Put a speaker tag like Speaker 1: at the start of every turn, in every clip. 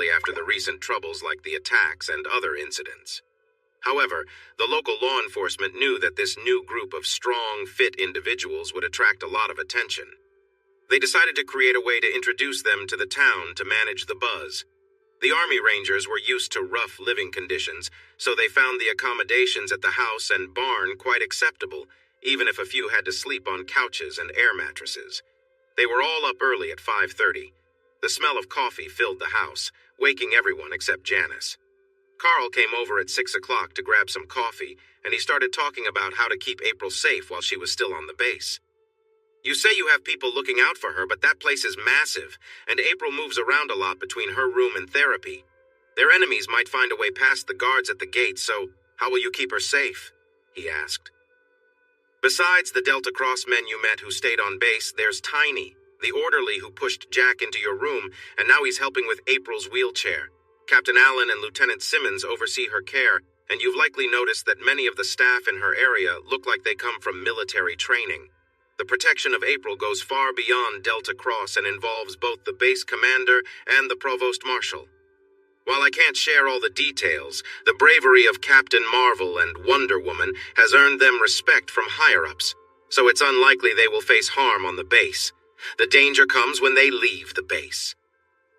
Speaker 1: after the recent troubles like the attacks and other incidents. However, the local law enforcement knew that this new group of strong, fit individuals would attract a lot of attention. They decided to create a way to introduce them to the town to manage the buzz. The Army Rangers were used to rough living conditions, so they found the accommodations at the house and barn quite acceptable, even if a few had to sleep on couches and air mattresses. They were all up early at 5:30. The smell of coffee filled the house, waking everyone except Janice. Carl came over at 6 o'clock to grab some coffee, and he started talking about how to keep April safe while she was still on the base. "You say you have people looking out for her, but that place is massive, and April moves around a lot between her room and therapy. Their enemies might find a way past the guards at the gate, so how will you keep her safe?" he asked. "Besides the Delta Cross men you met who stayed on base, there's Tiny, the orderly who pushed Jack into your room, and now he's helping with April's wheelchair. Captain Allen and Lieutenant Simmons oversee her care, and you've likely noticed that many of the staff in her area look like they come from military training. The protection of April goes far beyond Delta Cross and involves both the base commander and the provost marshal. While I can't share all the details, the bravery of Captain Marvel and Wonder Woman has earned them respect from higher-ups, so it's unlikely they will face harm on the base. The danger comes when they leave the base."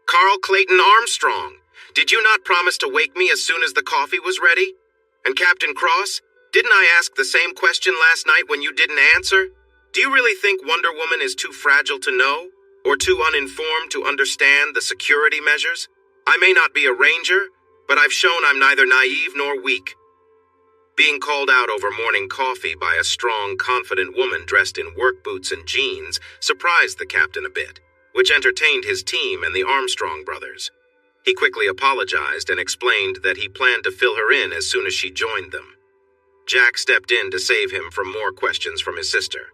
Speaker 1: "Carl Clayton Armstrong, did you not promise to wake me as soon as the coffee was ready? And Captain Cross, didn't I ask the same question last night when you didn't answer? Do you really think Wonder Woman is too fragile to know, or too uninformed to understand the security measures? I may not be a ranger, but I've shown I'm neither naive nor weak." Being called out over morning coffee by a strong, confident woman dressed in work boots and jeans surprised the captain a bit, which entertained his team and the Armstrong brothers. He quickly apologized and explained that he planned to fill her in as soon as she joined them. Jack stepped in to save him from more questions from his sister.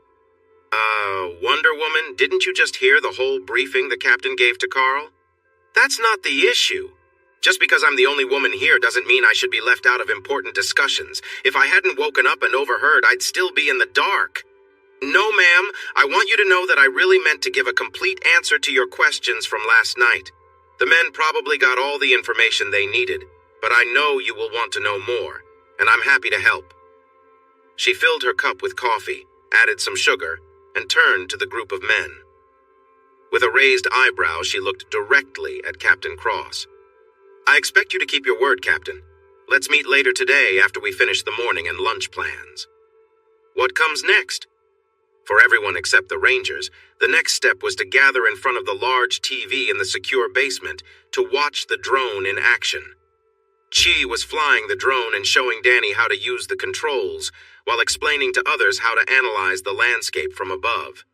Speaker 1: Wonder Woman, didn't you just hear the whole briefing the captain gave to Carl? That's not the issue. Just because I'm the only woman here doesn't mean I should be left out of important discussions. If I hadn't woken up and overheard, I'd still be in the dark. No, ma'am, I want you to know that I really meant to give a complete answer to your questions from last night. The men probably got all the information they needed, but I know you will want to know more, and I'm happy to help." She filled her cup with coffee, added some sugar, and turned to the group of men. With a raised eyebrow, she looked directly at Captain Cross. "I expect you to keep your word, Captain. Let's meet later today after we finish the morning and lunch plans." What comes next? For everyone except the Rangers, the next step was to gather in front of the large TV in the secure basement to watch the drone in action. Chi was flying the drone and showing Danny how to use the controls, while explaining to others how to analyze the landscape from above.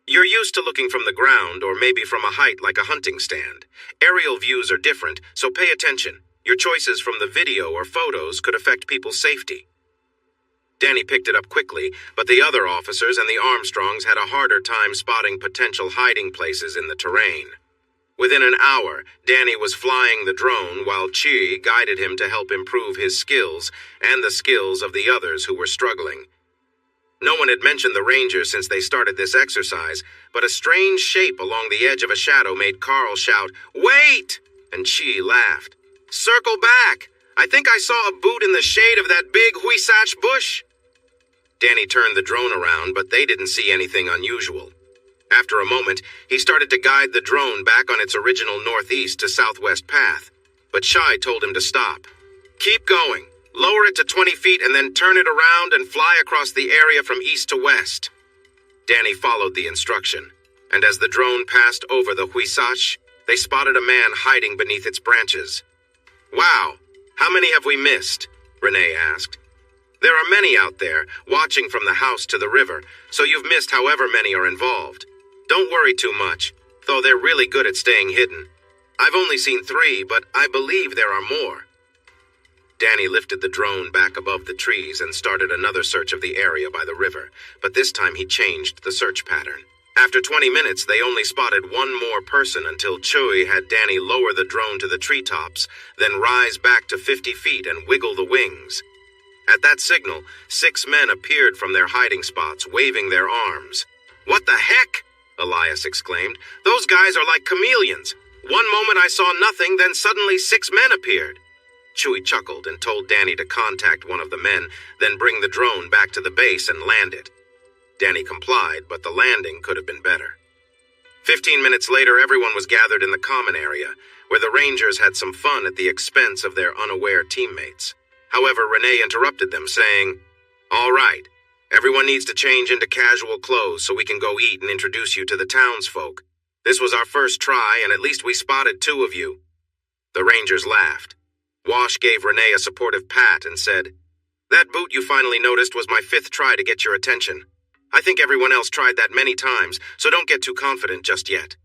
Speaker 1: You're used to looking from the ground, or maybe from a height like a hunting stand. Aerial views are different, so pay attention. Your choices from the video or photos could affect people's safety. Danny picked it up quickly, but the other officers and the Armstrongs had a harder time spotting potential hiding places in the terrain. Within an hour, Danny was flying the drone while Chi guided him to help improve his skills and the skills of the others who were struggling. No one had mentioned the Rangers since they started this exercise, but a strange shape along the edge of a shadow made Carl shout, "Wait!" and Chi laughed. "Circle back! I think I saw a boot in the shade of that big huisach bush." Danny turned the drone around, but they didn't see anything unusual. After a moment, he started to guide the drone back on its original northeast to southwest path, but Shai told him to stop. "Keep going. Lower it to 20 feet and then turn it around and fly across the area from east to west." Danny followed the instruction, and as the drone passed over the huisach, they spotted a man hiding beneath its branches. "Wow, how many have we missed?" Renee asked. "There are many out there, watching from the house to the river, so you've missed however many are involved. Don't worry too much, though they're really good at staying hidden. I've only seen 3, but I believe there are more." Danny lifted the drone back above the trees and started another search of the area by the river, but this time he changed the search pattern. After 20 minutes, they only spotted one more person until Chui had Danny lower the drone to the treetops, then rise back to 50 feet and wiggle the wings. At that signal, 6 men appeared from their hiding spots, waving their arms. "What the heck?" Elias exclaimed. "Those guys are like chameleons. One moment I saw nothing, then suddenly 6 men appeared. Chewie chuckled and told Danny to contact one of the men, then bring the drone back to the base and land it. Danny complied, but the landing could have been better. 15 minutes later, everyone was gathered in the common area, where the Rangers had some fun at the expense of their unaware teammates. However, Renee interrupted them, saying, "All right, everyone needs to change into casual clothes so we can go eat and introduce you to the townsfolk. This was our first try, and at least we spotted 2 of you." The Rangers laughed. Wash gave Renee a supportive pat and said, "That boot you finally noticed was my 5th try to get your attention. I think everyone else tried that many times, so don't get too confident just yet."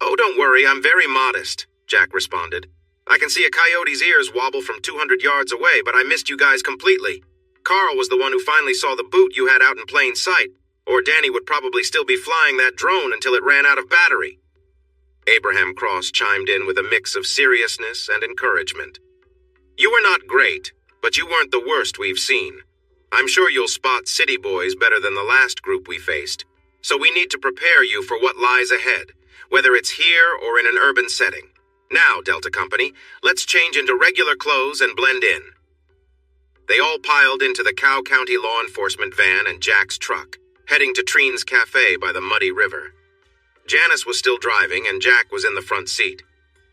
Speaker 1: "Oh, don't worry, I'm very modest," Jack responded. "I can see a coyote's ears wobble from 200 yards away, but I missed you guys completely. Carl was the one who finally saw the boot you had out in plain sight, or Danny would probably still be flying that drone until it ran out of battery." Abraham Cross chimed in with a mix of seriousness and encouragement. "You were not great, but you weren't the worst we've seen. I'm sure you'll spot city boys better than the last group we faced, so we need to prepare you for what lies ahead, whether it's here or in an urban setting. Now, Delta Company, let's change into regular clothes and blend in." They all piled into the Cow County law enforcement van and Jack's truck, heading to Treen's Cafe by the muddy river. Janice was still driving and Jack was in the front seat.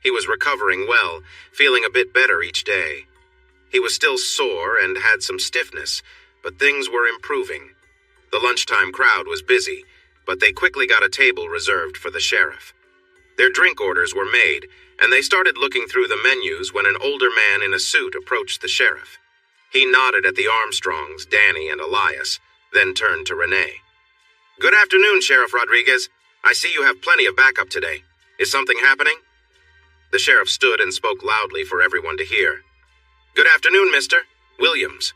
Speaker 1: He was recovering well, feeling a bit better each day. He was still sore and had some stiffness, but things were improving. The lunchtime crowd was busy, but they quickly got a table reserved for the sheriff. Their drink orders were made, and they started looking through the menus when an older man in a suit approached the sheriff. He nodded at the Armstrongs, Danny, and Elias, then turned to Renee. "Good afternoon, Sheriff Rodriguez. I see you have plenty of backup today. Is something happening?" The sheriff stood and spoke loudly for everyone to hear. "Good afternoon, Mr. Williams.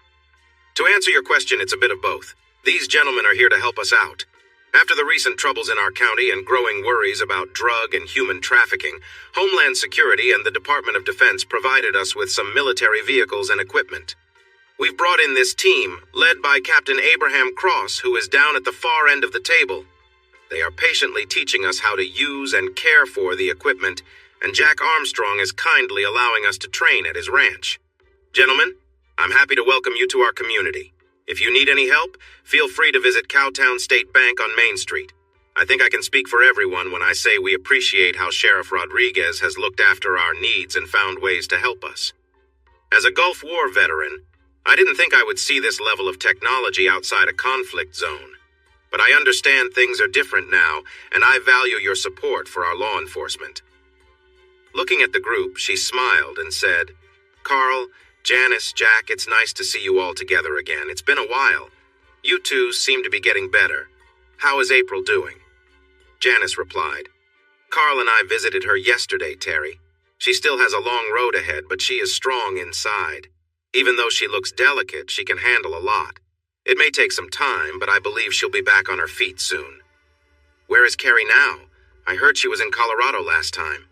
Speaker 1: To answer your question, it's a bit of both. These gentlemen are here to help us out. After the recent troubles in our county and growing worries about drug and human trafficking, Homeland Security and the Department of Defense provided us with some military vehicles and equipment. We've brought in this team, led by Captain Abraham Cross, who is down at the far end of the table. They are patiently teaching us how to use and care for the equipment, and Jack Armstrong is kindly allowing us to train at his ranch. Gentlemen, I'm happy to welcome you to our community. If you need any help, feel free to visit Cowtown State Bank on Main Street. I think I can speak for everyone when I say we appreciate how Sheriff Rodriguez has looked after our needs and found ways to help us. As a Gulf War veteran, I didn't think I would see this level of technology outside a conflict zone. But I understand things are different now, and I value your support for our law enforcement." Looking at the group, she smiled and said, "Carl, Janice, Jack, it's nice to see you all together again. It's been a while. You two seem to be getting better. How is April doing?" Janice replied, "Carl and I visited her yesterday, Terry. She still has a long road ahead, but she is strong inside. Even though she looks delicate, she can handle a lot. It may take some time, but I believe she'll be back on her feet soon." "Where is Carrie now? I heard she was in Colorado last time."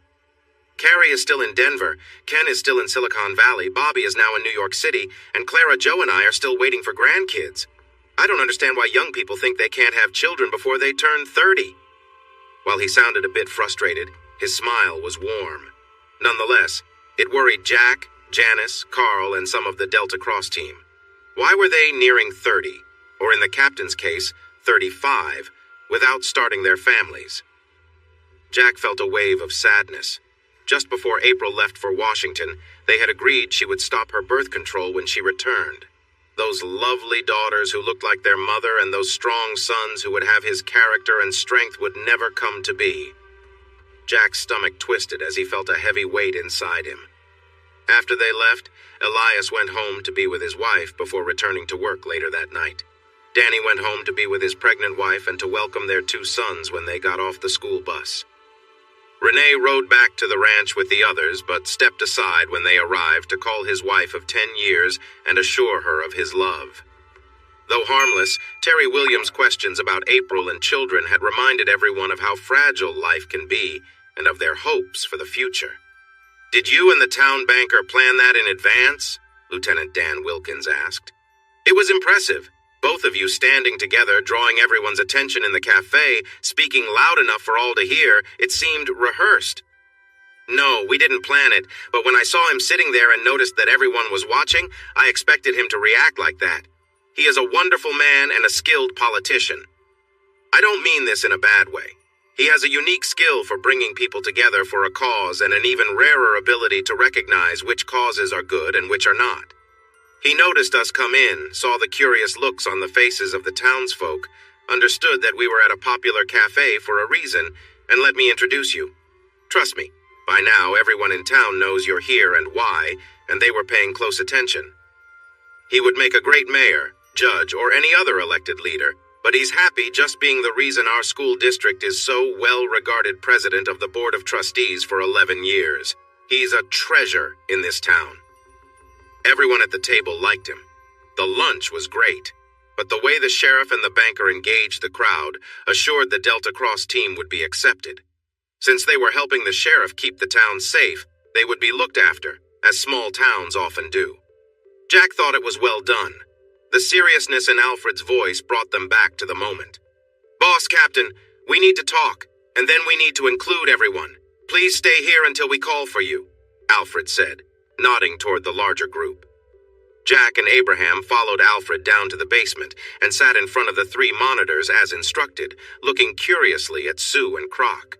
Speaker 1: "Carrie is still in Denver, Ken is still in Silicon Valley, Bobby is now in New York City, and Clara, Joe, and I are still waiting for grandkids. I don't understand why young people think they can't have children before they turn 30. While he sounded a bit frustrated, his smile was warm. Nonetheless, it worried Jack, Janice, Carl, and some of the Delta Cross team. Why were they nearing 30, or in the captain's case, 35, without starting their families? Jack felt a wave of sadness. Just before April left for Washington, they had agreed she would stop her birth control when she returned. Those lovely daughters who looked like their mother and those strong sons who would have his character and strength would never come to be. Jack's stomach twisted as he felt a heavy weight inside him. After they left, Elias went home to be with his wife before returning to work later that night. Danny went home to be with his pregnant wife and to welcome their 2 sons when they got off the school bus. Renee rode back to the ranch with the others, but stepped aside when they arrived to call his wife of 10 years and assure her of his love. Though harmless, Terry Williams' questions about April and children had reminded everyone of how fragile life can be and of their hopes for the future. "Did you and the town banker plan that in advance?" Lieutenant Dan Wilkins asked. "It was impressive. Both of you standing together, drawing everyone's attention in the cafe, speaking loud enough for all to hear, it seemed rehearsed." No, we didn't plan it, but when I saw him sitting there and noticed that everyone was watching, I expected him to react like that. He is a wonderful man and a skilled politician. I don't mean this in a bad way. He has a unique skill for bringing people together for a cause and an even rarer ability to recognize which causes are good and which are not. He noticed us come in, saw the curious looks on the faces of the townsfolk, understood that we were at a popular cafe for a reason, and let me introduce you. Trust me, by now everyone in town knows you're here and why, and they were paying close attention. He would make a great mayor, judge, or any other elected leader, but he's happy just being the reason our school district is so well-regarded president of the Board of Trustees for 11 years. He's a treasure in this town. Everyone at the table liked him. The lunch was great, but the way the sheriff and the banker engaged the crowd assured the Delta Cross team would be accepted. Since they were helping the sheriff keep the town safe, they would be looked after, as small towns often do. Jack thought it was well done. The seriousness in Alfred's voice brought them back to the moment. "Boss Captain, we need to talk, and then we need to include everyone. Please stay here until we call for you," Alfred said, nodding toward the larger group. Jack and Abraham followed Alfred down to the basement and sat in front of the 3 monitors as instructed, looking curiously at Sue and Croc.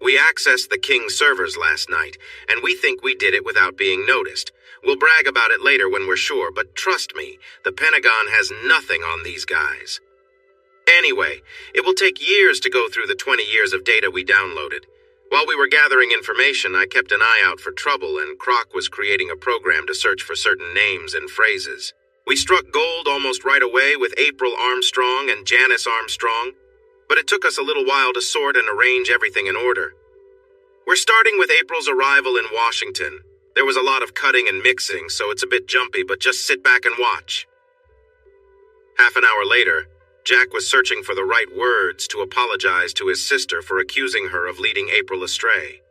Speaker 1: "We accessed the King servers last night, and we think we did it without being noticed. We'll brag about it later when we're sure, but trust me, the Pentagon has nothing on these guys. Anyway, it will take years to go through the 20 years of data we downloaded. While we were gathering information, I kept an eye out for trouble, and Croc was creating a program to search for certain names and phrases. We struck gold almost right away with April Armstrong and Janice Armstrong, but it took us a little while to sort and arrange everything in order. We're starting with April's arrival in Washington. There was a lot of cutting and mixing, so it's a bit jumpy, but just sit back and watch." Half an hour later, Jack was searching for the right words to apologize to his sister for accusing her of leading April astray.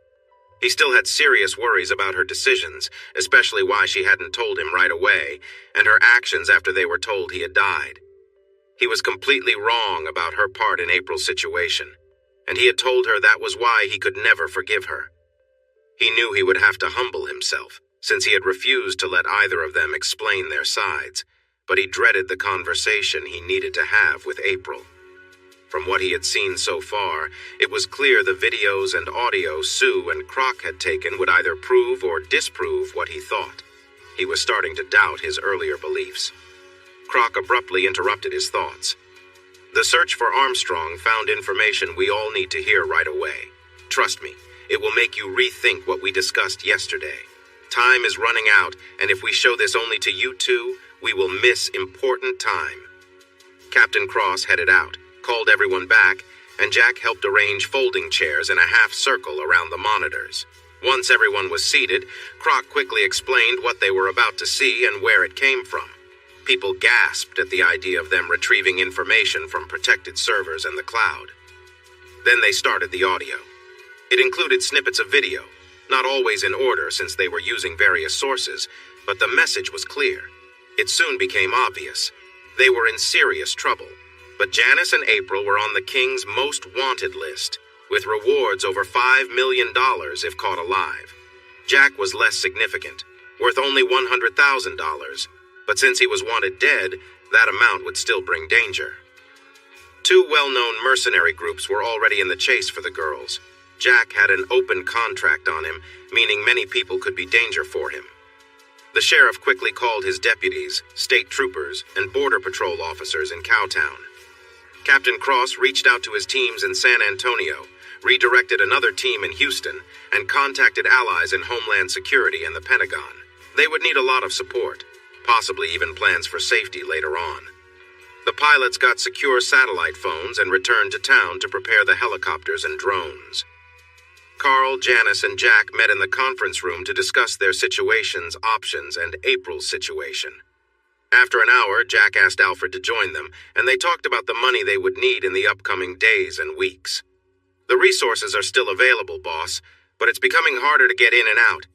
Speaker 1: He still had serious worries about her decisions, especially why she hadn't told him right away, and her actions after they were told he had died. He was completely wrong about her part in April's situation, and he had told her that was why he could never forgive her. He knew he would have to humble himself, since he had refused to let either of them explain their sides, but he dreaded the conversation he needed to have with April. From what he had seen so far, it was clear the videos and audio Sue and Croc had taken would either prove or disprove what he thought. He was starting to doubt his earlier beliefs. Croc abruptly interrupted his thoughts. "The search for Armstrong found information we all need to hear right away. Trust me, it will make you rethink what we discussed yesterday. Time is running out, and if we show this only to you two, we will miss important time." Captain Cross headed out, called everyone back, and Jack helped arrange folding chairs in a half circle around the monitors. Once everyone was seated, Croc quickly explained what they were about to see and where it came from. People gasped at the idea of them retrieving information from protected servers in the cloud. Then they started the audio. It included snippets of video, not always in order since they were using various sources, but the message was clear. It soon became obvious. They were in serious trouble, but Janice and April were on the King's most wanted list, with rewards over $5 million if caught alive. Jack was less significant, worth only $100,000, but since he was wanted dead, that amount would still bring danger. 2 well-known mercenary groups were already in the chase for the girls. Jack had an open contract on him, meaning many people could be danger for him. The sheriff quickly called his deputies, state troopers, and border patrol officers in Cowtown. Captain Cross reached out to his teams in San Antonio, redirected another team in Houston, and contacted allies in Homeland Security and the Pentagon. They would need a lot of support, possibly even plans for safety later on. The pilots got secure satellite phones and returned to town to prepare the helicopters and drones. Carl, Janice, and Jack met in the conference room to discuss their situations, options, and April's situation. After an hour, Jack asked Alfred to join them, and they talked about the money they would need in the upcoming days and weeks. "The resources are still available, boss, but it's becoming harder to get in and out.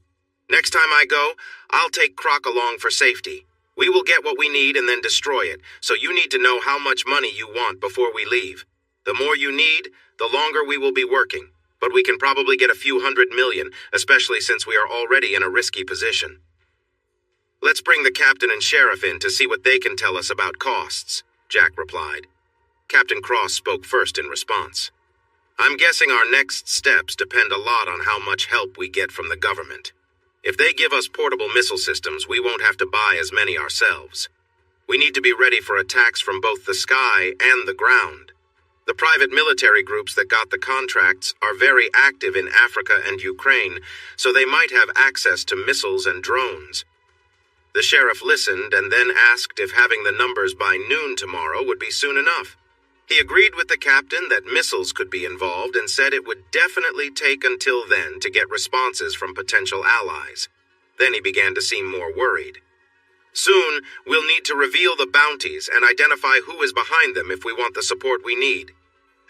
Speaker 1: Next time I go, I'll take Croc along for safety. We will get what we need and then destroy it, so you need to know how much money you want before we leave. The more you need, the longer we will be working. but we can probably get a few $100 million, especially since we are already in a risky position. Let's bring the captain and sheriff in to see what they can tell us about costs, Jack replied. Captain Cross spoke first in response. I'm guessing our next steps depend a lot on how much help we get from the government. If they give us portable missile systems, we won't have to buy as many ourselves. We need to be ready for attacks from both the sky and the ground. The private military groups that got the contracts are very active in Africa and Ukraine, so they might have access to missiles and drones. The sheriff listened and then asked if having the numbers by noon tomorrow would be soon enough. He agreed with the captain that missiles could be involved and said it would definitely take until then to get responses from potential allies. Then he began to seem more worried. Soon, we'll need to reveal the bounties and identify who is behind them if we want the support we need.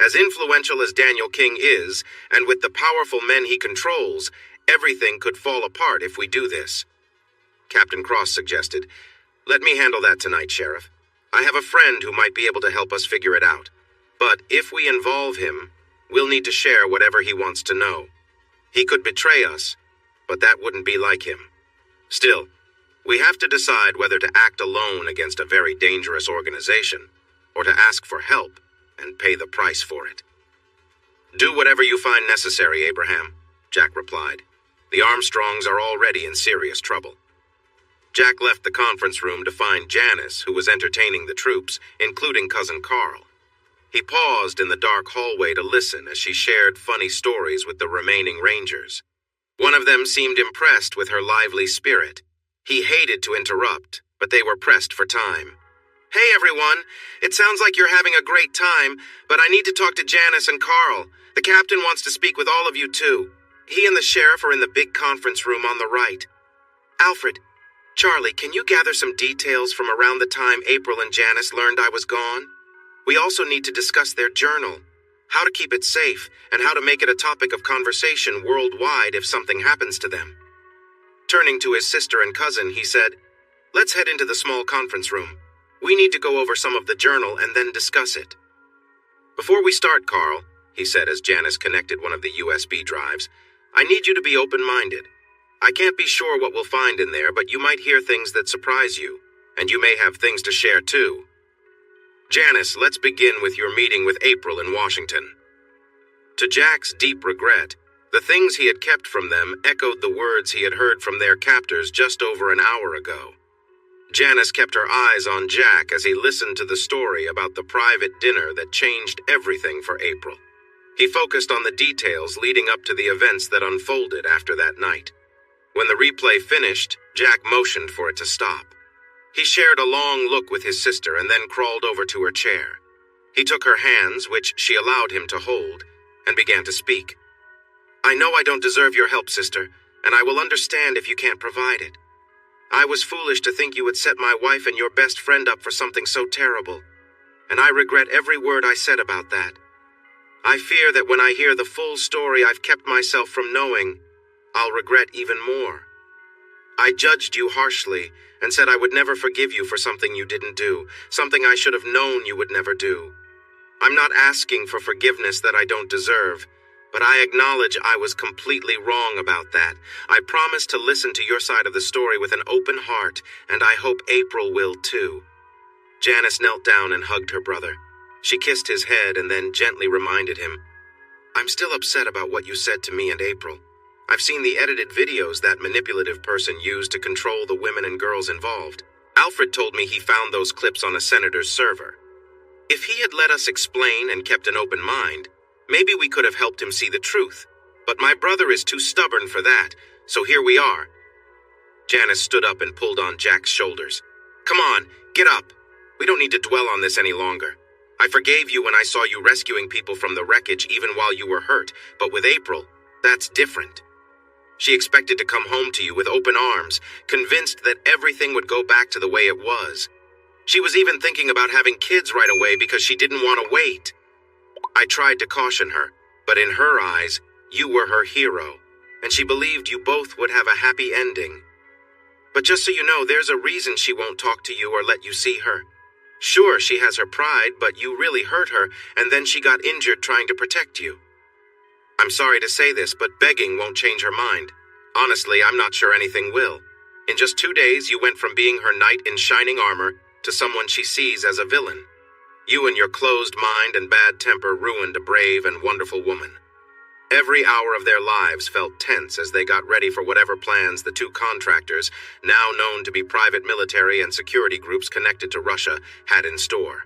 Speaker 1: As influential as Daniel King is, and with the powerful men he controls, everything could fall apart if we do this. Captain Cross suggested, Let me handle that tonight, Sheriff. I have a friend who might be able to help us figure it out. But if we involve him, we'll need to share whatever he wants to know. He could betray us, but that wouldn't be like him. Still, we have to decide whether to act alone against a very dangerous organization, or to ask for help and pay the price for it. Do whatever you find necessary, Abraham, Jack replied. The Armstrongs are already in serious trouble. Jack left the conference room to find Janice, who was entertaining the troops, including Cousin Carl. He paused in the dark hallway to listen as she shared funny stories with the remaining Rangers. One of them seemed impressed with her lively spirit. He hated to interrupt, but they were pressed for time. Hey everyone, it sounds like you're having a great time, but I need to talk to Janice and Carl. The captain wants to speak with all of you too. He and the sheriff are in the big conference room on the right. Alfred, Charlie, can you gather some details from around the time April and Janice learned I was gone? We also need to discuss their journal, how to keep it safe, and how to make it a topic of conversation worldwide if something happens to them. Turning to his sister and cousin, he said, Let's head into the small conference room. We need to go over some of the journal and then discuss it. Before we start, Carl, he said as Janice connected one of the USB drives, I need you to be open-minded. I can't be sure what we'll find in there, but you might hear things that surprise you, and you may have things to share too. Janice, let's begin with your meeting with April in Washington. To Jack's deep regret, the things he had kept from them echoed the words he had heard from their captors just over an hour ago. Janice kept her eyes on Jack as he listened to the story about the private dinner that changed everything for April. He focused on the details leading up to the events that unfolded after that night. When the replay finished, Jack motioned for it to stop. He shared a long look with his sister and then crawled over to her chair. He took her hands, which she allowed him to hold, and began to speak. I know I don't deserve your help, sister, and I will understand if you can't provide it. I was foolish to think you would set my wife and your best friend up for something so terrible, and I regret every word I said about that. I fear that when I hear the full story I've kept myself from knowing, I'll regret even more. I judged you harshly and said I would never forgive you for something you didn't do, something I should have known you would never do. I'm not asking for forgiveness that I don't deserve, but I acknowledge I was completely wrong about that. I promise to listen to your side of the story with an open heart, and I hope April will too. Janice knelt down and hugged her brother. She kissed his head and then gently reminded him, I'm still upset about what you said to me and April. I've seen the edited videos that manipulative person used to control the women and girls involved. Alfred told me he found those clips on a senator's server. If he had let us explain and kept an open mind, maybe we could have helped him see the truth. But my brother is too stubborn for that, so here we are. Janice stood up and pulled on Jack's shoulders. Come on, get up. We don't need to dwell on this any longer. I forgave you when I saw you rescuing people from the wreckage even while you were hurt, but with April, that's different. She expected to come home to you with open arms, convinced that everything would go back to the way it was. She was even thinking about having kids right away because she didn't want to wait. I tried to caution her, but in her eyes, you were her hero, and she believed you both would have a happy ending. But just so you know, there's a reason she won't talk to you or let you see her. Sure, she has her pride, but you really hurt her, and then she got injured trying to protect you. I'm sorry to say this, but begging won't change her mind. Honestly, I'm not sure anything will. In just 2 days, you went from being her knight in shining armor to someone she sees as a villain. You and your closed mind and bad temper ruined a brave and wonderful woman. Every hour of their lives felt tense as they got ready for whatever plans the two contractors, now known to be private military and security groups connected to Russia, had in store.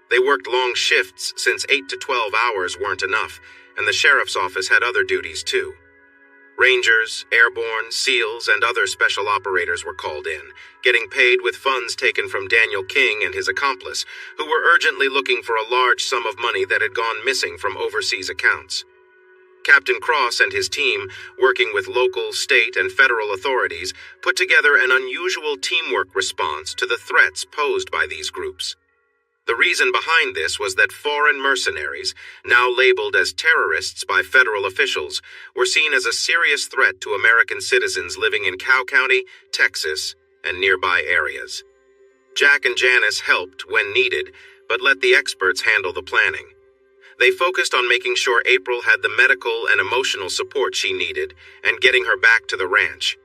Speaker 1: They worked long shifts since 8 to 12 hours weren't enough, and the sheriff's office had other duties too. Rangers, airborne, SEALs, and other special operators were called in, getting paid with funds taken from Daniel King and his accomplice, who were urgently looking for a large sum of money that had gone missing from overseas accounts. Captain Cross and his team, working with local, state, and federal authorities, put together an unusual teamwork response to the threats posed by these groups. The reason behind this was that foreign mercenaries, now labeled as terrorists by federal officials, were seen as a serious threat to American citizens living in Cow County, Texas, and nearby areas. Jack and Janice helped when needed, but let the experts handle the planning. They focused on making sure April had the medical and emotional support she needed and getting her back to the ranch.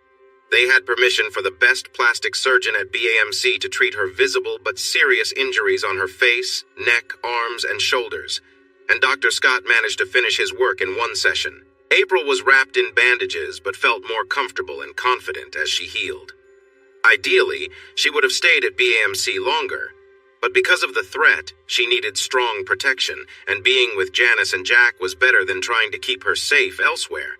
Speaker 1: They had permission for the best plastic surgeon at BAMC to treat her visible but serious injuries on her face, neck, arms, and shoulders, and Dr. Scott managed to finish his work in one session. April was wrapped in bandages but felt more comfortable and confident as she healed. Ideally, she would have stayed at BAMC longer, but because of the threat, she needed strong protection, and being with Janice and Jack was better than trying to keep her safe elsewhere.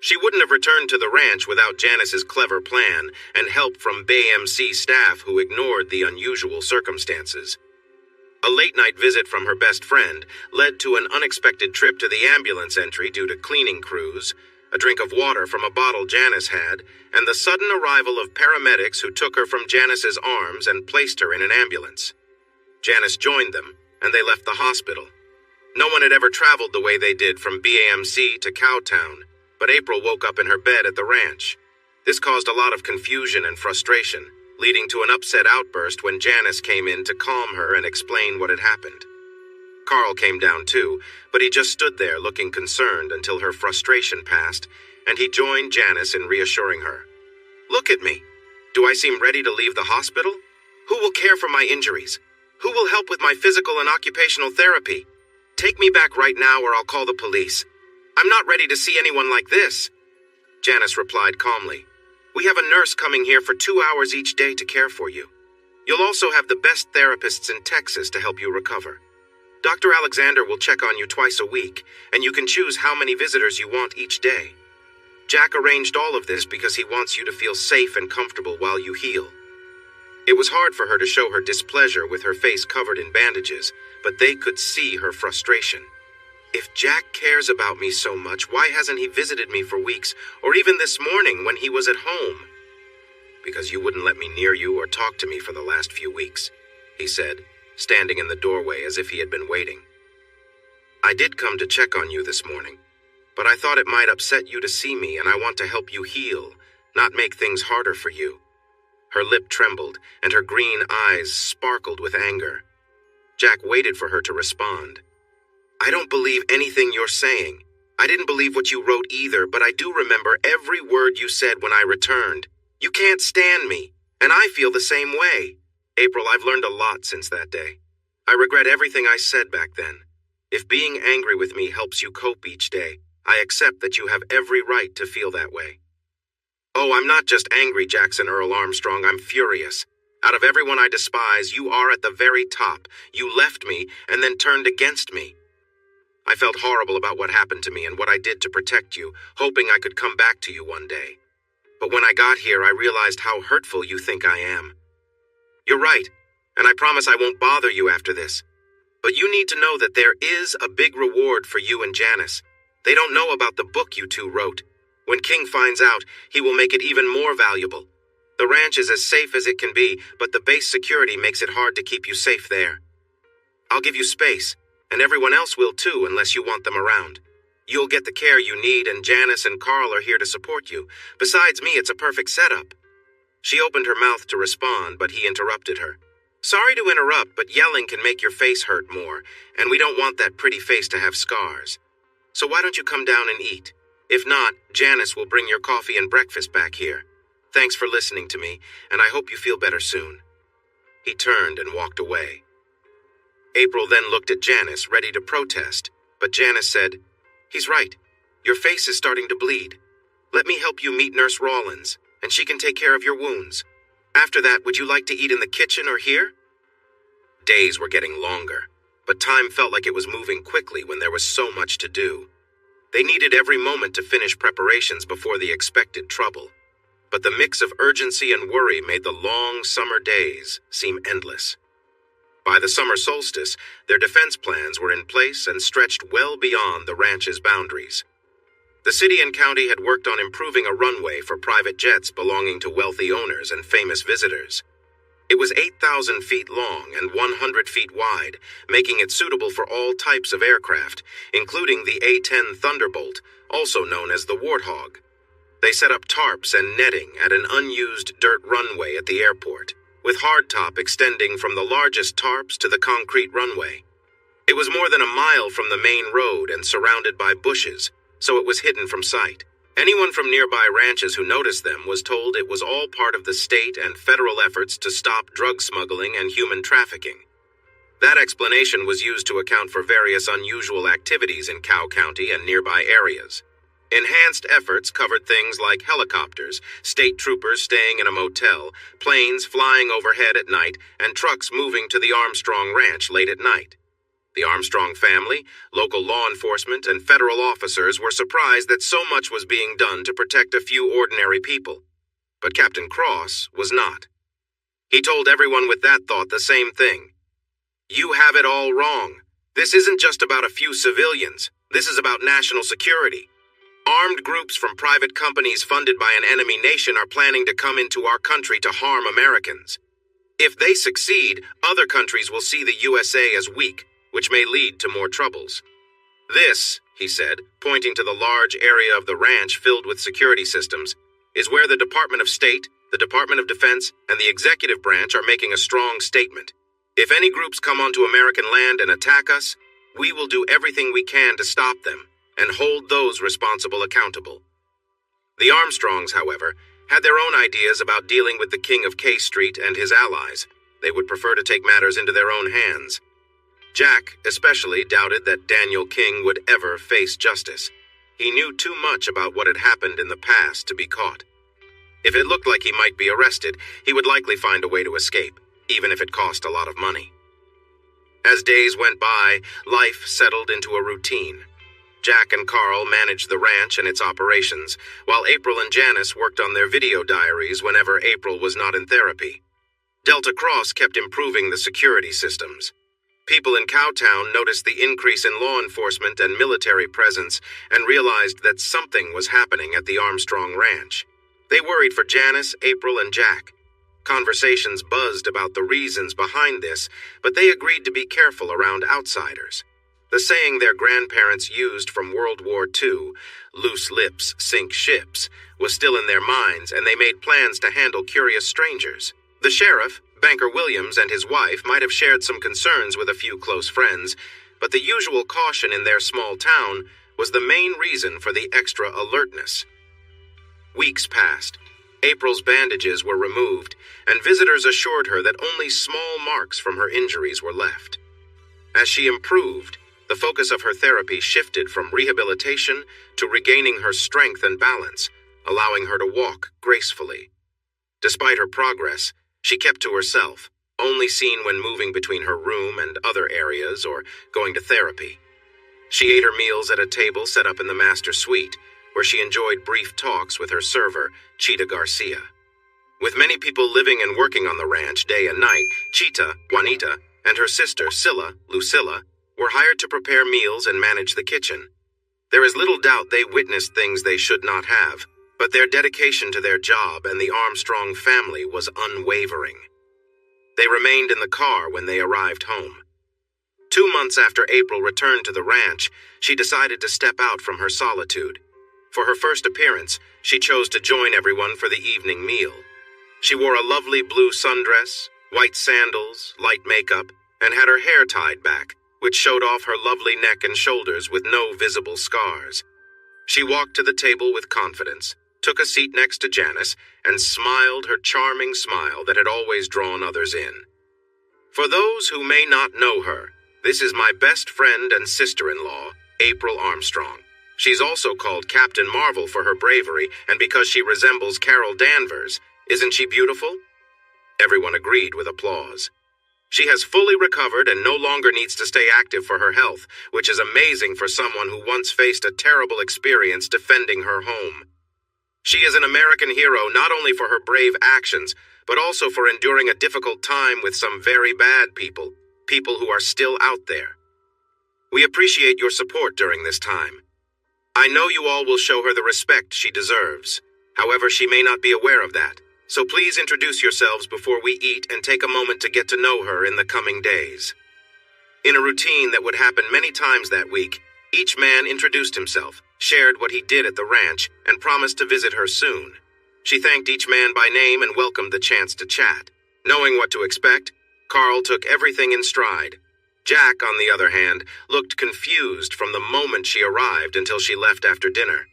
Speaker 1: She wouldn't have returned to the ranch without Janice's clever plan and help from BAMC staff who ignored the unusual circumstances. A late-night visit from her best friend led to an unexpected trip to the ambulance entry due to cleaning crews, a drink of water from a bottle Janice had, and the sudden arrival of paramedics who took her from Janice's arms and placed her in an ambulance. Janice joined them, and they left the hospital. No one had ever traveled the way they did from BAMC to Cowtown, but April woke up in her bed at the ranch. This caused a lot of confusion and frustration, leading to an upset outburst when Janice came in to calm her and explain what had happened. Carl came down too, but he just stood there looking concerned until her frustration passed, and he joined Janice in reassuring her. "Look at me. Do I seem ready to leave the hospital? Who will care for my injuries? Who will help with my physical and occupational therapy? Take me back right now or I'll call the police. I'm not ready to see anyone like this." Janice replied calmly, "We have a nurse coming here for 2 hours each day to care for you. You'll also have the best therapists in Texas to help you recover. Dr. Alexander will check on you twice a week, and you can choose how many visitors you want each day. Jack arranged all of this because he wants you to feel safe and comfortable while you heal." It was hard for her to show her displeasure with her face covered in bandages, but they could see her frustration. If Jack cares about me so much, why hasn't he visited me for weeks, or even this morning when he was at home? "Because you wouldn't let me near you or talk to me for the last few weeks," he said, standing in the doorway as if he had been waiting. "I did come to check on you this morning, but I thought it might upset you to see me, and I want to help you heal, not make things harder for you." Her lip trembled, and her green eyes sparkled with anger. Jack waited for her to respond. "I don't believe anything you're saying. I didn't believe what you wrote either, but I do remember every word you said when I returned. You can't stand me, and I feel the same way. April, I've learned a lot since that day. I regret everything I said back then. If being angry with me helps you cope each day, I accept that you have every right to feel that way." "Oh, I'm not just angry, Jackson Earl Armstrong, I'm furious. Out of everyone I despise, you are at the very top. You left me and then turned against me. I felt horrible about what happened to me and what I did to protect you, hoping I could come back to you one day. But when I got here, I realized how hurtful you think I am. You're right, and I promise I won't bother you after this. But you need to know that there is a big reward for you and Janice. They don't know about the book you two wrote. When King finds out, he will make it even more valuable. The ranch is as safe as it can be, but the base security makes it hard to keep you safe there. I'll give you space, and everyone else will too unless you want them around. You'll get the care you need, and Janice and Carl are here to support you. Besides me, it's a perfect setup." She opened her mouth to respond, but he interrupted her. "Sorry to interrupt, but yelling can make your face hurt more, and we don't want that pretty face to have scars. So why don't you come down and eat? If not, Janice will bring your coffee and breakfast back here. Thanks for listening to me, and I hope you feel better soon." He turned and walked away. April then looked at Janice, ready to protest, but Janice said, "He's right. Your face is starting to bleed. Let me help you meet Nurse Rawlins, and she can take care of your wounds. After that, would you like to eat in the kitchen or here?" Days were getting longer, but time felt like it was moving quickly when there was so much to do. They needed every moment to finish preparations before the expected trouble, but the mix of urgency and worry made the long summer days seem endless. By the summer solstice, their defense plans were in place and stretched well beyond the ranch's boundaries. The city and county had worked on improving a runway for private jets belonging to wealthy owners and famous visitors. It was 8,000 feet long and 100 feet wide, making it suitable for all types of aircraft, including the A-10 Thunderbolt, also known as the Warthog. They set up tarps and netting at an unused dirt runway at the airport, with hardtop extending from the largest tarps to the concrete runway. It was more than a mile from the main road and surrounded by bushes, so it was hidden from sight. Anyone from nearby ranches who noticed them was told it was all part of the state and federal efforts to stop drug smuggling and human trafficking. That explanation was used to account for various unusual activities in Cow County and nearby areas. Enhanced efforts covered things like helicopters, state troopers staying in a motel, planes flying overhead at night, and trucks moving to the Armstrong Ranch late at night. The Armstrong family, local law enforcement, and federal officers were surprised that so much was being done to protect a few ordinary people. But Captain Cross was not. He told everyone with that thought the same thing. "You have it all wrong. This isn't just about a few civilians. This is about national security. Armed groups from private companies funded by an enemy nation are planning to come into our country to harm Americans. If they succeed, other countries will see the USA as weak, which may lead to more troubles. This," he said, pointing to the large area of the ranch filled with security systems, "is where the Department of State, the Department of Defense, and the executive branch are making a strong statement. If any groups come onto American land and attack us, we will do everything we can to stop them and hold those responsible accountable." The Armstrongs, however, had their own ideas about dealing with the King of K Street and his allies. They would prefer to take matters into their own hands. Jack especially doubted that Daniel King would ever face justice. He knew too much about what had happened in the past to be caught. If it looked like he might be arrested, he would likely find a way to escape, even if it cost a lot of money. As days went by, life settled into a routine. Jack and Carl managed the ranch and its operations, while April and Janice worked on their video diaries whenever April was not in therapy. Delta Cross kept improving the security systems. People in Cowtown noticed the increase in law enforcement and military presence and realized that something was happening at the Armstrong Ranch. They worried for Janice, April, and Jack. Conversations buzzed about the reasons behind this, but they agreed to be careful around outsiders. The saying their grandparents used from World War II, "Loose lips sink ships," was still in their minds, and they made plans to handle curious strangers. The sheriff, Banker Williams, and his wife might have shared some concerns with a few close friends, but the usual caution in their small town was the main reason for the extra alertness. Weeks passed. April's bandages were removed, and visitors assured her that only small marks from her injuries were left. As she improved, the focus of her therapy shifted from rehabilitation to regaining her strength and balance, allowing her to walk gracefully. Despite her progress, she kept to herself, only seen when moving between her room and other areas or going to therapy. She ate her meals at a table set up in the master suite, where she enjoyed brief talks with her server, Chita Garcia. With many people living and working on the ranch day and night, Chita, Juanita, and her sister, Scylla, Lucilla, were hired to prepare meals and manage the kitchen. There is little doubt they witnessed things they should not have, but their dedication to their job and the Armstrong family was unwavering. They remained in the car when they arrived home. 2 months after April returned to the ranch, she decided to step out from her solitude. For her first appearance, she chose to join everyone for the evening meal. She wore a lovely blue sundress, white sandals, light makeup, and had her hair tied back, which showed off her lovely neck and shoulders with no visible scars. She walked to the table with confidence, took a seat next to Janice, and smiled her charming smile that had always drawn others in. For those who may not know her, this is my best friend and sister-in-law, April Armstrong. She's also called Captain Marvel for her bravery and because she resembles Carol Danvers. Isn't she beautiful? Everyone agreed with applause. She has fully recovered and no longer needs to stay active for her health, which is amazing for someone who once faced a terrible experience defending her home. She is an American hero not only for her brave actions, but also for enduring a difficult time with some very bad people who are still out there. We appreciate your support during this time. I know you all will show her the respect she deserves. However, she may not be aware of that. So please introduce yourselves before we eat and take a moment to get to know her in the coming days. In a routine that would happen many times that week, each man introduced himself, shared what he did at the ranch, and promised to visit her soon. She thanked each man by name and welcomed the chance to chat. Knowing what to expect, Carl took everything in stride. Jack, on the other hand, looked confused from the moment she arrived until she left after dinner.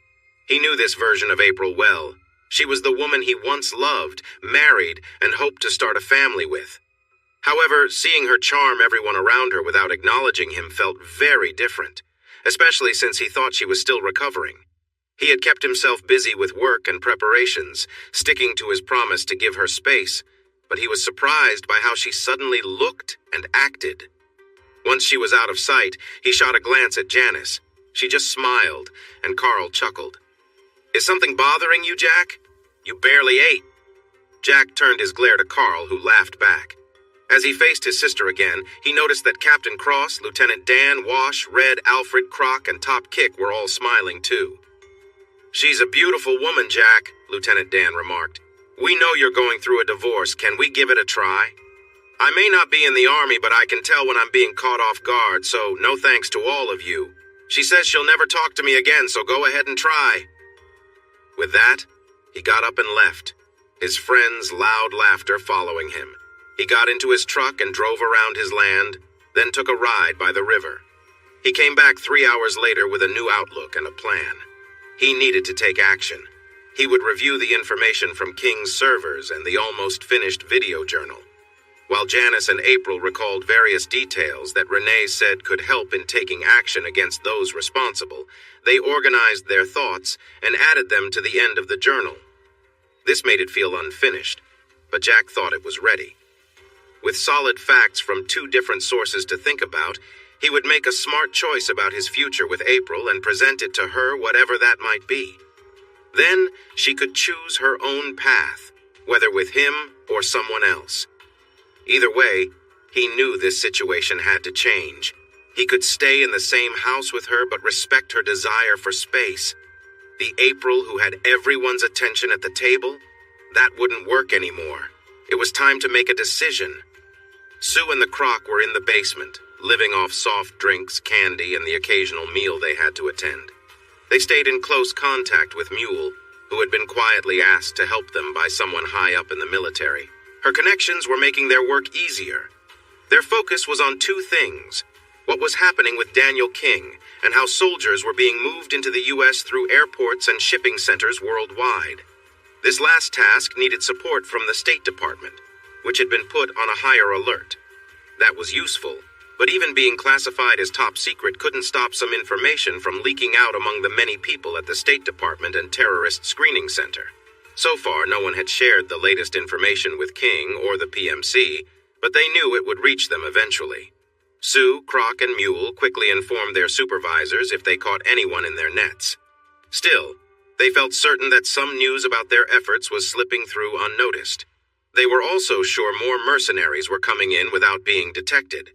Speaker 1: He knew this version of April well. She was the woman he once loved, married, and hoped to start a family with. However, seeing her charm everyone around her without acknowledging him felt very different, especially since he thought she was still recovering. He had kept himself busy with work and preparations, sticking to his promise to give her space, but he was surprised by how she suddenly looked and acted. Once she was out of sight, he shot a glance at Janice. She just smiled, and Carl chuckled. "Is something bothering you, Jack? You barely ate." Jack turned his glare to Carl, who laughed back. As he faced his sister again, he noticed that Captain Cross, Lieutenant Dan, Wash, Red, Alfred, Croc, and Top Kick were all smiling too. "She's a beautiful woman, Jack," Lieutenant Dan remarked. "We know you're going through a divorce. Can we give it a try? I may not be in the Army, but I can tell when I'm being caught off guard, so no thanks to all of you. She says she'll never talk to me again, so go ahead and try." With that, he got up and left, his friends' loud laughter following him. He got into his truck and drove around his land, then took a ride by the river. He came back 3 hours later with a new outlook and a plan. He needed to take action. He would review the information from King's servers and the almost finished video journal. While Janice and April recalled various details that Renee said could help in taking action against those responsible, they organized their thoughts and added them to the end of the journal. This made it feel unfinished, but Jack thought it was ready. With solid facts from 2 different sources to think about, he would make a smart choice about his future with April and present it to her, whatever that might be. Then she could choose her own path, whether with him or someone else. Either way, he knew this situation had to change. He could stay in the same house with her but respect her desire for space. The April who had everyone's attention at the table? That wouldn't work anymore. It was time to make a decision. Sue and the Croc were in the basement, living off soft drinks, candy, and the occasional meal they had to attend. They stayed in close contact with Mule, who had been quietly asked to help them by someone high up in the military. Her connections were making their work easier. Their focus was on 2 things: what was happening with Daniel King, and how soldiers were being moved into the U.S. through airports and shipping centers worldwide. This last task needed support from the State Department, which had been put on a higher alert. That was useful, but even being classified as top secret couldn't stop some information from leaking out among the many people at the State Department and Terrorist Screening Center. So far, no one had shared the latest information with King or the PMC, but they knew it would reach them eventually. Sue, Croc, and Mule quickly informed their supervisors if they caught anyone in their nets. Still, they felt certain that some news about their efforts was slipping through unnoticed. They were also sure more mercenaries were coming in without being detected.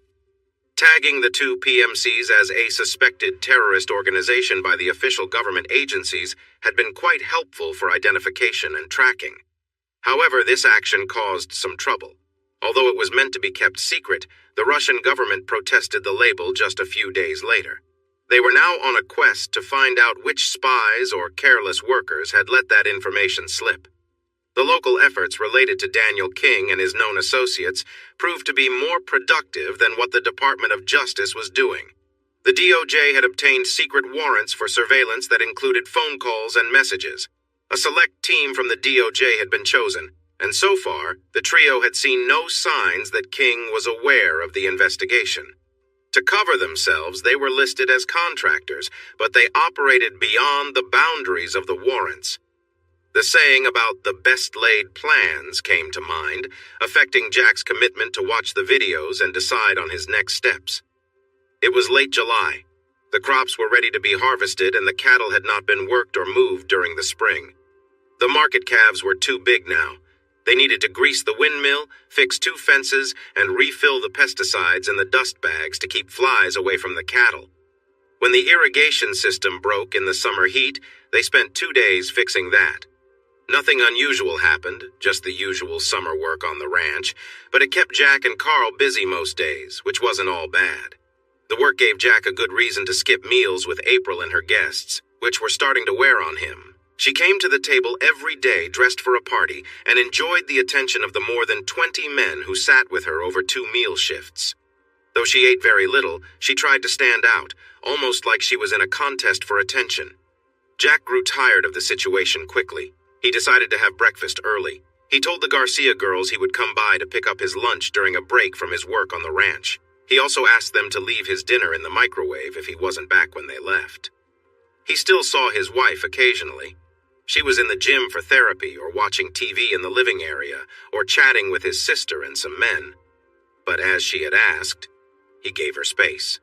Speaker 1: Tagging the 2 PMCs as a suspected terrorist organization by the official government agencies had been quite helpful for identification and tracking. However, this action caused some trouble. Although it was meant to be kept secret, the Russian government protested the label just a few days later. They were now on a quest to find out which spies or careless workers had let that information slip. The local efforts related to Daniel King and his known associates proved to be more productive than what the Department of Justice was doing. The DOJ had obtained secret warrants for surveillance that included phone calls and messages. A select team from the DOJ had been chosen, and so far, the trio had seen no signs that King was aware of the investigation. To cover themselves, they were listed as contractors, but they operated beyond the boundaries of the warrants. The saying about the best-laid plans came to mind, affecting Jack's commitment to watch the videos and decide on his next steps. It was late July. The crops were ready to be harvested and the cattle had not been worked or moved during the spring. The market calves were too big now. They needed to grease the windmill, fix 2 fences, and refill the pesticides in the dust bags to keep flies away from the cattle. When the irrigation system broke in the summer heat, they spent 2 days fixing that. Nothing unusual happened, just the usual summer work on the ranch, but it kept Jack and Carl busy most days, which wasn't all bad. The work gave Jack a good reason to skip meals with April and her guests, which were starting to wear on him. She came to the table every day dressed for a party and enjoyed the attention of the more than 20 men who sat with her over 2 meal shifts. Though she ate very little, she tried to stand out, almost like she was in a contest for attention. Jack grew tired of the situation quickly. He decided to have breakfast early. He told the Garcia girls he would come by to pick up his lunch during a break from his work on the ranch. He also asked them to leave his dinner in the microwave if he wasn't back when they left. He still saw his wife occasionally. She was in the gym for therapy or watching TV in the living area or chatting with his sister and some men. But as she had asked, he gave her space.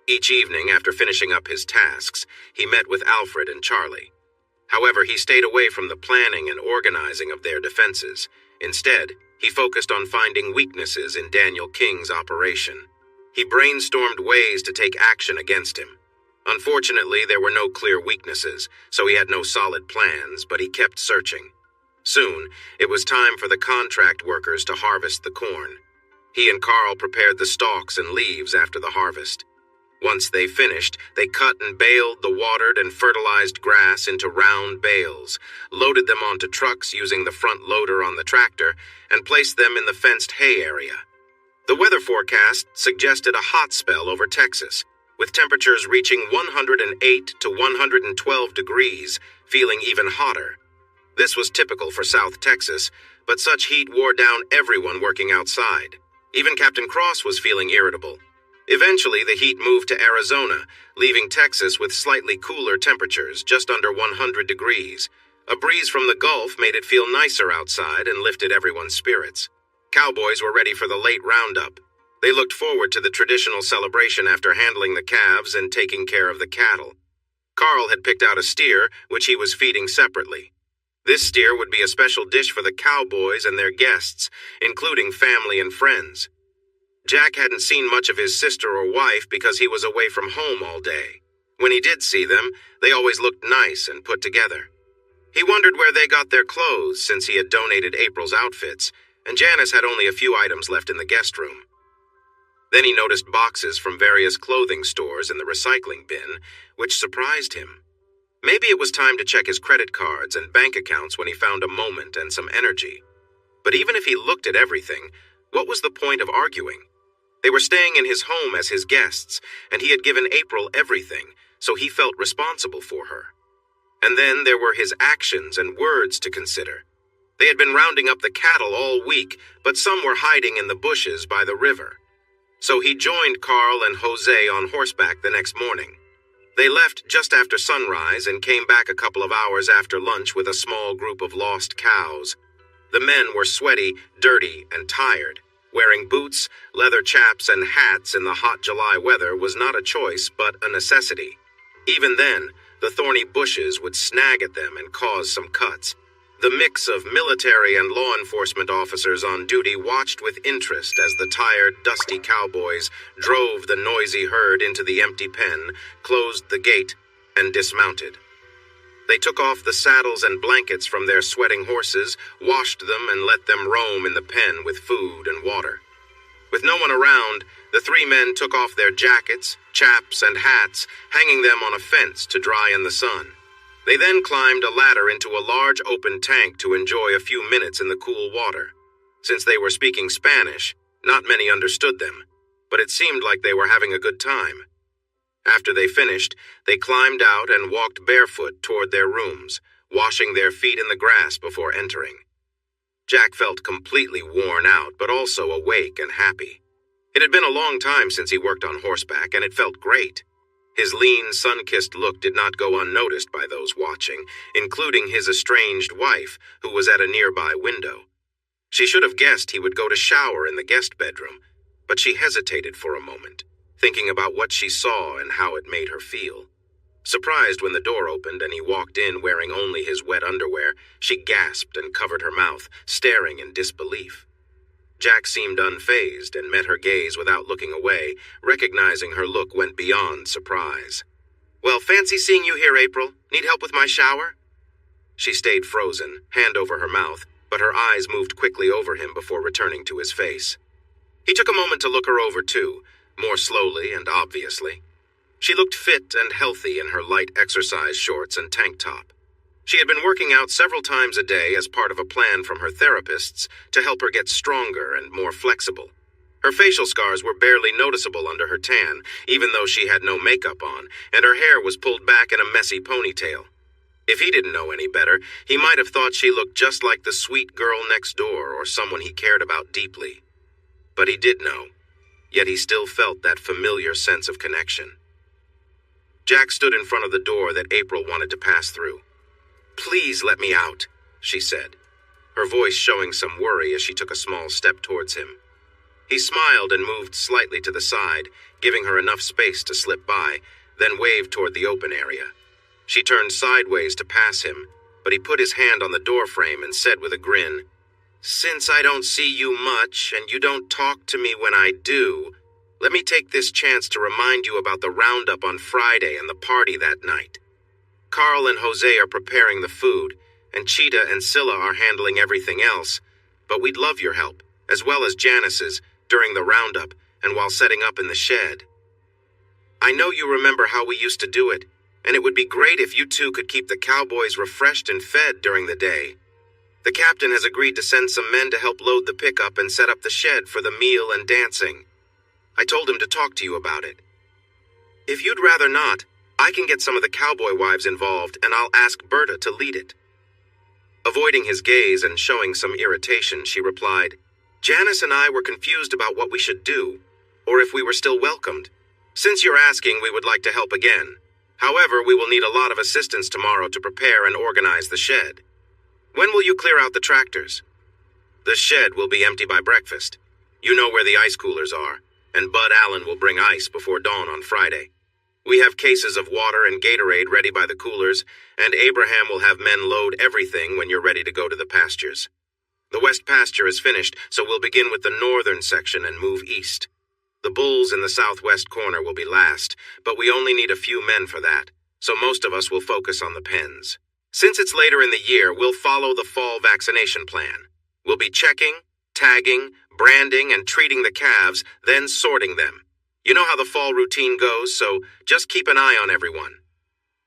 Speaker 1: Each evening, after finishing up his tasks, he met with Alfred and Charlie. However, he stayed away from the planning and organizing of their defenses. Instead, he focused on finding weaknesses in Daniel King's operation. He brainstormed ways to take action against him. Unfortunately, there were no clear weaknesses, so he had no solid plans, but he kept searching. Soon, it was time for the contract workers to harvest the corn. He and Carl prepared the stalks and leaves after the harvest. Once they finished, they cut and baled the watered and fertilized grass into round bales, loaded them onto trucks using the front loader on the tractor, and placed them in the fenced hay area. The weather forecast suggested a hot spell over Texas, with temperatures reaching 108 to 112 degrees, feeling even hotter. This was typical for South Texas, but such heat wore down everyone working outside. Even Captain Cross was feeling irritable. Eventually, the heat moved to Arizona, leaving Texas with slightly cooler temperatures, just under 100 degrees. A breeze from the Gulf made it feel nicer outside and lifted everyone's spirits. Cowboys were ready for the late roundup. They looked forward to the traditional celebration after handling the calves and taking care of the cattle. Carl had picked out a steer, which he was feeding separately. This steer would be a special dish for the cowboys and their guests, including family and friends. Jack hadn't seen much of his sister or wife because he was away from home all day. When he did see them, they always looked nice and put together. He wondered where they got their clothes since he had donated April's outfits, and Janice had only a few items left in the guest room. Then he noticed boxes from various clothing stores in the recycling bin, which surprised him. Maybe it was time to check his credit cards and bank accounts when he found a moment and some energy. But even if he looked at everything, what was the point of arguing? They were staying in his home as his guests, and he had given April everything, so he felt responsible for her. And then there were his actions and words to consider. They had been rounding up the cattle all week, but some were hiding in the bushes by the river. So he joined Carl and Jose on horseback the next morning. They left just after sunrise and came back a couple of hours after lunch with a small group of lost cows. The men were sweaty, dirty, and tired. Wearing boots, leather chaps, and hats in the hot July weather was not a choice, but a necessity. Even then, the thorny bushes would snag at them and cause some cuts. The mix of military and law enforcement officers on duty watched with interest as the tired, dusty cowboys drove the noisy herd into the empty pen, closed the gate, and dismounted. They took off the saddles and blankets from their sweating horses, washed them, and let them roam in the pen with food and water. With no one around, the 3 men took off their jackets, chaps, and hats, hanging them on a fence to dry in the sun. They then climbed a ladder into a large open tank to enjoy a few minutes in the cool water. Since they were speaking Spanish, not many understood them, but it seemed like they were having a good time. After they finished, they climbed out and walked barefoot toward their rooms, washing their feet in the grass before entering. Jack felt completely worn out, but also awake and happy. It had been a long time since he worked on horseback, and it felt great. His lean, sun-kissed look did not go unnoticed by those watching, including his estranged wife, who was at a nearby window. She should have guessed he would go to shower in the guest bedroom, but she hesitated for a moment, thinking about what she saw and how it made her feel. Surprised when the door opened and he walked in wearing only his wet underwear, she gasped and covered her mouth, staring in disbelief. Jack seemed unfazed and met her gaze without looking away, recognizing her look went beyond surprise. "Well, fancy seeing you here, April. Need help with my shower?" She stayed frozen, hand over her mouth, but her eyes moved quickly over him before returning to his face. He took a moment to look her over too, more slowly and obviously. She looked fit and healthy in her light exercise shorts and tank top. She had been working out several times a day as part of a plan from her therapists to help her get stronger and more flexible. Her facial scars were barely noticeable under her tan, even though she had no makeup on, and her hair was pulled back in a messy ponytail. If he didn't know any better, he might have thought she looked just like the sweet girl next door or someone he cared about deeply. But he did know, yet he still felt that familiar sense of connection. Jack stood in front of the door that April wanted to pass through. "Please let me out," she said, her voice showing some worry as she took a small step towards him. He smiled and moved slightly to the side, giving her enough space to slip by, then waved toward the open area. She turned sideways to pass him, but he put his hand on the doorframe and said with a grin, "Since I don't see you much and you don't talk to me when I do, let me take this chance to remind you about the roundup on Friday and the party that night. Carl and Jose are preparing the food, and Cheetah and Scylla are handling everything else, but we'd love your help, as well as Janice's, during the roundup and while setting up in the shed. I know you remember how we used to do it, and it would be great if you two could keep the cowboys refreshed and fed during the day. The captain has agreed to send some men to help load the pickup and set up the shed for the meal and dancing. I told him to talk to you about it. If you'd rather not, I can get some of the cowboy wives involved, and I'll ask Berta to lead it." Avoiding his gaze and showing some irritation, she replied, "Janice and I were confused about what we should do, or if we were still welcomed. Since you're asking, we would like to help again. However, we will need a lot of assistance tomorrow to prepare and organize the shed. When will you clear out the tractors? The shed will be empty by breakfast. You know where the ice coolers are, and Bud Allen will bring ice before dawn on Friday. We have cases of water and Gatorade ready by the coolers, and Abraham will have men load everything when you're ready to go to the pastures. The west pasture is finished, so we'll begin with the northern section and move east. The bulls in the southwest corner will be last, but we only need a few men for that, so most of us will focus on the pens. Since it's later in the year, we'll follow the fall vaccination plan. We'll be checking, tagging, branding, and treating the calves, then sorting them. You know how the fall routine goes, so just keep an eye on everyone.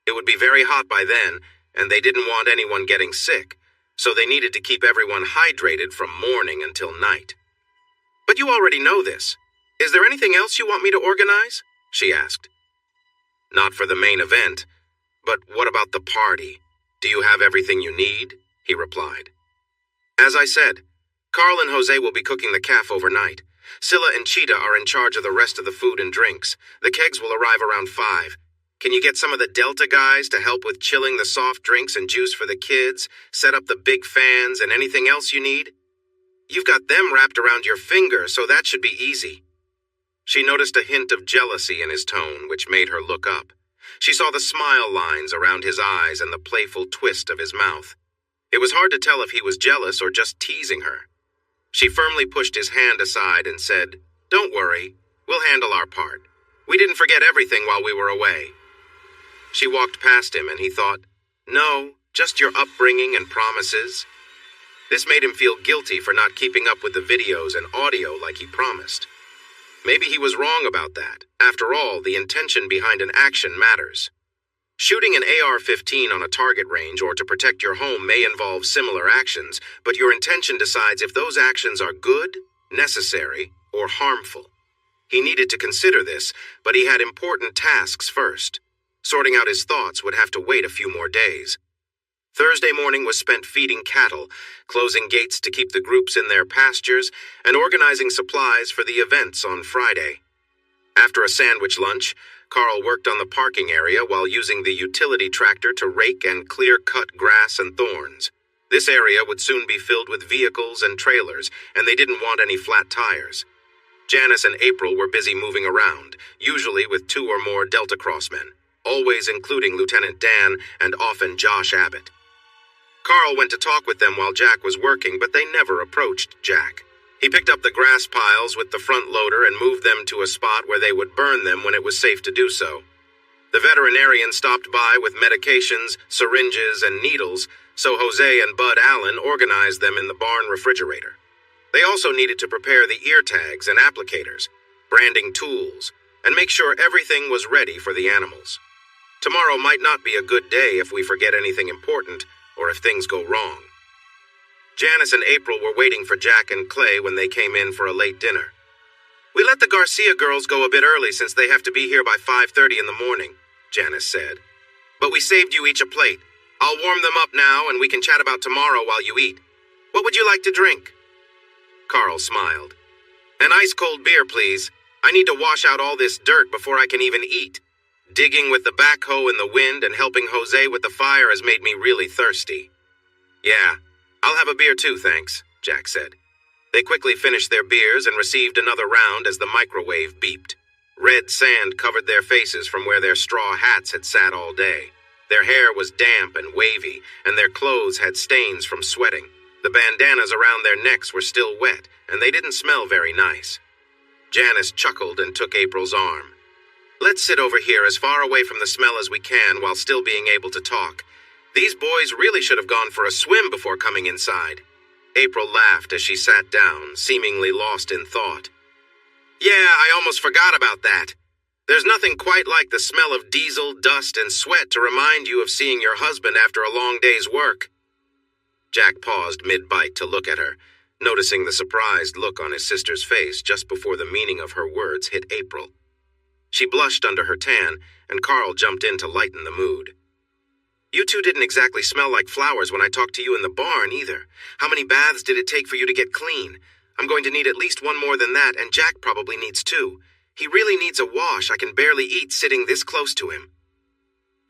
Speaker 1: It would be very hot by then, and they didn't want anyone getting sick, so they needed to keep everyone hydrated from morning until night. But you already know this. Is there anything else you want me to organize? She asked. Not for the main event, but what about the party? Do you have everything you need? He replied. As I said, Carl and Jose will be cooking the calf overnight. Scylla and Cheetah are in charge of the rest of the food and drinks. The kegs will arrive around 5. Can you get some of the Delta guys to help with chilling the soft drinks and juice for the kids, set up the big fans, and anything else you need? You've got them wrapped around your finger, so that should be easy. She noticed a hint of jealousy in his tone, which made her look up. She saw the smile lines around his eyes and the playful twist of his mouth. It was hard to tell if he was jealous or just teasing her. She firmly pushed his hand aside and said, "Don't worry, we'll handle our part. We didn't forget everything while we were away." She walked past him and he thought, "No, just your upbringing and promises." This made him feel guilty for not keeping up with the videos and audio like he promised. Maybe he was wrong about that. After all, the intention behind an action matters. Shooting an AR-15 on a target range or to protect your home may involve similar actions, but your intention decides if those actions are good, necessary, or harmful. He needed to consider this, but he had important tasks first. Sorting out his thoughts would have to wait a few more days. Thursday morning was spent feeding cattle, closing gates to keep the groups in their pastures, and organizing supplies for the events on Friday. After a sandwich lunch, Carl worked on the parking area while using the utility tractor to rake and clear-cut grass and thorns. This area would soon be filled with vehicles and trailers, and they didn't want any flat tires. Janice and April were busy moving around, usually with 2 or more Delta Cross men, always including Lieutenant Dan and often Josh Abbott. Carl went to talk with them while Jack was working, but they never approached Jack. He picked up the grass piles with the front loader and moved them to a spot where they would burn them when it was safe to do so. The veterinarian stopped by with medications, syringes, and needles, so Jose and Bud Allen organized them in the barn refrigerator. They also needed to prepare the ear tags and applicators, branding tools, and make sure everything was ready for the animals. Tomorrow might not be a good day if we forget anything important or if things go wrong. Janice and April were waiting for Jack and Clay when they came in for a late dinner. "We let the Garcia girls go a bit early since they have to be here by 5:30 in the morning," Janice said. "But we saved you each a plate. I'll warm them up now and we can chat about tomorrow while you eat. What would you like to drink?" Carl smiled. "An ice-cold beer, please. I need to wash out all this dirt before I can even eat. Digging with the backhoe in the wind and helping Jose with the fire has made me really thirsty." "Yeah, I'll have a beer too, thanks," Jack said. They quickly finished their beers and received another round as the microwave beeped. Red sand covered their faces from where their straw hats had sat all day. Their hair was damp and wavy, and their clothes had stains from sweating. The bandanas around their necks were still wet, and they didn't smell very nice. Janice chuckled and took April's arm. "Let's sit over here as far away from the smell as we can while still being able to talk. These boys really should have gone for a swim before coming inside." April laughed as she sat down, seemingly lost in thought. "Yeah, I almost forgot about that. There's nothing quite like the smell of diesel, dust, and sweat to remind you of seeing your husband after a long day's work." Jack paused mid-bite to look at her, noticing the surprised look on his sister's face just before the meaning of her words hit April. She blushed under her tan, and Carl jumped in to lighten the mood. "You two didn't exactly smell like flowers when I talked to you in the barn, either. How many baths did it take for you to get clean? I'm going to need at least one more than that, and Jack probably needs 2. He really needs a wash. I can barely eat sitting this close to him."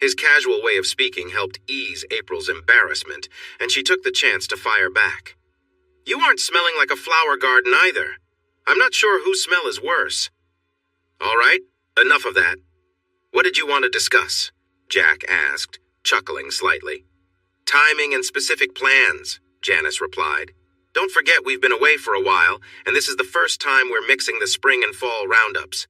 Speaker 1: His casual way of speaking helped ease April's embarrassment, and she took the chance to fire back. "You aren't smelling like a flower garden either. I'm not sure whose smell is worse." "All right, enough of that. What did you want to discuss?" Jack asked, chuckling slightly. "Timing and specific plans," Janice replied. "Don't forget we've been away for a while, and this is the first time we're mixing the spring and fall roundups.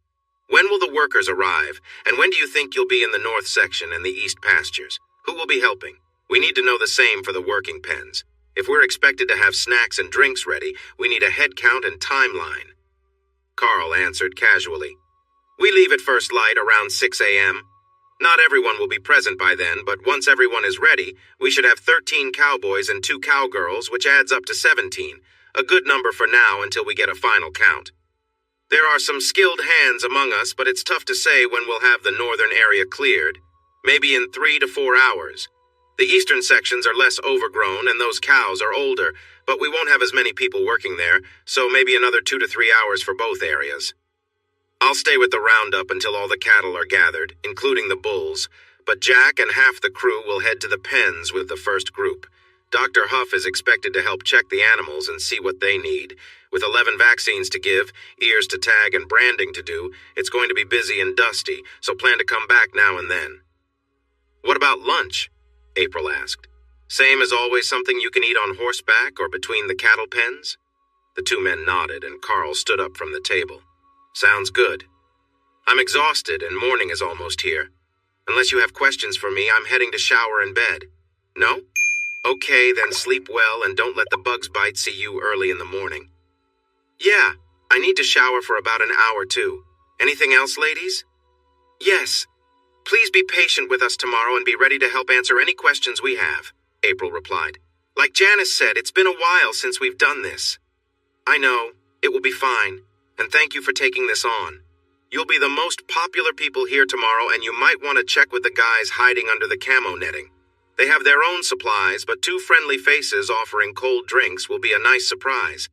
Speaker 1: When will the workers arrive, and when do you think you'll be in the north section and the east pastures? Who will be helping? We need to know the same for the working pens. If we're expected to have snacks and drinks ready, we need a head count and timeline." Carl answered casually. "We leave at first light around 6 a.m. Not everyone will be present by then, but once everyone is ready, we should have 13 cowboys and 2 cowgirls, which adds up to 17, a good number for now until we get a final count. There are some skilled hands among us, but it's tough to say when we'll have the northern area cleared. Maybe in 3 to 4 hours. The eastern sections are less overgrown and those cows are older, but we won't have as many people working there, so maybe another 2 to 3 hours for both areas. I'll stay with the roundup until all the cattle are gathered, including the bulls, but Jack and half the crew will head to the pens with the first group. Dr. Huff is expected to help check the animals and see what they need. With 11 vaccines to give, ears to tag, and branding to do, it's going to be busy and dusty, so plan to come back now and then." "What about lunch?" April asked. "Same as always, something you can eat on horseback or between the cattle pens?" The 2 men nodded, and Carl stood up from the table. "Sounds good. I'm exhausted, and morning is almost here. Unless you have questions for me, I'm heading to shower and bed. No? Okay, then sleep well and don't let the bugs bite see you early in the morning." "Yeah, I need to shower for about an hour too. Anything else, ladies?" "Yes. Please be patient with us tomorrow and be ready to help answer any questions we have, April replied. Like Janice said, it's been a while since we've done this. I know. It will be fine. And thank you for taking this on. You'll be the most popular people here tomorrow, and you might want to check with the guys hiding under the camo netting. They have their own supplies, but two friendly faces offering cold drinks will be a nice surprise.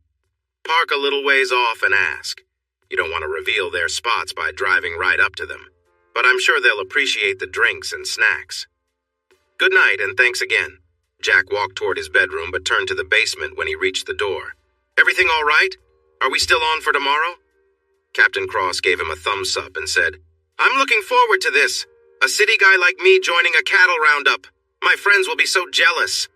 Speaker 1: Park a little ways off and ask. You don't want to reveal their spots by driving right up to them, but I'm sure they'll appreciate the drinks and snacks. Good night, and thanks again. Jack walked toward his bedroom but turned to the basement when he reached the door. Everything all right? Are we still on for tomorrow? Captain Cross gave him a thumbs up and said, I'm looking forward to this. A city guy like me joining a cattle roundup. My friends will be so jealous.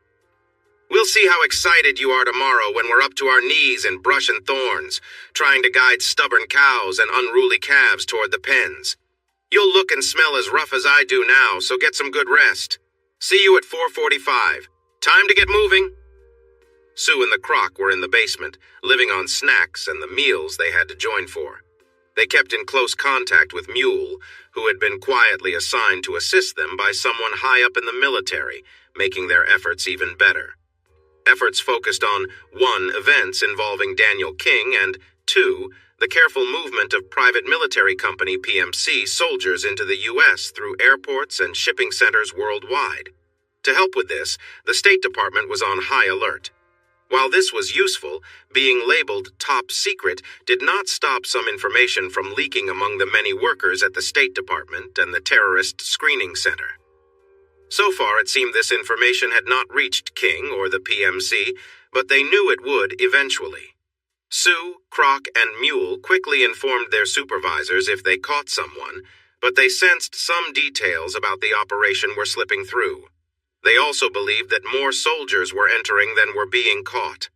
Speaker 1: We'll see how excited you are tomorrow when we're up to our knees in brush and thorns, trying to guide stubborn cows and unruly calves toward the pens. You'll look and smell as rough as I do now, so get some good rest. See you at 4:45. Time to get moving. Sue and the Croc were in the basement, living on snacks and the meals they had to join for. They kept in close contact with Mule, who had been quietly assigned to assist them by someone high up in the military, making their efforts even better. Efforts focused on 1. Events involving Daniel King, and 2. The careful movement of private military company PMC soldiers into the U.S. through airports and shipping centers worldwide. To help with this, the State Department was on high alert. While this was useful, being labeled top secret did not stop some information from leaking among the many workers at the State Department and the Terrorist Screening Center. So far, it seemed this information had not reached King or the PMC, but they knew it would eventually. Sue, Croc, and Mule quickly informed their supervisors if they caught someone, but they sensed some details about the operation were slipping through. They also believed that more soldiers were entering than were being caught.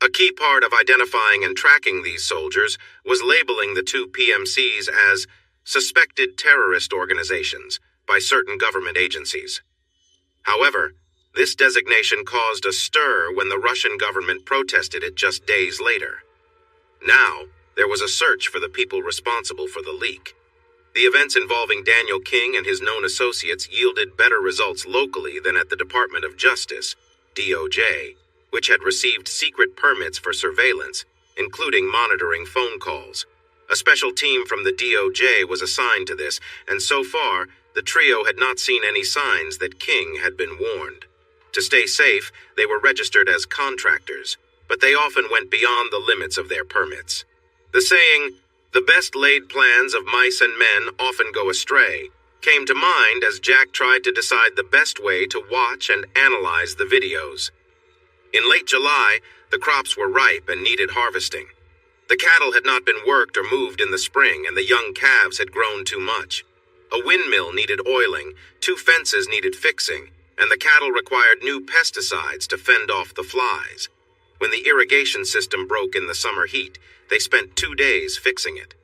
Speaker 1: A key part of identifying and tracking these soldiers was labeling the two PMCs as suspected terrorist organizations by certain government agencies. However, this designation caused a stir when the Russian government protested it just days later. Now, there was a search for the people responsible for the leak. The events involving Daniel King and his known associates yielded better results locally than at the Department of Justice, DOJ, which had received secret permits for surveillance, including monitoring phone calls. A special team from the DOJ was assigned to this, and so far, the trio had not seen any signs that King had been warned. To stay safe, they were registered as contractors, but they often went beyond the limits of their permits. The saying, "The best laid plans of mice and men often go astray," came to mind as Jack tried to decide the best way to watch and analyze the videos. In late July, the crops were ripe and needed harvesting. The cattle had not been worked or moved in the spring, and the young calves had grown too much. A windmill needed oiling, 2 fences needed fixing, and the cattle required new pesticides to fend off the flies. When the irrigation system broke in the summer heat, they spent 2 days fixing it.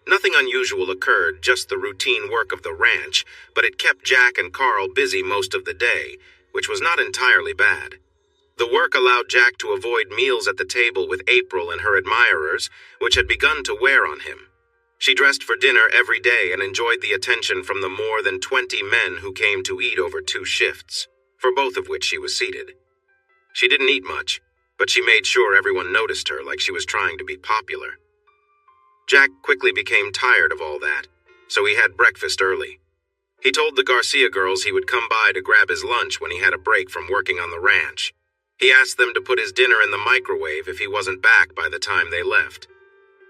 Speaker 1: Nothing unusual occurred, just the routine work of the ranch, but it kept Jack and Carl busy most of the day, which was not entirely bad. The work allowed Jack to avoid meals at the table with April and her admirers, which had begun to wear on him. She dressed for dinner every day and enjoyed the attention from the more than 20 men who came to eat over 2 shifts, for both of which she was seated. She didn't eat much, but she made sure everyone noticed her like she was trying to be popular. Jack quickly became tired of all that, so he had breakfast early. He told the Garcia girls he would come by to grab his lunch when he had a break from working on the ranch. He asked them to put his dinner in the microwave if he wasn't back by the time they left.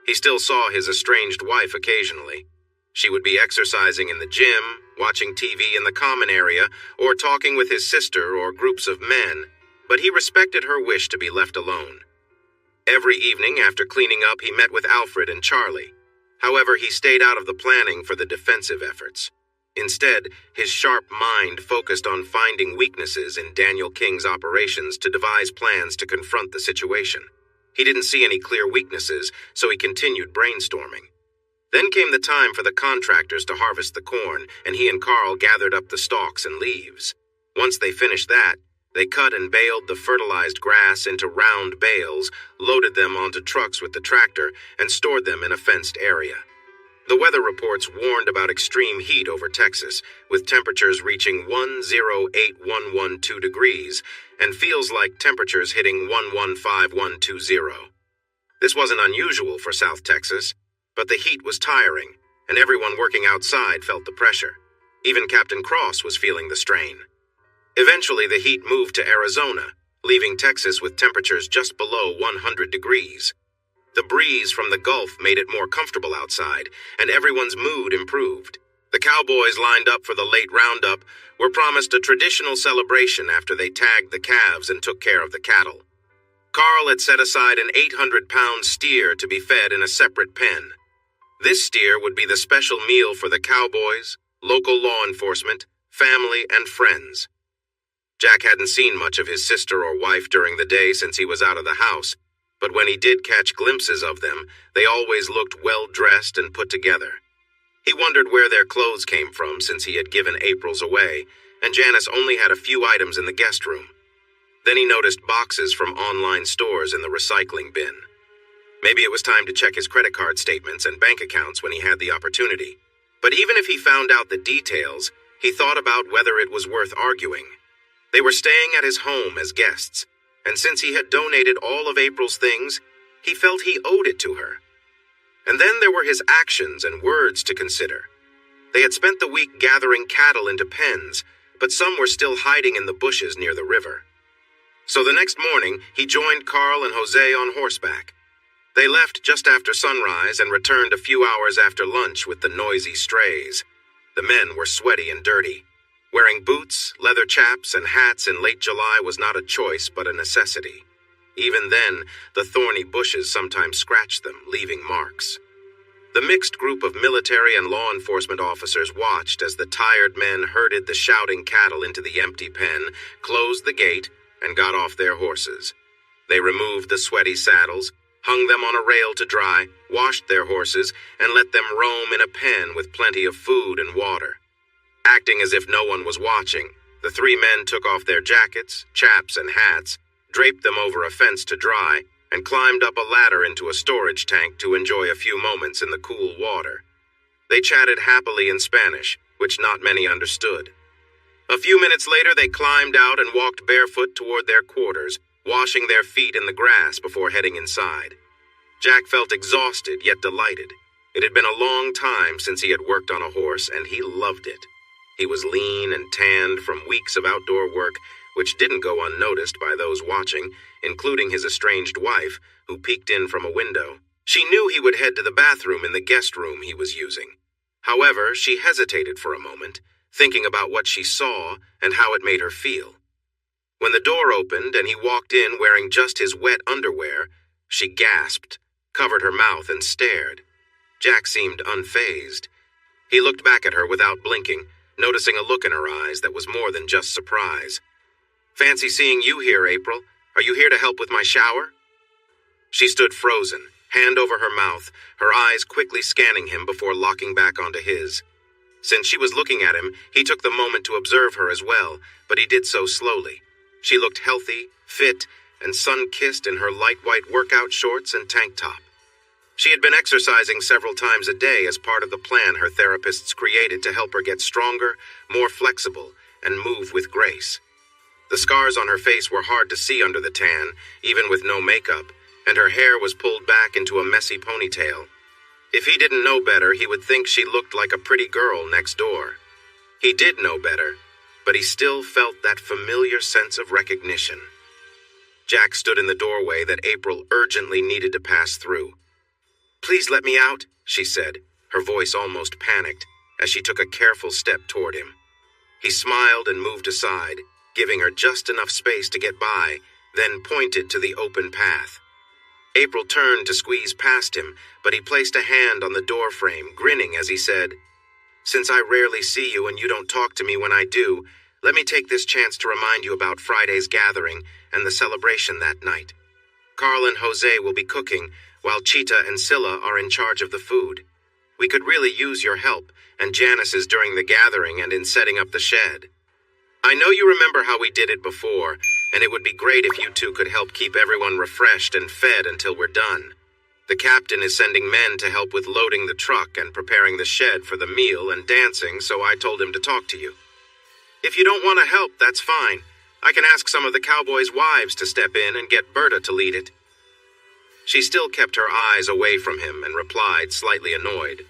Speaker 1: He still saw his estranged wife occasionally. She would be exercising in the gym, watching TV in the common area, or talking with his sister or groups of men, but he respected her wish to be left alone. Every evening after cleaning up, he met with Alfred and Charlie. However, he stayed out of the planning for the defensive efforts. Instead, his sharp mind focused on finding weaknesses in Daniel King's operations to devise plans to confront the situation. He didn't see any clear weaknesses, so he continued brainstorming. Then came the time for the contractors to harvest the corn, and he and Carl gathered up the stalks and leaves. Once they finished that, they cut and baled the fertilized grass into round bales, loaded them onto trucks with the tractor, and stored them in a fenced area. The weather reports warned about extreme heat over Texas, with temperatures reaching 108,112 degrees, and feels like temperatures hitting 115,120. This wasn't unusual for South Texas, but the heat was tiring, and everyone working outside felt the pressure. Even Captain Cross was feeling the strain. Eventually, the heat moved to Arizona, leaving Texas with temperatures just below 100 degrees. The breeze from the Gulf made it more comfortable outside, and everyone's mood improved. The cowboys lined up for the late roundup were promised a traditional celebration after they tagged the calves and took care of the cattle. Carl had set aside an 800-pound steer to be fed in a separate pen. This steer would be the special meal for the cowboys, local law enforcement, family, and friends. Jack hadn't seen much of his sister or wife during the day since he was out of the house, but when he did catch glimpses of them, they always looked well-dressed and put together. He wondered where their clothes came from since he had given April's away, and Janice only had a few items in the guest room. Then he noticed boxes from online stores in the recycling bin. Maybe it was time to check his credit card statements and bank accounts when he had the opportunity. But even if he found out the details, he thought about whether it was worth arguing. They were staying at his home as guests, and since he had donated all of April's things, he felt he owed it to her. And then there were his actions and words to consider. They had spent the week gathering cattle into pens, but some were still hiding in the bushes near the river. So the next morning, he joined Carl and Jose on horseback. They left just after sunrise and returned a few hours after lunch with the noisy strays. The men were sweaty and dirty. Wearing boots, leather chaps, and hats in late July was not a choice but a necessity. Even then, the thorny bushes sometimes scratched them, leaving marks. The mixed group of military and law enforcement officers watched as the tired men herded the shouting cattle into the empty pen, closed the gate, and got off their horses. They removed the sweaty saddles, hung them on a rail to dry, washed their horses, and let them roam in a pen with plenty of food and water. Acting as if no one was watching, the three men took off their jackets, chaps, and hats, draped them over a fence to dry, and climbed up a ladder into a storage tank to enjoy a few moments in the cool water. They chatted happily in Spanish, which not many understood. A few minutes later, they climbed out and walked barefoot toward their quarters, washing their feet in the grass before heading inside. Jack felt exhausted yet delighted. It had been a long time since he had worked on a horse, and he loved it. He was lean and tanned from weeks of outdoor work, which didn't go unnoticed by those watching, including his estranged wife, who peeked in from a window. She knew he would head to the bathroom in the guest room he was using. However, she hesitated for a moment, thinking about what she saw and how it made her feel. When the door opened and he walked in wearing just his wet underwear, she gasped, covered her mouth, and stared. Jack seemed unfazed. He looked back at her without blinking, noticing a look in her eyes that was more than just surprise. "Fancy seeing you here, April. Are you here to help with my shower?" She stood frozen, hand over her mouth, her eyes quickly scanning him before locking back onto his. Since she was looking at him, he took the moment to observe her as well, but he did so slowly. She looked healthy, fit, and sun-kissed in her light white workout shorts and tank top. She had been exercising several times a day as part of the plan her therapists created to help her get stronger, more flexible, and move with grace. The scars on her face were hard to see under the tan, even with no makeup, and her hair was pulled back into a messy ponytail. If he didn't know better, he would think she looked like a pretty girl next door. He did know better, but he still felt that familiar sense of recognition. Jack stood in the doorway that April urgently needed to pass through. "Please let me out," she said, her voice almost panicked, as she took a careful step toward him. He smiled and moved aside, giving her just enough space to get by, then pointed to the open path. April turned to squeeze past him, but he placed a hand on the door frame, grinning as he said, "Since I rarely see you and you don't talk to me when I do, let me take this chance to remind you about Friday's gathering and the celebration that night. Carl and Jose will be cooking, while Cheetah and Scylla are in charge of the food. We could really use your help, and Janice's during the gathering and in setting up the shed. I know you remember how we did it before, and it would be great if you two could help keep everyone refreshed and fed until we're done. The captain is sending men to help with loading the truck and preparing the shed for the meal and dancing, so I told him to talk to you. If you don't want to help, that's fine. I can ask some of the cowboys' wives to step in and get Berta to lead it." She still kept her eyes away from him and replied, slightly annoyed.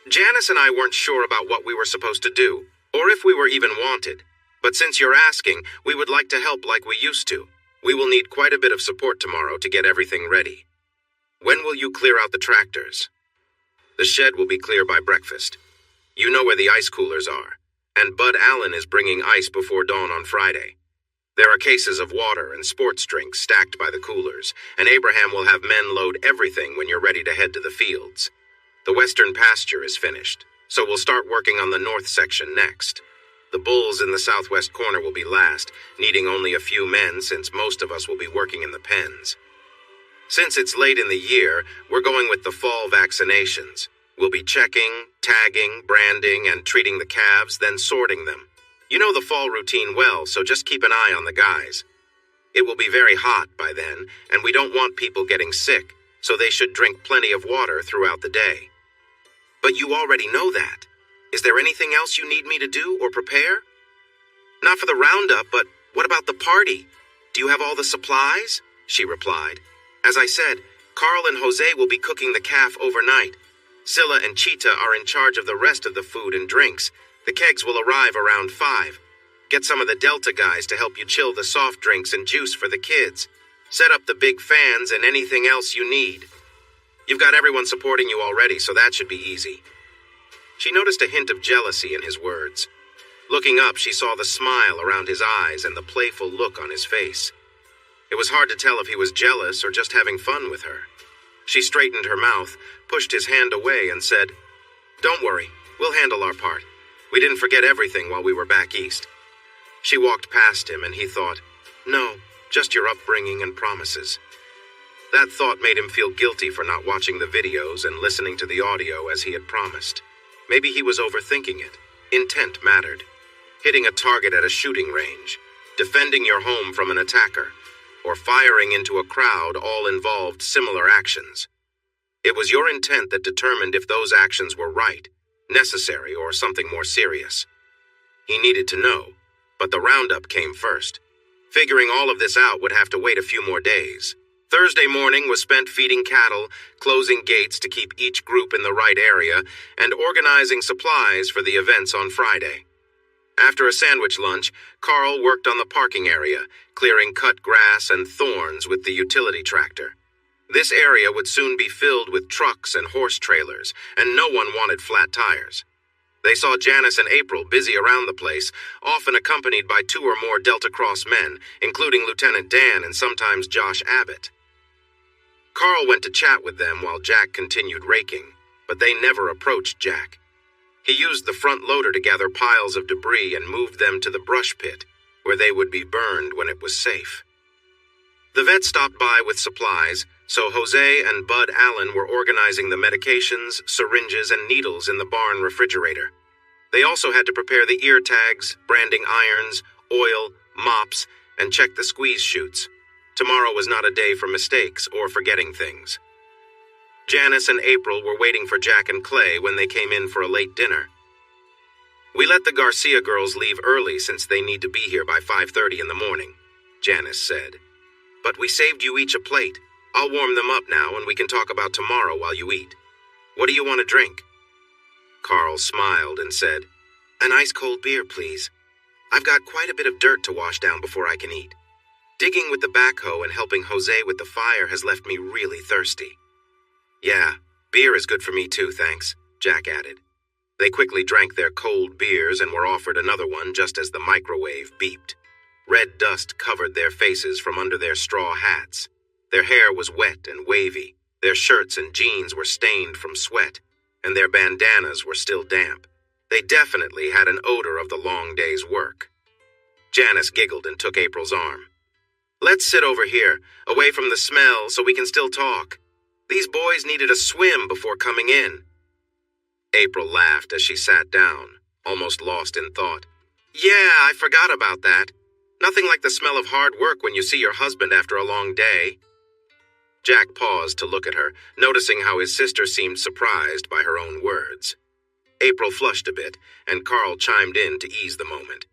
Speaker 1: "Janice and I weren't sure about what we were supposed to do, or if we were even wanted. But since you're asking, we would like to help like we used to. We will need quite a bit of support tomorrow to get everything ready. When will you clear out the tractors?" "The shed will be clear by breakfast. You know where the ice coolers are, and Bud Allen is bringing ice before dawn on Friday. There are cases of water and sports drinks stacked by the coolers, and Abraham will have men load everything when you're ready to head to the fields. The western pasture is finished, so we'll start working on the north section next. The bulls in the southwest corner will be last, needing only a few men since most of us will be working in the pens. Since it's late in the year, we're going with the fall vaccinations. We'll be checking, tagging, branding, and treating the calves, then sorting them. You know the fall routine well, so just keep an eye on the guys. It will be very hot by then, and we don't want people getting sick, so they should drink plenty of water throughout the day." "But you already know that. Is there anything else you need me to do or prepare?" "Not for the roundup, but what about the party? Do you have all the supplies?" she replied. "As I said, Carl and Jose will be cooking the calf overnight. Scylla and Cheetah are in charge of the rest of the food and drinks. The kegs will arrive around 5. Get some of the Delta guys to help you chill the soft drinks and juice for the kids. Set up the big fans and anything else you need. You've got everyone supporting you already, so that should be easy." She noticed a hint of jealousy in his words. Looking up, she saw the smile around his eyes and the playful look on his face. It was hard to tell if he was jealous or just having fun with her. She straightened her mouth, pushed his hand away, and said, "Don't worry, we'll handle our part. We didn't forget everything while we were back east." She walked past him, and he thought, "No, just your upbringing and promises." That thought made him feel guilty for not watching the videos and listening to the audio as he had promised. Maybe he was overthinking it. Intent mattered. Hitting a target at a shooting range, defending your home from an attacker, or firing into a crowd all involved similar actions. It was your intent that determined if those actions were right, necessary, or something more serious. He needed to know, but the roundup came first. Figuring all of this out would have to wait a few more days. Thursday morning was spent feeding cattle, closing gates to keep each group in the right area, and organizing supplies for the events on Friday. After a sandwich lunch, Carl worked on the parking area, clearing cut grass and thorns with the utility tractor. This area would soon be filled with trucks and horse trailers, and no one wanted flat tires. They saw Janice and April busy around the place, often accompanied by 2 or more Delta Cross men, including Lieutenant Dan and sometimes Josh Abbott. Carl went to chat with them while Jack continued raking, but they never approached Jack. He used the front loader to gather piles of debris and moved them to the brush pit, where they would be burned when it was safe. The vet stopped by with supplies, so Jose and Bud Allen were organizing the medications, syringes, and needles in the barn refrigerator. They also had to prepare the ear tags, branding irons, oil, mops, and check the squeeze chutes. Tomorrow was not a day for mistakes or forgetting things. Janice and April were waiting for Jack and Clay when they came in for a late dinner. "We let the Garcia girls leave early since they need to be here by 5:30 in the morning," Janice said. "But we saved you each a plate. I'll warm them up now and we can talk about tomorrow while you eat. What do you want to drink?" Carl smiled and said, "An ice-cold beer, please. I've got quite a bit of dirt to wash down before I can eat. Digging with the backhoe and helping Jose with the fire has left me really thirsty." "Yeah, beer is good for me too, thanks," Jack added. They quickly drank their cold beers and were offered another one just as the microwave beeped. Red dust covered their faces from under their straw hats. Their hair was wet and wavy, their shirts and jeans were stained from sweat, and their bandanas were still damp. They definitely had an odor of the long day's work. Janice giggled and took April's arm. "Let's sit over here, away from the smell, so we can still talk. These boys needed a swim before coming in." April laughed as she sat down, almost lost in thought. "Yeah, I forgot about that. Nothing like the smell of hard work when you see your husband after a long day." Jack paused to look at her, noticing how his sister seemed surprised by her own words. April flushed a bit, and Carl chimed in to ease the moment.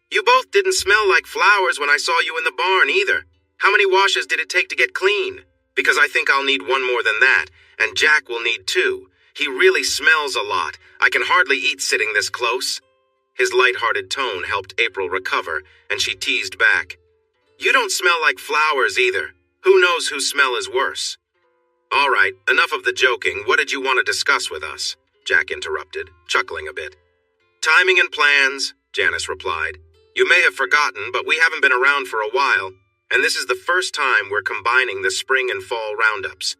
Speaker 1: You both didn't smell like flowers when I saw you in the barn either. How many washes did it take to get clean? Because I think I'll need one more than that, and Jack will need two. He really smells a lot. I can hardly eat sitting this close. His light-hearted tone helped April recover, and she teased back. You don't smell like flowers either. Who knows whose smell is worse? All right, enough of the joking. What did you want to discuss with us? Jack interrupted, chuckling a bit. Timing and plans, Janice replied. You may have forgotten, but we haven't been around for a while, and this is the first time we're combining the spring and fall roundups.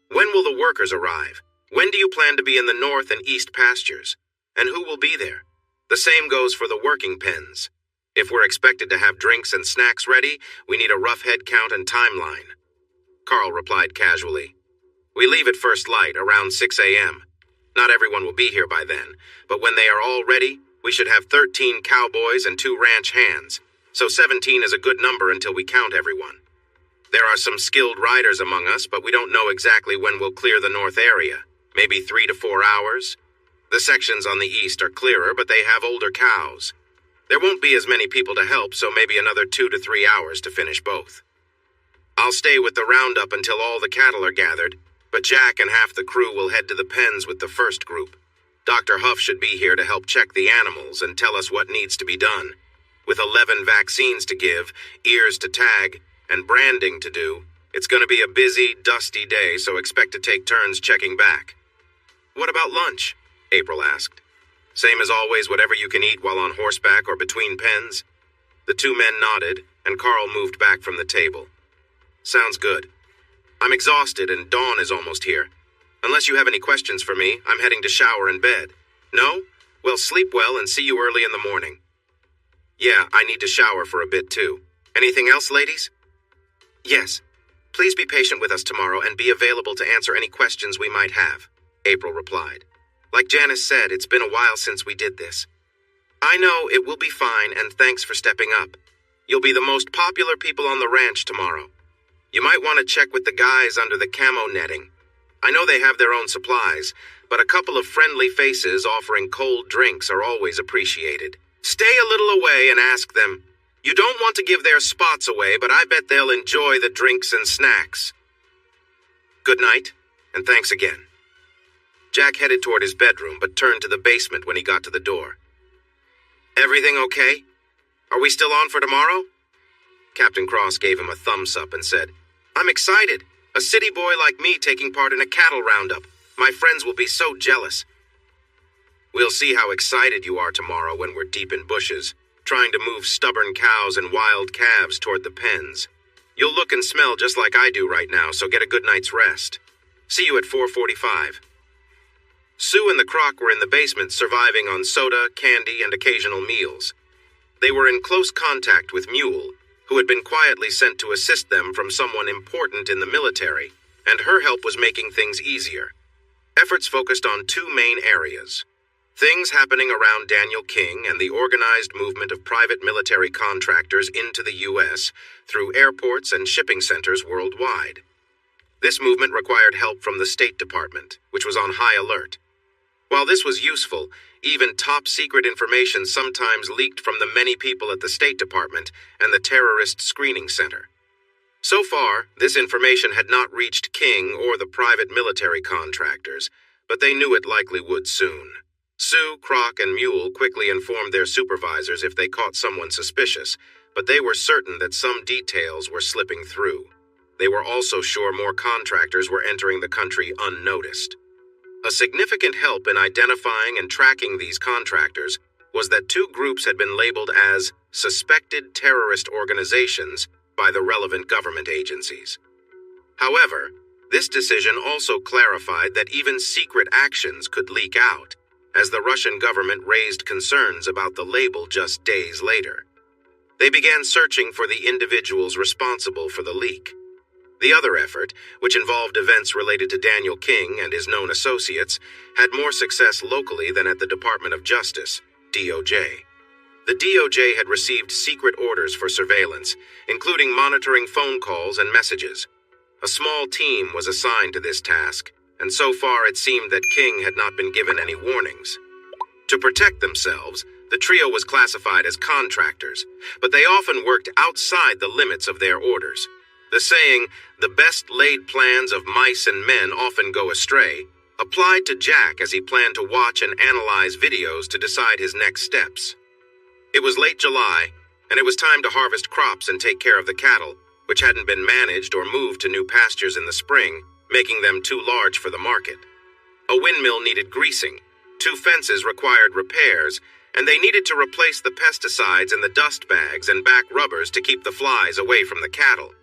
Speaker 1: When will the workers arrive? When do you plan to be in the north and east pastures? And who will be there? The same goes for the working pens. If we're expected to have drinks and snacks ready, we need a rough head count and timeline. Carl replied casually. We leave at first light, around 6 a.m. Not everyone will be here by then, but when they are all ready, we should have 13 cowboys and 2 ranch hands, so 17 is a good number until we count everyone. There are some skilled riders among us, but we don't know exactly when we'll clear the north area, maybe 3 to 4 hours. The sections on the east are clearer, but they have older cows. There won't be as many people to help, so maybe another 2 to 3 hours to finish both. I'll stay with the roundup until all the cattle are gathered, but Jack and half the crew will head to the pens with the first group. Dr. Huff should be here to help check the animals and tell us what needs to be done. With 11 vaccines to give, ears to tag, and branding to do, it's going to be a busy, dusty day, so expect to take turns checking back. What about lunch? April asked. Same as always, whatever you can eat while on horseback or between pens? The 2 men nodded, and Carl moved back from the table. Sounds good. I'm exhausted, and dawn is almost here. Unless you have any questions for me, I'm heading to shower and bed. No? Well, sleep well and see you early in the morning. Yeah, I need to shower for a bit too. Anything else, ladies? Yes. Please be patient with us tomorrow and be available to answer any questions we might have, April replied. Like Janice said, it's been a while since we did this. I know, it will be fine, and thanks for stepping up. You'll be the most popular people on the ranch tomorrow. You might want to check with the guys under the camo netting. I know they have their own supplies, but a couple of friendly faces offering cold drinks are always appreciated. Stay a little away and ask them. You don't want to give their spots away, but I bet they'll enjoy the drinks and snacks. Good night, and thanks again. Jack headed toward his bedroom, but turned to the basement when he got to the door. Everything okay? Are we still on for tomorrow? Captain Cross gave him a thumbs up and said, I'm excited. A city boy like me taking part in a cattle roundup. My friends will be so jealous. We'll see how excited you are tomorrow when we're deep in bushes, trying to move stubborn cows and wild calves toward the pens. You'll look and smell just like I do right now, so get a good night's rest. See you at 4:45. Sue and the Croc were in the basement surviving on soda, candy, and occasional meals. They were in close contact with Mule, who had been quietly sent to assist them from someone important in the military, and her help was making things easier. Efforts focused on 2 main areas. Things happening around Daniel King and the organized movement of private military contractors into the U.S. through airports and shipping centers worldwide. This movement required help from the State Department, which was on high alert. While this was useful, even top-secret information sometimes leaked from the many people at the State Department and the Terrorist Screening Center. So far, this information had not reached King or the private military contractors, but they knew it likely would soon. Sue, Croc, and Mule quickly informed their supervisors if they caught someone suspicious, but they were certain that some details were slipping through. They were also sure more contractors were entering the country unnoticed. A significant help in identifying and tracking these contractors was that 2 groups had been labeled as suspected terrorist organizations by the relevant government agencies. However, this decision also clarified that even secret actions could leak out, as the Russian government raised concerns about the label just days later. They began searching for the individuals responsible for the leak. The other effort, which involved events related to Daniel King and his known associates, had more success locally than at the Department of Justice, DOJ. The DOJ had received secret orders for surveillance, including monitoring phone calls and messages. A small team was assigned to this task, and so far it seemed that King had not been given any warnings. To protect themselves, the trio was classified as contractors, but they often worked outside the limits of their orders. The saying, "the best laid plans of mice and men often go astray," applied to Jack as he planned to watch and analyze videos to decide his next steps. It was late July, and it was time to harvest crops and take care of the cattle, which hadn't been managed or moved to new pastures in the spring, making them too large for the market. A windmill needed greasing, 2 fences required repairs, and they needed to replace the pesticides in the dust bags and back rubbers to keep the flies away from the cattle.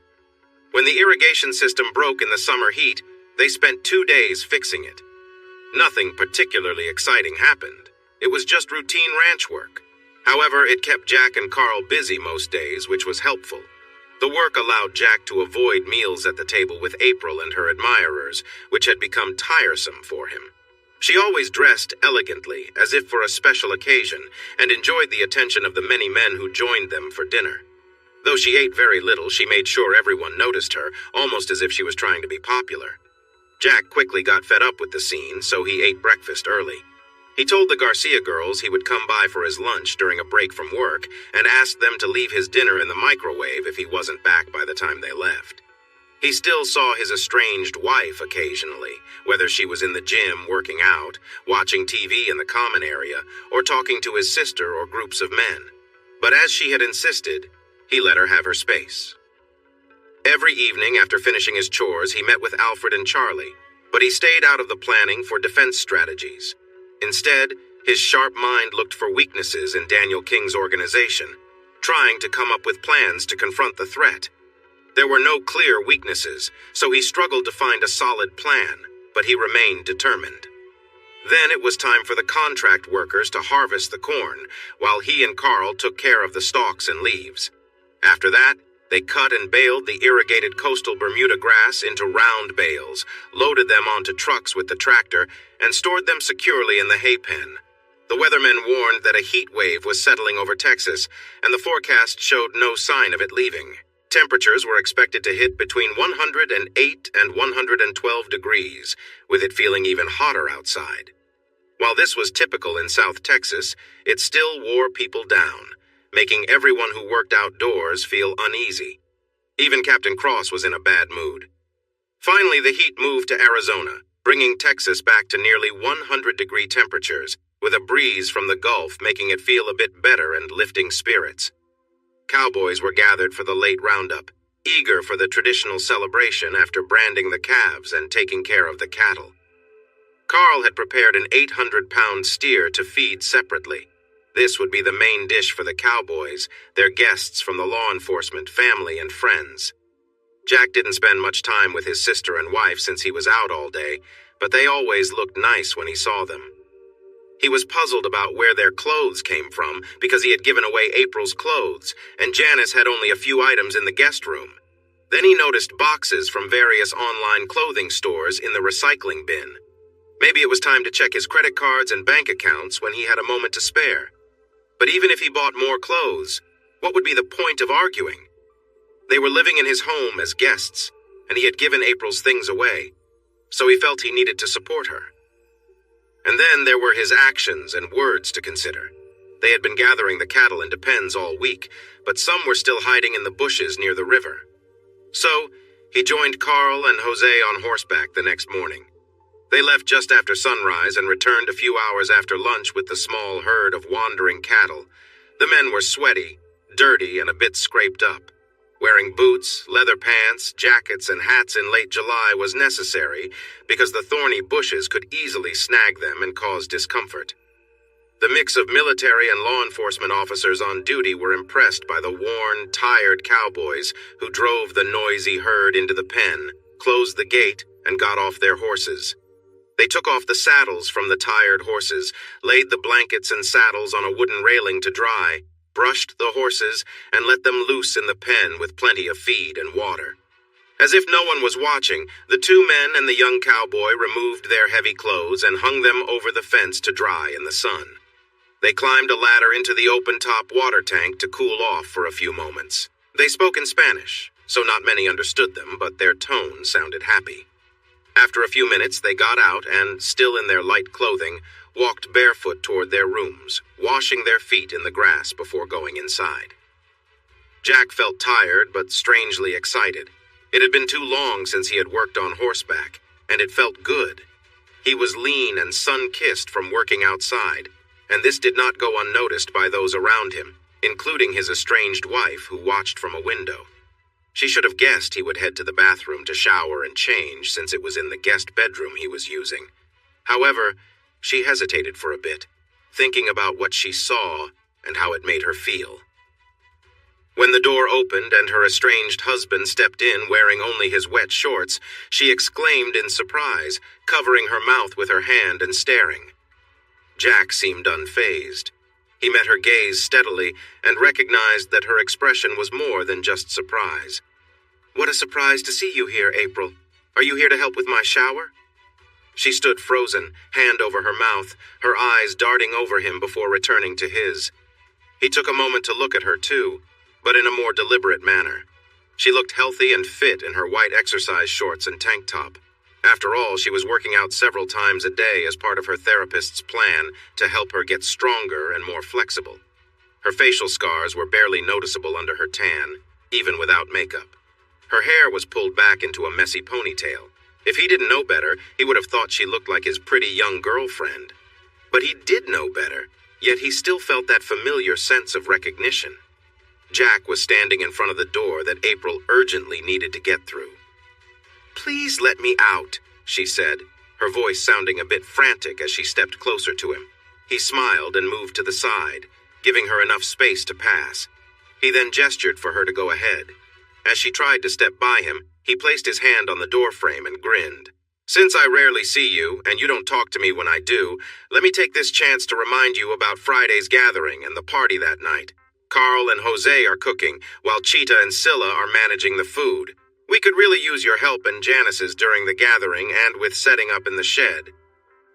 Speaker 1: When the irrigation system broke in the summer heat, they spent 2 days fixing it. Nothing particularly exciting happened. It was just routine ranch work. However, it kept Jack and Carl busy most days, which was helpful. The work allowed Jack to avoid meals at the table with April and her admirers, which had become tiresome for him. She always dressed elegantly, as if for a special occasion, and enjoyed the attention of the many men who joined them for dinner. Though she ate very little, she made sure everyone noticed her, almost as if she was trying to be popular. Jack quickly got fed up with the scene, so he ate breakfast early. He told the Garcia girls he would come by for his lunch during a break from work and asked them to leave his dinner in the microwave if he wasn't back by the time they left. He still saw his estranged wife occasionally, whether she was in the gym working out, watching TV in the common area, or talking to his sister or groups of men. But as she had insisted, he let her have her space. Every evening after finishing his chores, he met with Alfred and Charlie, but he stayed out of the planning for defense strategies. Instead, his sharp mind looked for weaknesses in Daniel King's organization, trying to come up with plans to confront the threat. There were no clear weaknesses, so he struggled to find a solid plan, but he remained determined. Then it was time for the contract workers to harvest the corn, while he and Carl took care of the stalks and leaves. After that, they cut and baled the irrigated coastal Bermuda grass into round bales, loaded them onto trucks with the tractor, and stored them securely in the hay pen. The weathermen warned that a heat wave was settling over Texas, and the forecast showed no sign of it leaving. Temperatures were expected to hit between 108 and 112 degrees, with it feeling even hotter outside. While this was typical in South Texas, it still wore people down, making everyone who worked outdoors feel uneasy. Even Captain Cross was in a bad mood. Finally, the heat moved to Arizona, bringing Texas back to nearly 100-degree temperatures, with a breeze from the Gulf making it feel a bit better and lifting spirits. Cowboys were gathered for the late roundup, eager for the traditional celebration after branding the calves and taking care of the cattle. Carl had prepared an 800-pound steer to feed separately. This would be the main dish for the cowboys, their guests from the law enforcement, family, and friends. Jack didn't spend much time with his sister and wife since he was out all day, but they always looked nice when he saw them. He was puzzled about where their clothes came from because he had given away April's clothes, and Janice had only a few items in the guest room. Then he noticed boxes from various online clothing stores in the recycling bin. Maybe it was time to check his credit cards and bank accounts when he had a moment to spare. But even if he bought more clothes, what would be the point of arguing? They were living in his home as guests, and he had given April's things away, so he felt he needed to support her. And then there were his actions and words to consider. They had been gathering the cattle into pens all week, but some were still hiding in the bushes near the river. So, he joined Carl and Jose on horseback the next morning. They left just after sunrise and returned a few hours after lunch with the small herd of wandering cattle. The men were sweaty, dirty, and a bit scraped up. Wearing boots, leather pants, jackets, and hats in late July was necessary because the thorny bushes could easily snag them and cause discomfort. The mix of military and law enforcement officers on duty were impressed by the worn, tired cowboys who drove the noisy herd into the pen, closed the gate, and got off their horses. They took off the saddles from the tired horses, laid the blankets and saddles on a wooden railing to dry, brushed the horses, and let them loose in the pen with plenty of feed and water. As if no one was watching, the 2 men and the young cowboy removed their heavy clothes and hung them over the fence to dry in the sun. They climbed a ladder into the open-top water tank to cool off for a few moments. They spoke in Spanish, so not many understood them, but their tone sounded happy. After a few minutes, they got out and, still in their light clothing, walked barefoot toward their rooms, washing their feet in the grass before going inside. Jack felt tired but strangely excited. It had been too long since he had worked on horseback, and it felt good. He was lean and sun-kissed from working outside, and this did not go unnoticed by those around him, including his estranged wife, who watched from a window. She should have guessed he would head to the bathroom to shower and change, since it was in the guest bedroom he was using. However, she hesitated for a bit, thinking about what she saw and how it made her feel. When the door opened and her estranged husband stepped in wearing only his wet shorts, she exclaimed in surprise, covering her mouth with her hand and staring. Jack seemed unfazed. He met her gaze steadily and recognized that her expression was more than just surprise. "What a surprise to see you here, April. Are you here to help with my shower?" She stood frozen, hand over her mouth, her eyes darting over him before returning to his. He took a moment to look at her too, but in a more deliberate manner. She looked healthy and fit in her white exercise shorts and tank top. After all, she was working out several times a day as part of her therapist's plan to help her get stronger and more flexible. Her facial scars were barely noticeable under her tan, even without makeup. Her hair was pulled back into a messy ponytail. If he didn't know better, he would have thought she looked like his pretty young girlfriend. But he did know better, yet he still felt that familiar sense of recognition. Jack was standing in front of the door that April urgently needed to get through. "Please let me out," she said, her voice sounding a bit frantic as she stepped closer to him. He smiled and moved to the side, giving her enough space to pass. He then gestured for her to go ahead. As she tried to step by him, he placed his hand on the doorframe and grinned. "Since I rarely see you, and you don't talk to me when I do, let me take this chance to remind you about Friday's gathering and the party that night. Carl and Jose are cooking, while Cheetah and Scylla are managing the food. We could really use your help and Janice's during the gathering and with setting up in the shed.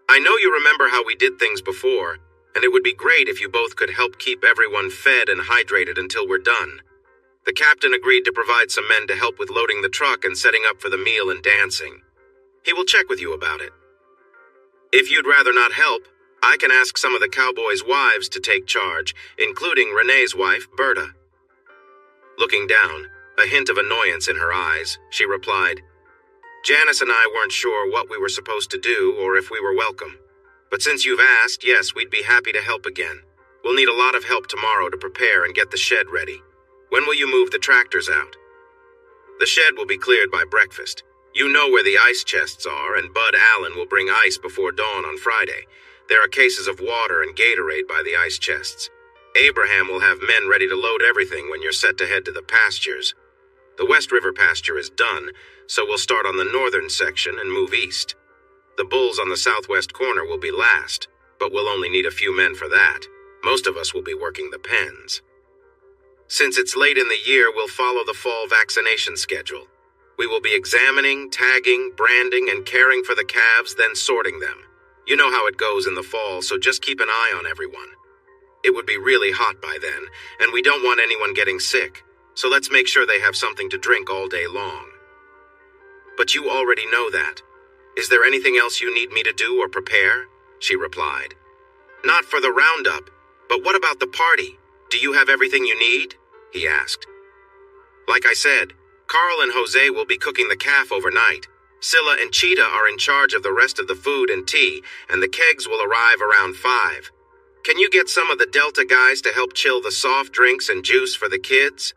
Speaker 1: I know you remember how we did things before, and it would be great if you both could help keep everyone fed and hydrated until we're done." The captain agreed to provide some men to help with loading the truck and setting up for the meal and dancing. He will check with you about it. If you'd rather not help, I can ask some of the cowboys' wives to take charge, including Renee's wife, Berta. Looking down, a hint of annoyance in her eyes, she replied, "Janice and I weren't sure what we were supposed to do or if we were welcome. But since you've asked, yes, we'd be happy to help again. We'll need a lot of help tomorrow to prepare and get the shed ready. When will you move the tractors out?" "The shed will be cleared by breakfast. You know where the ice chests are, and Bud Allen will bring ice before dawn on Friday. There are cases of water and Gatorade by the ice chests. Abraham will have men ready to load everything when you're set to head to the pastures. The West River pasture is done, so we'll start on the northern section and move east. The bulls on the southwest corner will be last, but we'll only need a few men for that. Most of us will be working the pens. Since it's late in the year, we'll follow the fall vaccination schedule. We will be examining, tagging, branding, and caring for the calves, then sorting them. You know how it goes in the fall, so just keep an eye on everyone. It would be really hot by then, and we don't want anyone getting sick, so let's make sure they have something to drink all day long." "But you already know that. Is there anything else you need me to do or prepare?" she replied. "Not for the roundup, but what about the party? Do you have everything you need?" he asked. "Like I said, Carl and Jose will be cooking the calf overnight. Scylla and Cheetah are in charge of the rest of the food and tea, and the kegs will arrive around 5. Can you get some of the Delta guys to help chill the soft drinks and juice for the kids?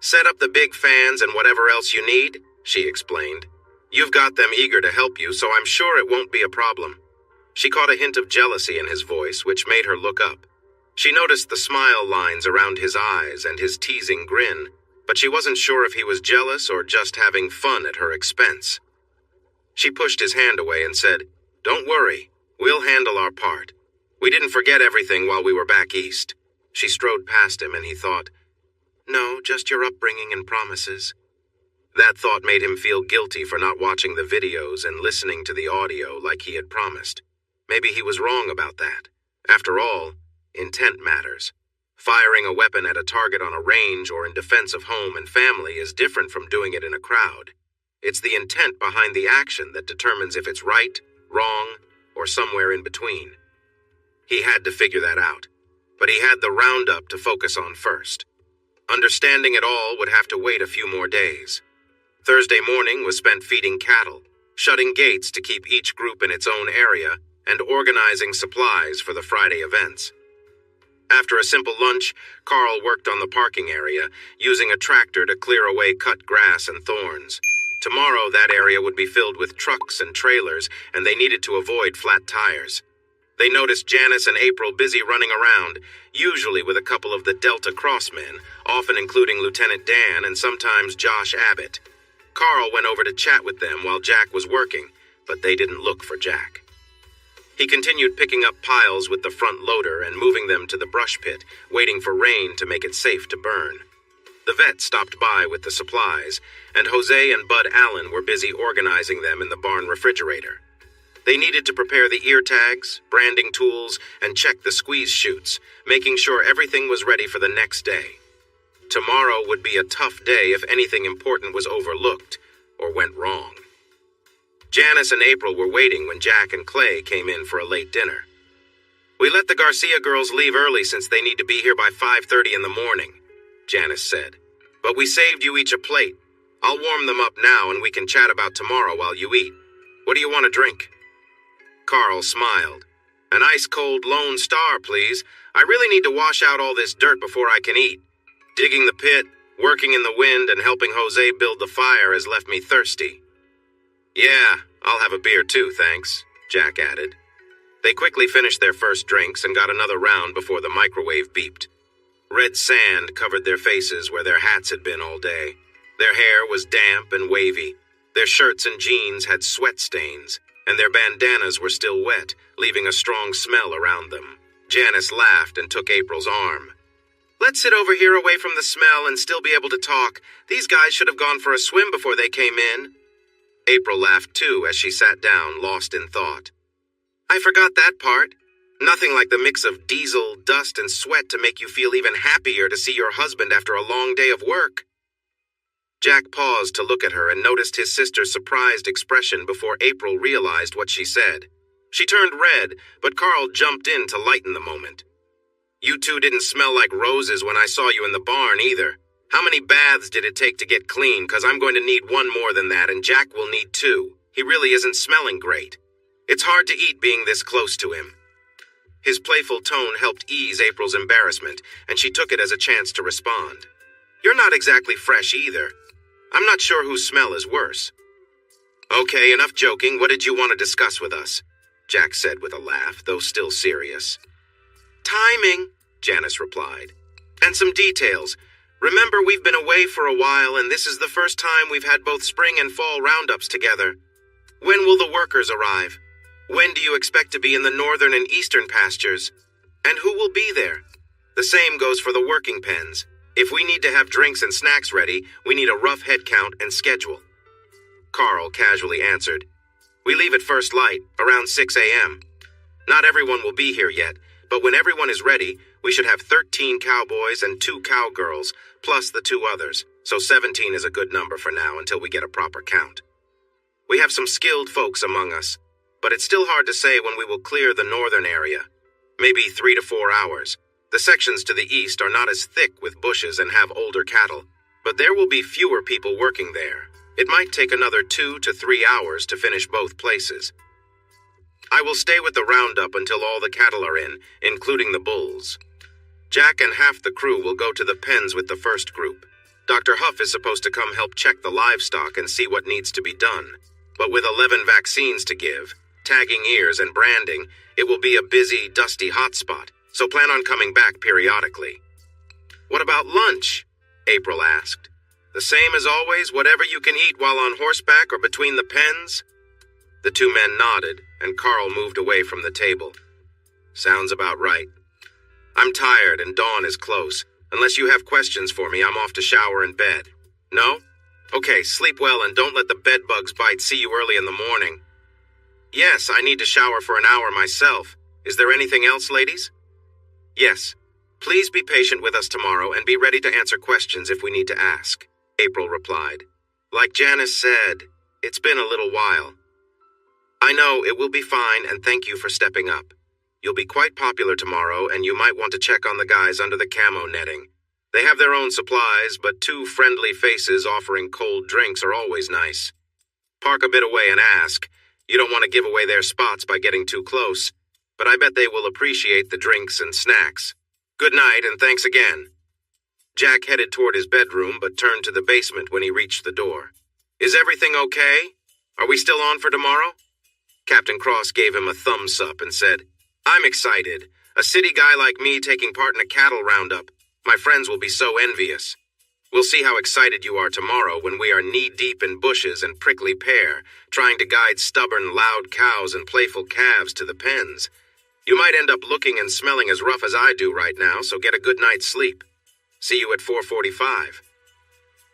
Speaker 1: Set up the big fans and whatever else you need," she explained. "You've got them eager to help you, so I'm sure it won't be a problem." She caught a hint of jealousy in his voice, which made her look up. She noticed the smile lines around his eyes and his teasing grin, but she wasn't sure if he was jealous or just having fun at her expense. She pushed his hand away and said, "Don't worry, we'll handle our part. We didn't forget everything while we were back east." She strode past him and he thought, "No, just your upbringing and promises." That thought made him feel guilty for not watching the videos and listening to the audio like he had promised. Maybe he was wrong about that. After all, intent matters. Firing a weapon at a target on a range or in defense of home and family is different from doing it in a crowd. It's the intent behind the action that determines if it's right, wrong, or somewhere in between. He had to figure that out, but he had the roundup to focus on first. Understanding it all would have to wait a few more days. Thursday morning was spent feeding cattle, shutting gates to keep each group in its own area, and organizing supplies for the Friday events. After a simple lunch, Carl worked on the parking area, using a tractor to clear away cut grass and thorns. Tomorrow, that area would be filled with trucks and trailers, and they needed to avoid flat tires. They noticed Janice and April busy running around, usually with a couple of the Delta Cross men, often including Lieutenant Dan and sometimes Josh Abbott. Carl went over to chat with them while Jack was working, but they didn't look for Jack. He continued picking up piles with the front loader and moving them to the brush pit, waiting for rain to make it safe to burn. The vet stopped by with the supplies, and Jose and Bud Allen were busy organizing them in the barn refrigerator. They needed to prepare the ear tags, branding tools, and check the squeeze chutes, making sure everything was ready for the next day. Tomorrow would be a tough day if anything important was overlooked or went wrong. Janice and April were waiting when Jack and Clay came in for a late dinner. "We let the Garcia girls leave early since they need to be here by 5:30 in the morning," Janice said. "But we saved you each a plate. I'll warm them up now and we can chat about tomorrow while you eat. What do you want to drink?" Carl smiled. "An ice-cold Lone Star, please. I really need to wash out all this dirt before I can eat. Digging the pit, working in the wind, and helping Jose build the fire has left me thirsty." "Yeah, I'll have a beer too, thanks," Jack added. They quickly finished their first drinks and got another round before the microwave beeped. Red sand covered their faces where their hats had been all day. Their hair was damp and wavy. Their shirts and jeans had sweat stains, and their bandanas were still wet, leaving a strong smell around them. Janice laughed and took April's arm. "Let's sit over here away from the smell and still be able to talk. These guys should have gone for a swim before they came in." April laughed too as she sat down, lost in thought. "I forgot that part. Nothing like the mix of diesel, dust, and sweat to make you feel even happier to see your husband after a long day of work." Jack paused to look at her and noticed his sister's surprised expression before April realized what she said. She turned red, but Carl jumped in to lighten the moment. "You two didn't smell like roses when I saw you in the barn either. How many baths did it take to get clean? 'Cause I'm going to need one more than that, and Jack will need two. He really isn't smelling great. It's hard to eat being this close to him." His playful tone helped ease April's embarrassment, and she took it as a chance to respond. "You're not exactly fresh either. I'm not sure whose smell is worse." "Okay, enough joking. What did you want to discuss with us?" Jack said with a laugh, though still serious. "Timing," Janice replied. "And some details. Remember, we've been away for a while, and this is the first time we've had both spring and fall roundups together. When will the workers arrive? When do you expect to be in the northern and eastern pastures? And who will be there? The same goes for the working pens. If we need to have drinks and snacks ready, we need a rough head count and schedule." Carl casually answered, "We leave at first light, around 6 a.m. Not everyone will be here yet, but when everyone is ready, we should have 13 cowboys and 2 cowgirls, plus the 2 others, so 17 is a good number for now until we get a proper count. We have some skilled folks among us, but it's still hard to say when we will clear the northern area. Maybe 3 to 4 hours. The sections to the east are not as thick with bushes and have older cattle, but there will be fewer people working there. It might take another 2 to 3 hours to finish both places. I will stay with the roundup until all the cattle are in, including the bulls. Jack and half the crew will go to the pens with the first group. Dr. Huff is supposed to come help check the livestock and see what needs to be done. But with 11 vaccines to give, tagging ears and branding, it will be a busy, dusty hotspot, so plan on coming back periodically." "What about lunch?" April asked. "The same as always, whatever you can eat while on horseback or between the pens?" The 2 men nodded, and Carl moved away from the table. "Sounds about right. I'm tired and dawn is close. Unless you have questions for me, I'm off to shower and bed. No? Okay, sleep well and don't let the bed bugs bite. See you early in the morning." "Yes, I need to shower for an hour myself. Is there anything else, ladies?" "Yes. Please be patient with us tomorrow and be ready to answer questions if we need to ask, April replied. Like Janice said, it's been a little while. I know, it will be fine, and thank you for stepping up. You'll be quite popular tomorrow, and you might want to check on the guys under the camo netting. They have their own supplies, but two friendly faces offering cold drinks are always nice. Park a bit away and ask. You don't want to give away their spots by getting too close, but I bet they will appreciate the drinks and snacks. Good night, and thanks again. Jack headed toward his bedroom, but turned to the basement when he reached the door. Is everything okay? Are we still on for tomorrow? Captain Cross gave him a thumbs up and said, I'm excited. A city guy like me taking part in a cattle roundup. My friends will be so envious. We'll see how excited you are tomorrow when we are knee-deep in bushes and prickly pear, trying to guide stubborn, loud cows and playful calves to the pens. You might end up looking and smelling as rough as I do right now, so get a good night's sleep. See you at 4:45.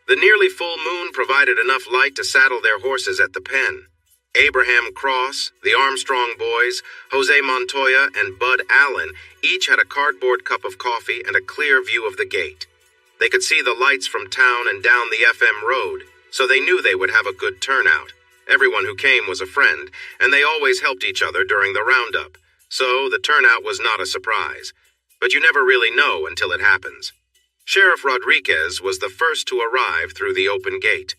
Speaker 1: The nearly full moon provided enough light to saddle their horses at the pen. Abraham Cross, the Armstrong boys, Jose Montoya, and Bud Allen each had a cardboard cup of coffee and a clear view of the gate. They could see the lights from town and down the FM road, so they knew they would have a good turnout. Everyone who came was a friend, and they always helped each other during the roundup, so the turnout was not a surprise. But you never really know until it happens. Sheriff Rodriguez was the first to arrive through the open gate.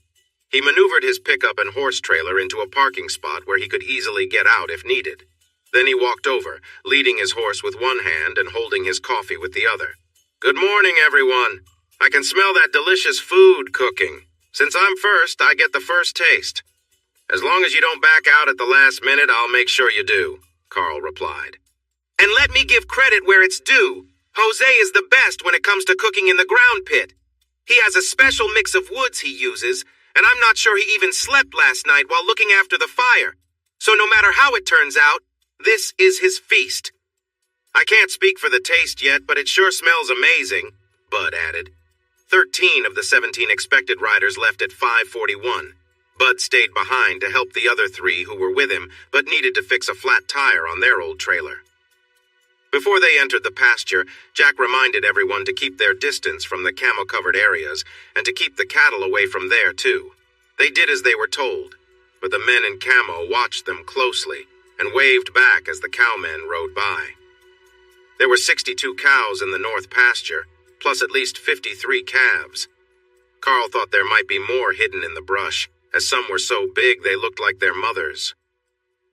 Speaker 1: He maneuvered his pickup and horse trailer into a parking spot where he could easily get out if needed. Then he walked over, leading his horse with one hand and holding his coffee with the other. Good morning, everyone. I can smell that delicious food cooking. Since I'm first, I get the first taste. As long as you don't back out at the last minute, I'll make sure you do, Carl replied. And let me give credit where it's due. Jose is the best when it comes to cooking in the ground pit. He has a special mix of woods he uses, and I'm not sure he even slept last night while looking after the fire. So no matter how it turns out, this is his feast. I can't speak for the taste yet, but it sure smells amazing, Bud added. 13 of the 17 expected riders left at 5:41. Bud stayed behind to help the other 3 who were with him, but needed to fix a flat tire on their old trailer. Before they entered the pasture, Jack reminded everyone to keep their distance from the camo-covered areas and to keep the cattle away from there, too. They did as they were told, but the men in camo watched them closely and waved back as the cowmen rode by. There were 62 cows in the north pasture, plus at least 53 calves. Carl thought there might be more hidden in the brush, as some were so big they looked like their mothers.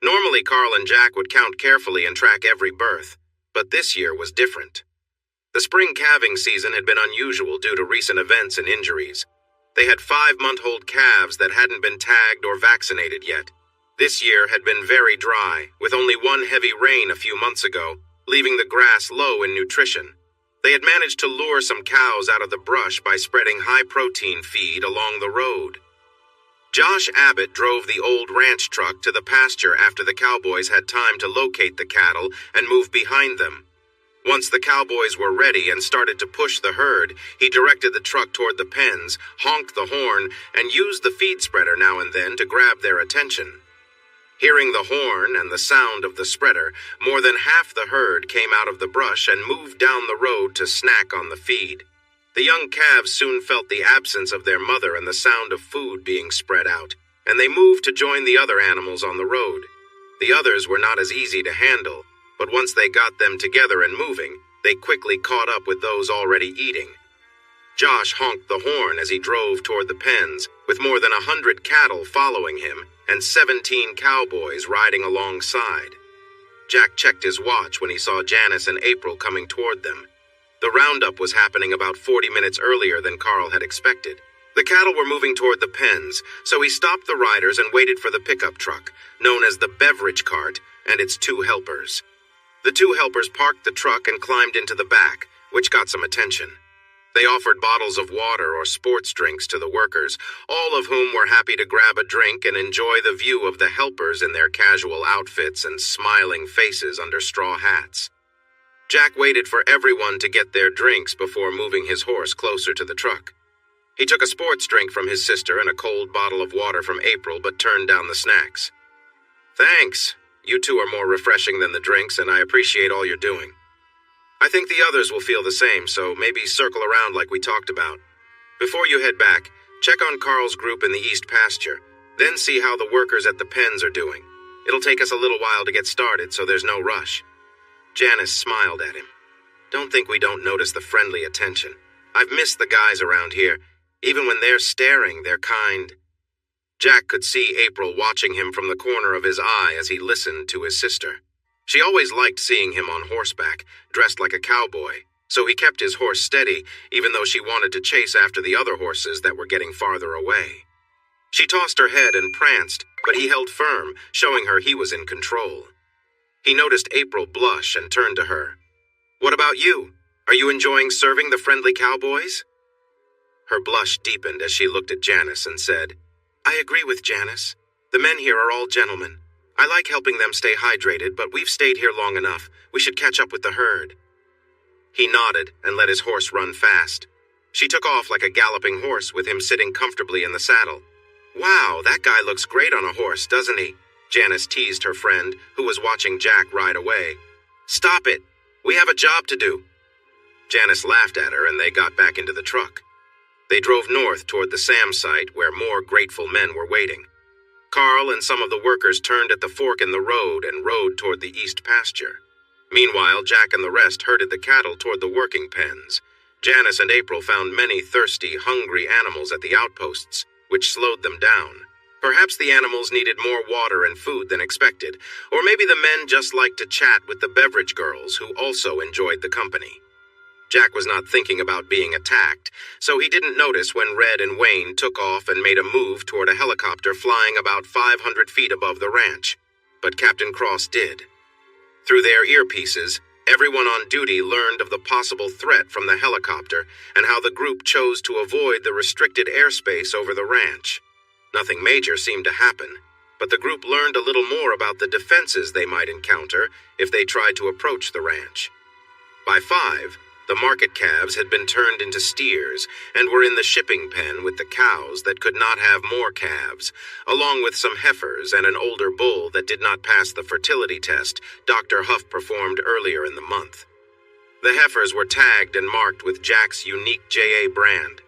Speaker 1: Normally, Carl and Jack would count carefully and track every birth, but this year was different. The spring calving season had been unusual due to recent events and injuries. They had 5-month-old calves that hadn't been tagged or vaccinated yet. This year had been very dry, with only one heavy rain a few months ago, leaving the grass low in nutrition. They had managed to lure some cows out of the brush by spreading high-protein feed along the road. Josh Abbott drove the old ranch truck to the pasture after the cowboys had time to locate the cattle and move behind them. Once the cowboys were ready and started to push the herd, he directed the truck toward the pens, honked the horn, and used the feed spreader now and then to grab their attention. Hearing the horn and the sound of the spreader, more than half the herd came out of the brush and moved down the road to snack on the feed. The young calves soon felt the absence of their mother and the sound of food being spread out, and they moved to join the other animals on the road. The others were not as easy to handle, but once they got them together and moving, they quickly caught up with those already eating. Josh honked the horn as he drove toward the pens, with more than 100 cattle following him and 17 cowboys riding alongside. Jack checked his watch when he saw Janice and April coming toward them. The roundup was happening about 40 minutes earlier than Carl had expected. The cattle were moving toward the pens, so he stopped the riders and waited for the pickup truck, known as the beverage cart, and its 2 helpers. The 2 helpers parked the truck and climbed into the back, which got some attention. They offered bottles of water or sports drinks to the workers, all of whom were happy to grab a drink and enjoy the view of the helpers in their casual outfits and smiling faces under straw hats. Jack waited for everyone to get their drinks before moving his horse closer to the truck. He took a sports drink from his sister and a cold bottle of water from April, but turned down the snacks. Thanks. You two are more refreshing than the drinks, and I appreciate all you're doing. I think the others will feel the same, so maybe circle around like we talked about. Before you head back, check on Carl's group in the East Pasture, then see how the workers at the pens are doing. It'll take us a little while to get started, so there's no rush. Janice smiled at him. Don't think we don't notice the friendly attention. I've missed the guys around here. Even when they're staring, they're kind. Jack could see April watching him from the corner of his eye as he listened to his sister. She always liked seeing him on horseback, dressed like a cowboy, so he kept his horse steady, even though she wanted to chase after the other horses that were getting farther away. She tossed her head and pranced, but he held firm, showing her he was in control. He noticed April blush and turned to her. What about you? Are you enjoying serving the friendly cowboys? Her blush deepened as she looked at Janice and said, I agree with Janice. The men here are all gentlemen. I like helping them stay hydrated, but we've stayed here long enough. We should catch up with the herd. He nodded and let his horse run fast. She took off like a galloping horse with him sitting comfortably in the saddle. Wow, that guy looks great on a horse, doesn't he? Janice teased her friend, who was watching Jack ride away. Stop it! We have a job to do. Janice laughed at her and they got back into the truck. They drove north toward the SAM site where more grateful men were waiting. Carl and some of the workers turned at the fork in the road and rode toward the East Pasture. Meanwhile, Jack and the rest herded the cattle toward the working pens. Janice and April found many thirsty, hungry animals at the outposts, which slowed them down. Perhaps the animals needed more water and food than expected, or maybe the men just liked to chat with the beverage girls who also enjoyed the company. Jack was not thinking about being attacked, so he didn't notice when Red and Wayne took off and made a move toward a helicopter flying about 500 feet above the ranch. But Captain Cross did. Through their earpieces, everyone on duty learned of the possible threat from the helicopter and how the group chose to avoid the restricted airspace over the ranch. Nothing major seemed to happen, but the group learned a little more about the defenses they might encounter if they tried to approach the ranch. By 5, the market calves had been turned into steers and were in the shipping pen with the cows that could not have more calves, along with some heifers and an older bull that did not pass the fertility test Dr. Huff performed earlier in the month. The heifers were tagged and marked with Jack's unique JA brand.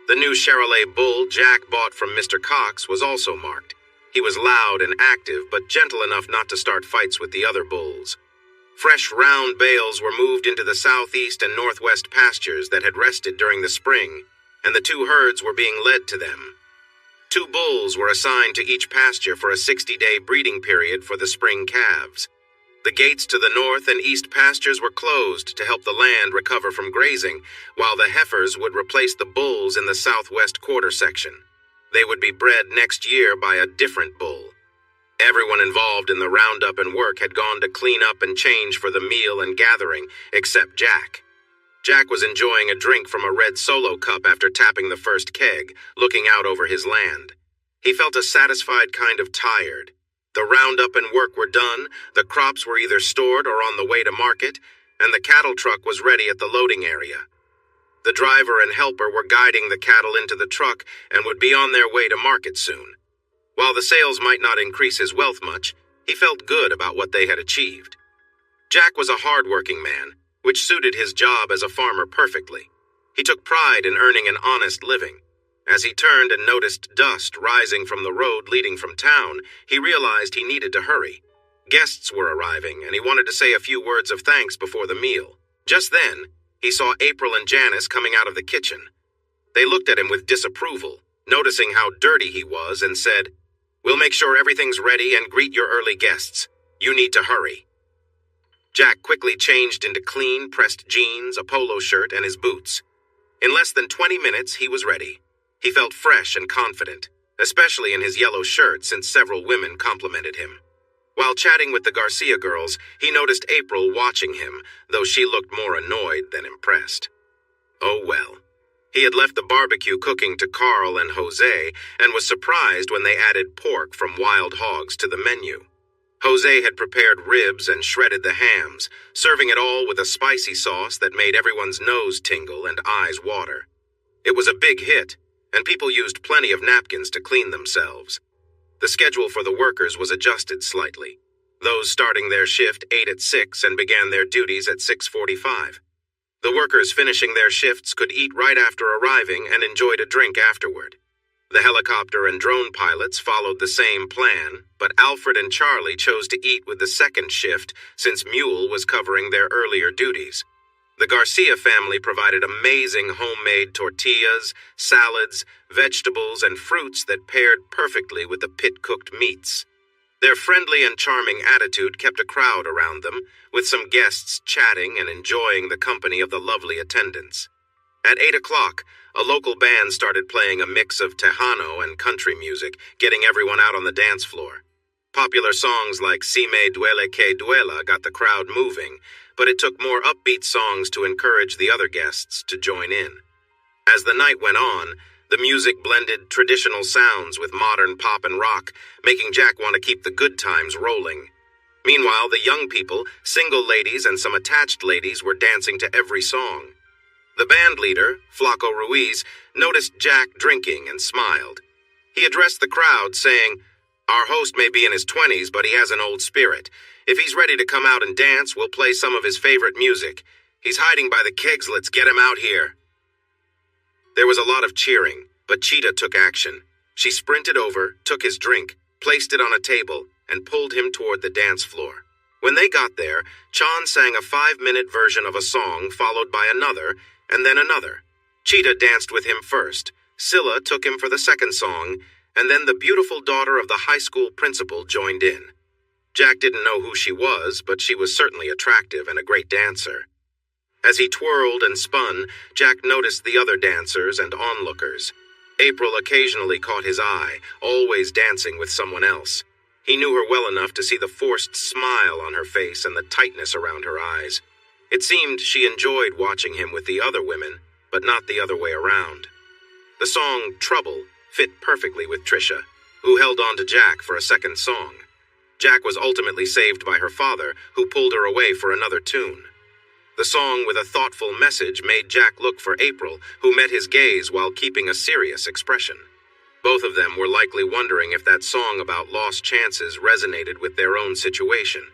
Speaker 1: The new Charolais bull Jack bought from Mr. Cox was also marked. He was loud and active, but gentle enough not to start fights with the other bulls. Fresh round bales were moved into the southeast and northwest pastures that had rested during the spring, and the 2 herds were being led to them. 2 bulls were assigned to each pasture for a 60-day breeding period for the spring calves. The gates to the north and east pastures were closed to help the land recover from grazing, while the heifers would replace the bulls in the southwest quarter section. They would be bred next year by a different bull. Everyone involved in the roundup and work had gone to clean up and change for the meal and gathering, except Jack. Jack was enjoying a drink from a red Solo cup after tapping the first keg, looking out over his land. He felt a satisfied kind of tired. The roundup and work were done, the crops were either stored or on the way to market, and the cattle truck was ready at the loading area. The driver and helper were guiding the cattle into the truck and would be on their way to market soon. While the sales might not increase his wealth much, he felt good about what they had achieved. Jack was a hard-working man, which suited his job as a farmer perfectly. He took pride in earning an honest living. As he turned and noticed dust rising from the road leading from town, he realized he needed to hurry. Guests were arriving, and he wanted to say a few words of thanks before the meal. Just then, he saw April and Janice coming out of the kitchen. They looked at him with disapproval, noticing how dirty he was, and said, "We'll make sure everything's ready and greet your early guests. You need to hurry." Jack quickly changed into clean, pressed jeans, a polo shirt, and his boots. In less than 20 minutes, he was ready. He felt fresh and confident, especially in his yellow shirt since several women complimented him. While chatting with the Garcia girls, he noticed April watching him, though she looked more annoyed than impressed. Oh well. He had left the barbecue cooking to Carl and Jose and was surprised when they added pork from wild hogs to the menu. Jose had prepared ribs and shredded the hams, serving it all with a spicy sauce that made everyone's nose tingle and eyes water. It was a big hit, and people used plenty of napkins to clean themselves. The schedule for the workers was adjusted slightly. Those starting their shift ate at 6 and began their duties at 6:45. The workers finishing their shifts could eat right after arriving and enjoyed a drink afterward. The helicopter and drone pilots followed the same plan, but Alfred and Charlie chose to eat with the second shift since Mule was covering their earlier duties. The Garcia family provided amazing homemade tortillas, salads, vegetables, and fruits that paired perfectly with the pit-cooked meats. Their friendly and charming attitude kept a crowd around them, with some guests chatting and enjoying the company of the lovely attendants. At 8 o'clock, a local band started playing a mix of Tejano and country music, getting everyone out on the dance floor. Popular songs like Si Me Duele Que Duela got the crowd moving, but it took more upbeat songs to encourage the other guests to join in. As the night went on, the music blended traditional sounds with modern pop and rock, making Jack want to keep the good times rolling. Meanwhile, the young people, single ladies and some attached ladies were dancing to every song. The band leader, Flaco Ruiz, noticed Jack drinking and smiled. He addressed the crowd, saying, "Our host may be in his 20s, but he has an old spirit. If he's ready to come out and dance, we'll play some of his favorite music. He's hiding by the kegs, let's get him out here." There was a lot of cheering, but Cheetah took action. She sprinted over, took his drink, placed it on a table, and pulled him toward the dance floor. When they got there, Chan sang a 5-minute version of a song, followed by another, and then another. Cheetah danced with him first, Scylla took him for the second song, and then the beautiful daughter of the high school principal joined in. Jack didn't know who she was, but she was certainly attractive and a great dancer. As he twirled and spun, Jack noticed the other dancers and onlookers. April occasionally caught his eye, always dancing with someone else. He knew her well enough to see the forced smile on her face and the tightness around her eyes. It seemed she enjoyed watching him with the other women, but not the other way around. The song Trouble fit perfectly with Trisha, who held on to Jack for a second song. Jack was ultimately saved by her father, who pulled her away for another tune. The song with a thoughtful message made Jack look for April, who met his gaze while keeping a serious expression. Both of them were likely wondering if that song about lost chances resonated with their own situation.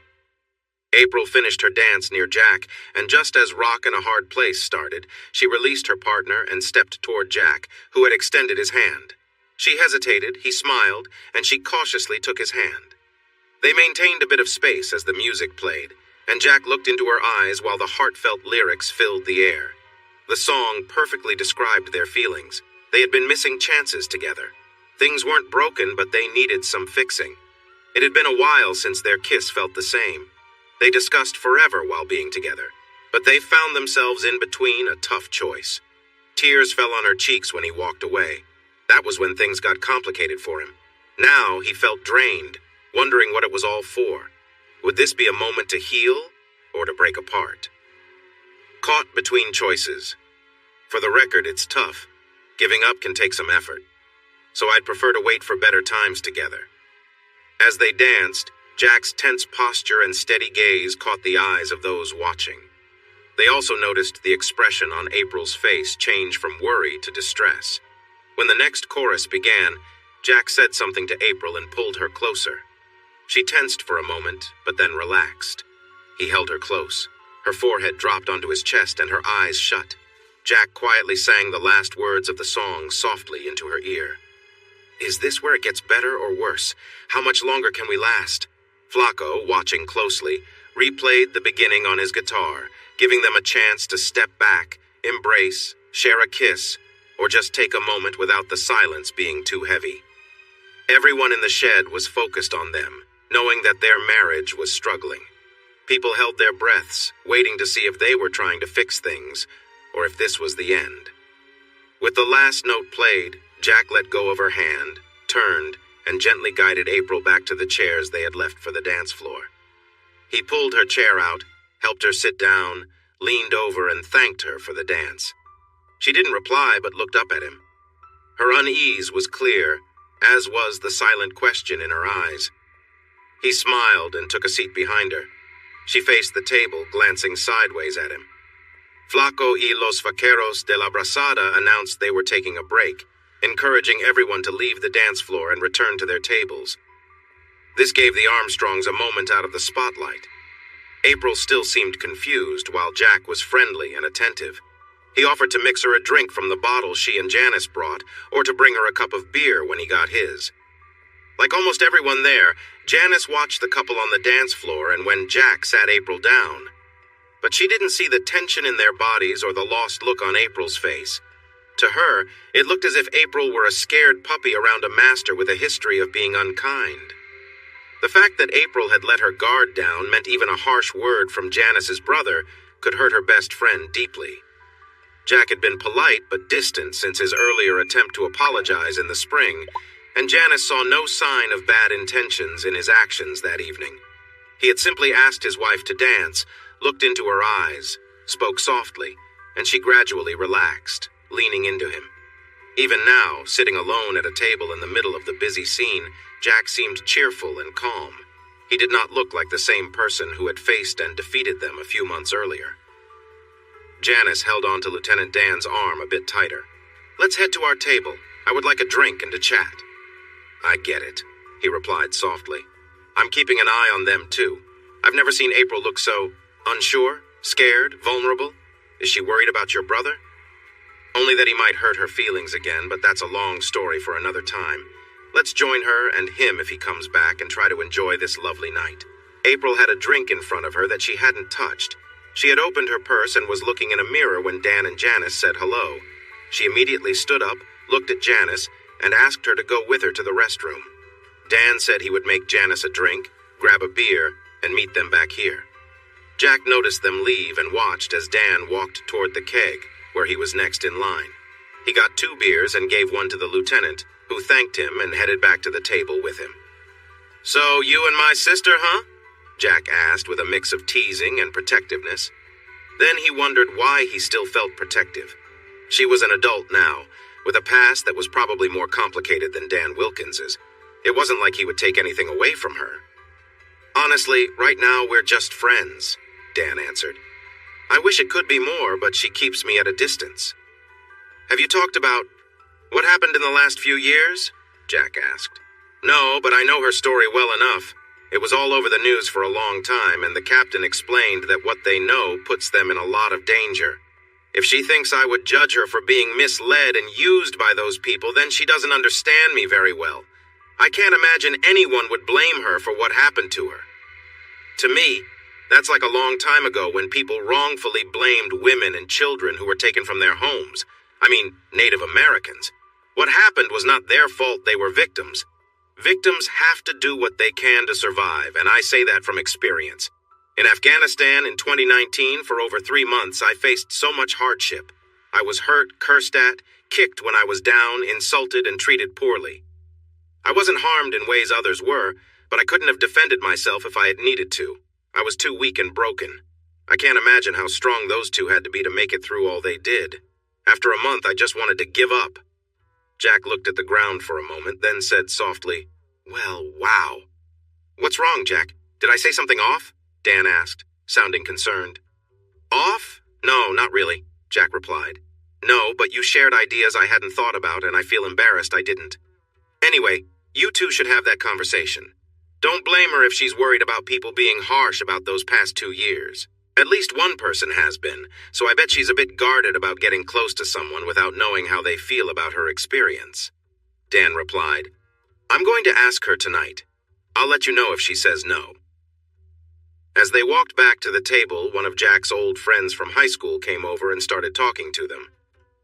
Speaker 1: April finished her dance near Jack, and just as Rock in a Hard Place started, she released her partner and stepped toward Jack, who had extended his hand. She hesitated, he smiled, and she cautiously took his hand. They maintained a bit of space as the music played, and Jack looked into her eyes while the heartfelt lyrics filled the air. The song perfectly described their feelings. They had been missing chances together. Things weren't broken, but they needed some fixing. It had been a while since their kiss felt the same. They discussed forever while being together, but they found themselves in between a tough choice. Tears fell on her cheeks when he walked away. That was when things got complicated for him. Now he felt drained, wondering what it was all for. Would this be a moment to heal or to break apart? Caught between choices. For the record, it's tough. Giving up can take some effort. So I'd prefer to wait for better times together. As they danced, Jack's tense posture and steady gaze caught the eyes of those watching. They also noticed the expression on April's face change from worry to distress. When the next chorus began, Jack said something to April and pulled her closer. She tensed for a moment, but then relaxed. He held her close. Her forehead dropped onto his chest and her eyes shut. Jack quietly sang the last words of the song softly into her ear. "Is this where it gets better or worse? How much longer can we last?" Flaco, watching closely, replayed the beginning on his guitar, giving them a chance to step back, embrace, share a kiss, or just take a moment without the silence being too heavy. Everyone in the shed was focused on them, knowing that their marriage was struggling. People held their breaths, waiting to see if they were trying to fix things, or if this was the end. With the last note played, Jack let go of her hand, turned, and gently guided April back to the chairs they had left for the dance floor. He pulled her chair out, helped her sit down, leaned over and thanked her for the dance. She didn't reply but looked up at him. Her unease was clear, as was the silent question in her eyes. He smiled and took a seat behind her. She faced the table, glancing sideways at him. Flaco y los Vaqueros de la Brazada announced they were taking a break, encouraging everyone to leave the dance floor and return to their tables. This gave the Armstrongs a moment out of the spotlight. April still seemed confused, while Jack was friendly and attentive. He offered to mix her a drink from the bottle she and Janice brought, or to bring her a cup of beer when he got his. Like almost everyone there, Janice watched the couple on the dance floor and when Jack sat April down. But she didn't see the tension in their bodies or the lost look on April's face. To her, it looked as if April were a scared puppy around a master with a history of being unkind. The fact that April had let her guard down meant even a harsh word from Janice's brother could hurt her best friend deeply. Jack had been polite but distant since his earlier attempt to apologize in the spring, and Janice saw no sign of bad intentions in his actions that evening. He had simply asked his wife to dance, looked into her eyes, spoke softly, and she gradually relaxed, leaning into him. Even now, sitting alone at a table in the middle of the busy scene, Jack seemed cheerful and calm. He did not look like the same person who had faced and defeated them a few months earlier. Janice held on to Lieutenant Dan's arm a bit tighter. "Let's head to our table. I would like a drink and to chat." "I get it," he replied softly. "I'm keeping an eye on them, too. I've never seen April look so unsure, scared, vulnerable. Is she worried about your brother?" "Only that he might hurt her feelings again, but that's a long story for another time. Let's join her and him if he comes back and try to enjoy this lovely night." April had a drink in front of her that she hadn't touched. She had opened her purse and was looking in a mirror when Dan and Janice said hello. She immediately stood up, looked at Janice, and asked her to go with her to the restroom. Dan said he would make Janice a drink, grab a beer, and meet them back here. Jack noticed them leave and watched as Dan walked toward the keg, where he was next in line. He got 2 beers and gave one to the lieutenant, who thanked him and headed back to the table with him. "So you and my sister, huh?" Jack asked with a mix of teasing and protectiveness. Then he wondered why he still felt protective. She was an adult now, with a past that was probably more complicated than Dan Wilkins's. It wasn't like he would take anything away from her. "Honestly, right now we're just friends," Dan answered. "I wish it could be more, but she keeps me at a distance." "Have you talked about what happened in the last few years?" Jack asked. "No, but I know her story well enough. It was all over the news for a long time, and the captain explained that what they know puts them in a lot of danger. If she thinks I would judge her for being misled and used by those people, then she doesn't understand me very well. I can't imagine anyone would blame her for what happened to her. To me, that's like a long time ago when people wrongfully blamed women and children who were taken from their homes. I mean, Native Americans. What happened was not their fault, they were victims. Victims have to do what they can to survive, and I say that from experience. In Afghanistan in 2019, for over 3 months, I faced so much hardship. I was hurt, cursed at, kicked when I was down, insulted, and treated poorly. I wasn't harmed in ways others were, but I couldn't have defended myself if I had needed to. I was too weak and broken. I can't imagine how strong those two had to be to make it through all they did. After a month, I just wanted to give up." Jack looked at the ground for a moment, then said softly, "Well, wow." "What's wrong, Jack? Did I say something off?" Dan asked, sounding concerned. "Off? No, not really," Jack replied. "No, but you shared ideas I hadn't thought about, and I feel embarrassed I didn't. Anyway, you two should have that conversation. Don't blame her if she's worried about people being harsh about those past 2 years. At least one person has been, so I bet she's a bit guarded about getting close to someone without knowing how they feel about her experience." Dan replied, "I'm going to ask her tonight. I'll let you know if she says no." As they walked back to the table, one of Jack's old friends from high school came over and started talking to them.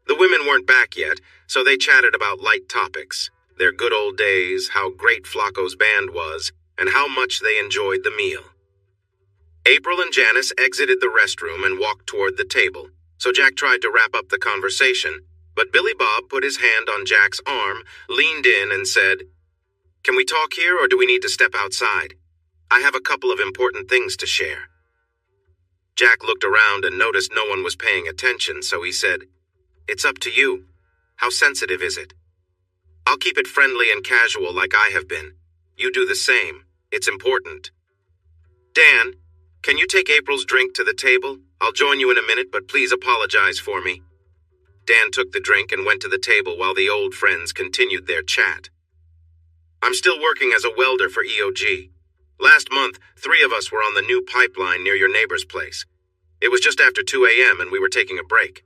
Speaker 1: The women weren't back yet, so they chatted about light topics, their good old days, how great Flacco's band was, and how much they enjoyed the meal. April and Janice exited the restroom and walked toward the table, so Jack tried to wrap up the conversation, but Billy Bob put his hand on Jack's arm, leaned in, and said, "Can we talk here, or do we need to step outside? I have a couple of important things to share." Jack looked around and noticed no one was paying attention, so he said, "It's up to you. How sensitive is it?" "I'll keep it friendly and casual like I have been. You do the same. It's important. Dan, can you take April's drink to the table? I'll join you in a minute, but please apologize for me." Dan took the drink and went to the table while the old friends continued their chat. "I'm still working as a welder for EOG. Last month, 3 of us were on the new pipeline near your neighbor's place. It was just after 2 a.m. and we were taking a break.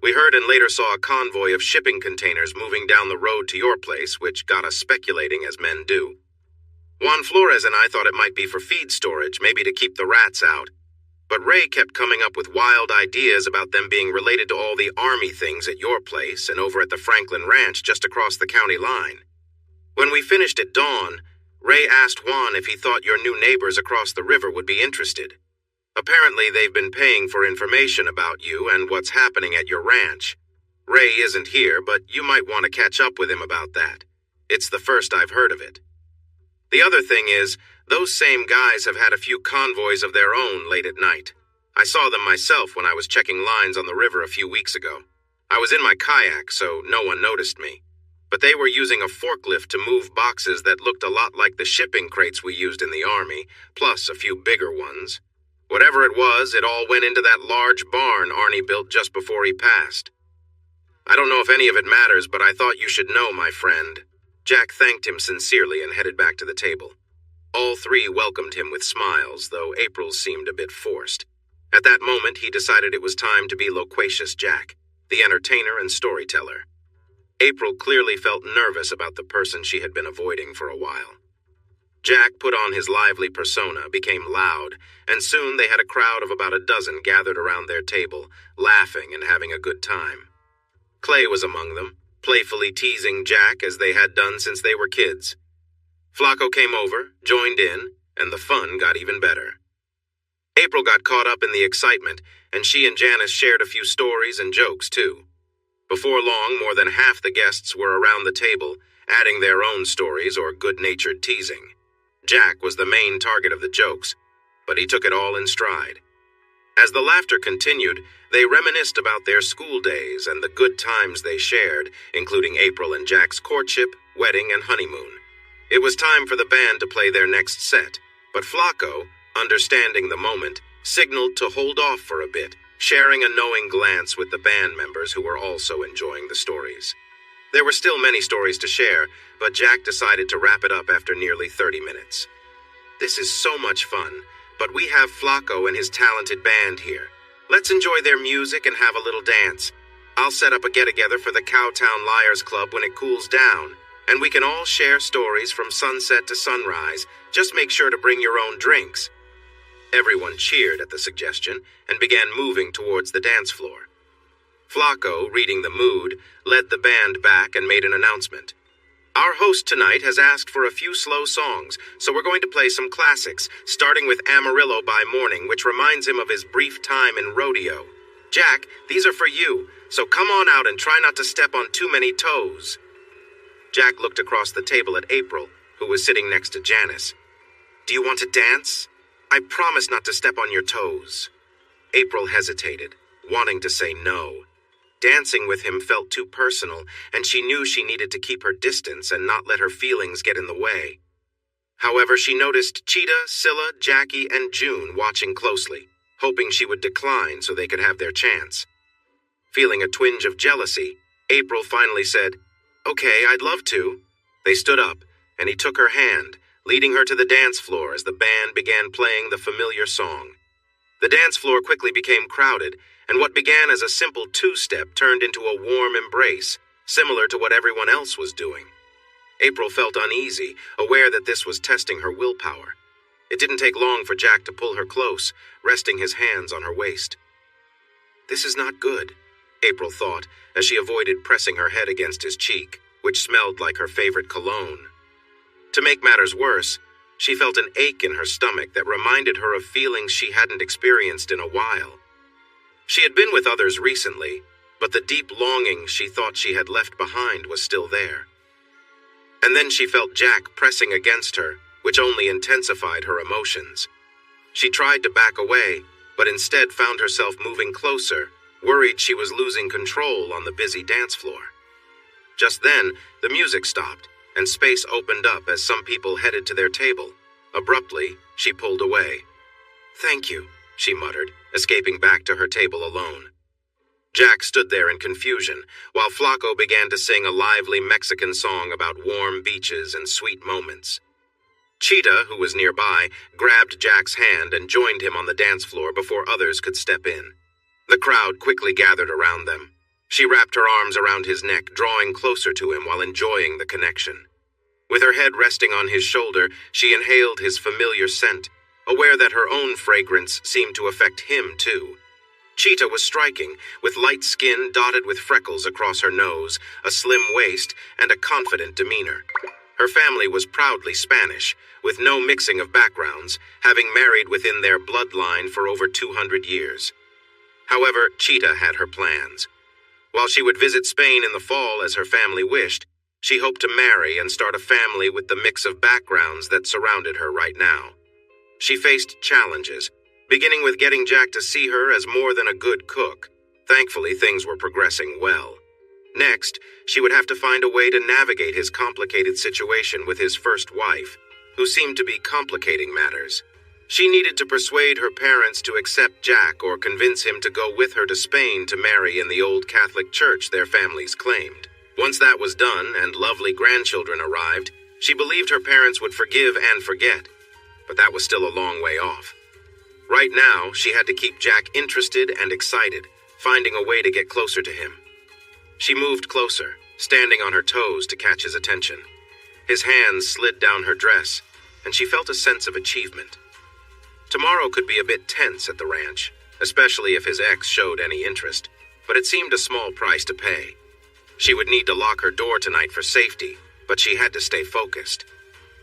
Speaker 1: We heard and later saw a convoy of shipping containers moving down the road to your place, which got us speculating as men do. Juan Flores and I thought it might be for feed storage, maybe to keep the rats out. But Ray kept coming up with wild ideas about them being related to all the army things at your place and over at the Franklin Ranch just across the county line. When we finished at dawn, Ray asked Juan if he thought your new neighbors across the river would be interested. Apparently, they've been paying for information about you and what's happening at your ranch. Ray isn't here, but you might want to catch up with him about that. It's the first I've heard of it. The other thing is, those same guys have had a few convoys of their own late at night. I saw them myself when I was checking lines on the river a few weeks ago. I was in my kayak, so no one noticed me. But they were using a forklift to move boxes that looked a lot like the shipping crates we used in the Army, plus a few bigger ones. Whatever it was, it all went into that large barn Arnie built just before he passed. I don't know if any of it matters, but I thought you should know, my friend. Jack thanked him sincerely and headed back to the table. All 3 welcomed him with smiles, though April's seemed a bit forced. At that moment, he decided it was time to be loquacious Jack, the entertainer and storyteller. April clearly felt nervous about the person she had been avoiding for a while. Jack put on his lively persona, became loud, and soon they had a crowd of about a dozen gathered around their table, laughing and having a good time. Clay was among them, playfully teasing Jack as they had done since they were kids. Flacco came over, joined in, and the fun got even better. April got caught up in the excitement, and she and Janice shared a few stories and jokes, too. Before long, more than half the guests were around the table, adding their own stories or good-natured teasing. Jack was the main target of the jokes, but he took it all in stride. As the laughter continued, they reminisced about their school days and the good times they shared, including April and Jack's courtship, wedding, and honeymoon. It was time for the band to play their next set, but Flacco, understanding the moment, signaled to hold off for a bit, sharing a knowing glance with the band members who were also enjoying the stories. There were still many stories to share, but Jack decided to wrap it up after nearly 30 minutes. This is so much fun, but we have Flacco and his talented band here. Let's enjoy their music and have a little dance. I'll set up a get-together for the Cowtown Liars Club when it cools down, and we can all share stories from sunset to sunrise. Just make sure to bring your own drinks. Everyone cheered at the suggestion and began moving towards the dance floor. Flacco, reading the mood, led the band back and made an announcement. Our host tonight has asked for a few slow songs, so we're going to play some classics, starting with Amarillo by Morning, which reminds him of his brief time in rodeo. Jack, these are for you, so come on out and try not to step on too many toes. Jack looked across the table at April, who was sitting next to Janice. Do you want to dance? I promise not to step on your toes. April hesitated, wanting to say no. Dancing with him felt too personal, and she knew she needed to keep her distance and not let her feelings get in the way. However, she noticed Cheetah, Scylla, Jackie, and June watching closely, hoping she would decline so they could have their chance. Feeling a twinge of jealousy, April finally said, Okay, I'd love to. They stood up, and he took her hand, leading her to the dance floor as the band began playing the familiar song. The dance floor quickly became crowded, and what began as a simple two-step turned into a warm embrace, similar to what everyone else was doing. April felt uneasy, aware that this was testing her willpower. It didn't take long for Jack to pull her close, resting his hands on her waist. This is not good, April thought, as she avoided pressing her head against his cheek, which smelled like her favorite cologne. To make matters worse, she felt an ache in her stomach that reminded her of feelings she hadn't experienced in a while. She had been with others recently, but the deep longing she thought she had left behind was still there. And then she felt Jack pressing against her, which only intensified her emotions. She tried to back away, but instead found herself moving closer, worried she was losing control on the busy dance floor. Just then, the music stopped, and space opened up as some people headed to their table. Abruptly, she pulled away. Thank you, she muttered, escaping back to her table alone. Jack stood there in confusion, while Flacco began to sing a lively Mexican song about warm beaches and sweet moments. Cheetah, who was nearby, grabbed Jack's hand and joined him on the dance floor before others could step in. The crowd quickly gathered around them. She wrapped her arms around his neck, drawing closer to him while enjoying the connection. With her head resting on his shoulder, she inhaled his familiar scent, aware that her own fragrance seemed to affect him too. Cheetah was striking, with light skin dotted with freckles across her nose, a slim waist, and a confident demeanor. Her family was proudly Spanish, with no mixing of backgrounds, having married within their bloodline for over 200 years. However, Cheetah had her plans. While she would visit Spain in the fall as her family wished, she hoped to marry and start a family with the mix of backgrounds that surrounded her right now. She faced challenges, beginning with getting Jack to see her as more than a good cook. Thankfully, things were progressing well. Next, she would have to find a way to navigate his complicated situation with his first wife, who seemed to be complicating matters. She needed to persuade her parents to accept Jack or convince him to go with her to Spain to marry in the old Catholic church their families claimed. Once that was done and lovely grandchildren arrived, she believed her parents would forgive and forget, but that was still a long way off. Right now, she had to keep Jack interested and excited, finding a way to get closer to him. She moved closer, standing on her toes to catch his attention. His hands slid down her dress, and she felt a sense of achievement. Tomorrow could be a bit tense at the ranch, especially if his ex showed any interest, but it seemed a small price to pay. She would need to lock her door tonight for safety, but she had to stay focused.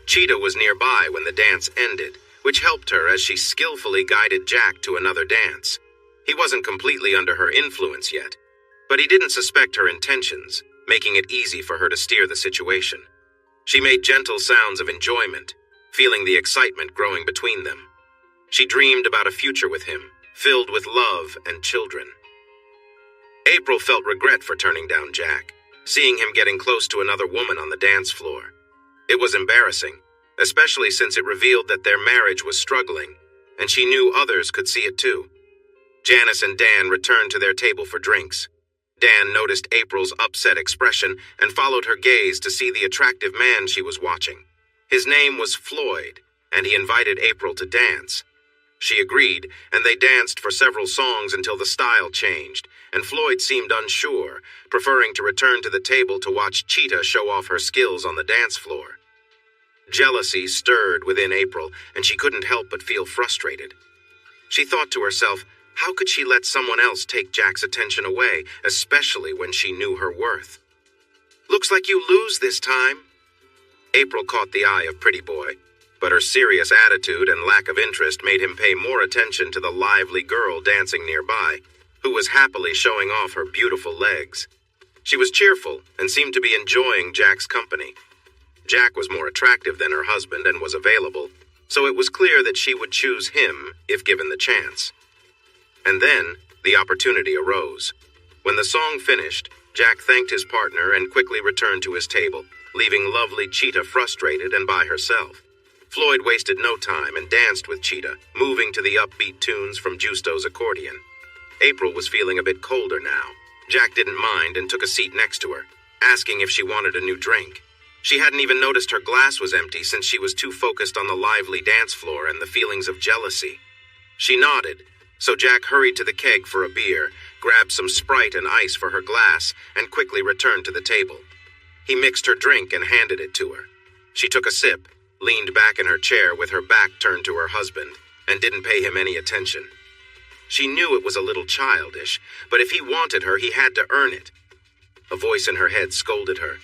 Speaker 1: Cheetah was nearby when the dance ended, which helped her as she skillfully guided Jack to another dance. He wasn't completely under her influence yet, but he didn't suspect her intentions, making it easy for her to steer the situation. She made gentle sounds of enjoyment, feeling the excitement growing between them. She dreamed about a future with him, filled with love and children. April felt regret for turning down Jack, seeing him getting close to another woman on the dance floor. It was embarrassing, especially since it revealed that their marriage was struggling, and she knew others could see it too. Janice and Dan returned to their table for drinks. Dan noticed April's upset expression and followed her gaze to see the attractive man she was watching. His name was Floyd, and he invited April to dance. She agreed, and they danced for several songs until the style changed, and Floyd seemed unsure, preferring to return to the table to watch Cheetah show off her skills on the dance floor. Jealousy stirred within April, and she couldn't help but feel frustrated. She thought to herself, how could she let someone else take Jack's attention away, especially when she knew her worth? "Looks like you lose this time." April caught the eye of Pretty Boy, but her serious attitude and lack of interest made him pay more attention to the lively girl dancing nearby, who was happily showing off her beautiful legs. She was cheerful and seemed to be enjoying Jack's company. Jack was more attractive than her husband and was available, so it was clear that she would choose him if given the chance. And then, the opportunity arose. When the song finished, Jack thanked his partner and quickly returned to his table, leaving lovely Cheetah frustrated and by herself. Floyd wasted no time and danced with Cheetah, moving to the upbeat tunes from Justo's accordion. April was feeling a bit colder now. Jack didn't mind and took a seat next to her, asking if she wanted a new drink. She hadn't even noticed her glass was empty since she was too focused on the lively dance floor and the feelings of jealousy. She nodded, so Jack hurried to the keg for a beer, grabbed some Sprite and ice for her glass, and quickly returned to the table. He mixed her drink and handed it to her. She took a sip, leaned back in her chair with her back turned to her husband, and didn't pay him any attention. She knew it was a little childish, but if he wanted her, he had to earn it. A voice in her head scolded her.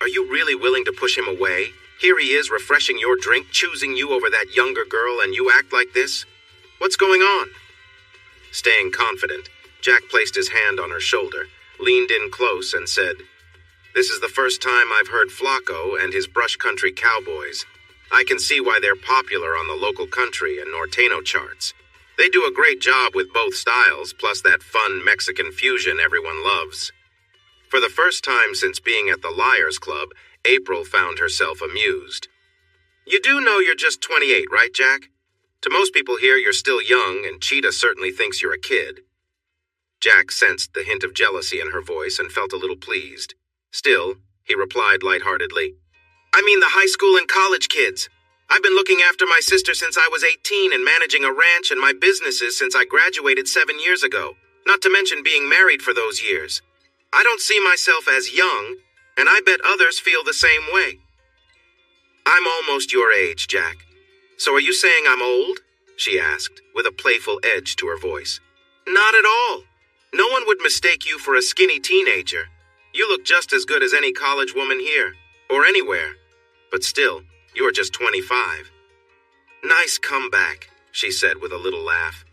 Speaker 1: "Are you really willing to push him away? Here he is refreshing your drink, choosing you over that younger girl, and you act like this? What's going on?" Staying confident, Jack placed his hand on her shoulder, leaned in close, and said, "This is the first time I've heard Flacco and his brush country cowboys. I can see why they're popular on the local country and Norteño charts. They do a great job with both styles, plus that fun Mexican fusion everyone loves." For the first time since being at the Liars Club, April found herself amused. "You do know you're just 28, right, Jack? To most people here, you're still young, and Cheetah certainly thinks you're a kid." Jack sensed the hint of jealousy in her voice and felt a little pleased. Still, he replied lightheartedly, "I mean the high school and college kids. I've been looking after my sister since I was 18 and managing a ranch and my businesses since I graduated 7 years ago, not to mention being married for those years. I don't see myself as young, and I bet others feel the same way. I'm almost your age, Jack. So are you saying I'm old? She asked, with a playful edge to her voice. Not at all. No one would mistake you for a skinny teenager. You look just as good as any college woman here, or anywhere. But still, you are just 25. Nice comeback, she said with a little laugh.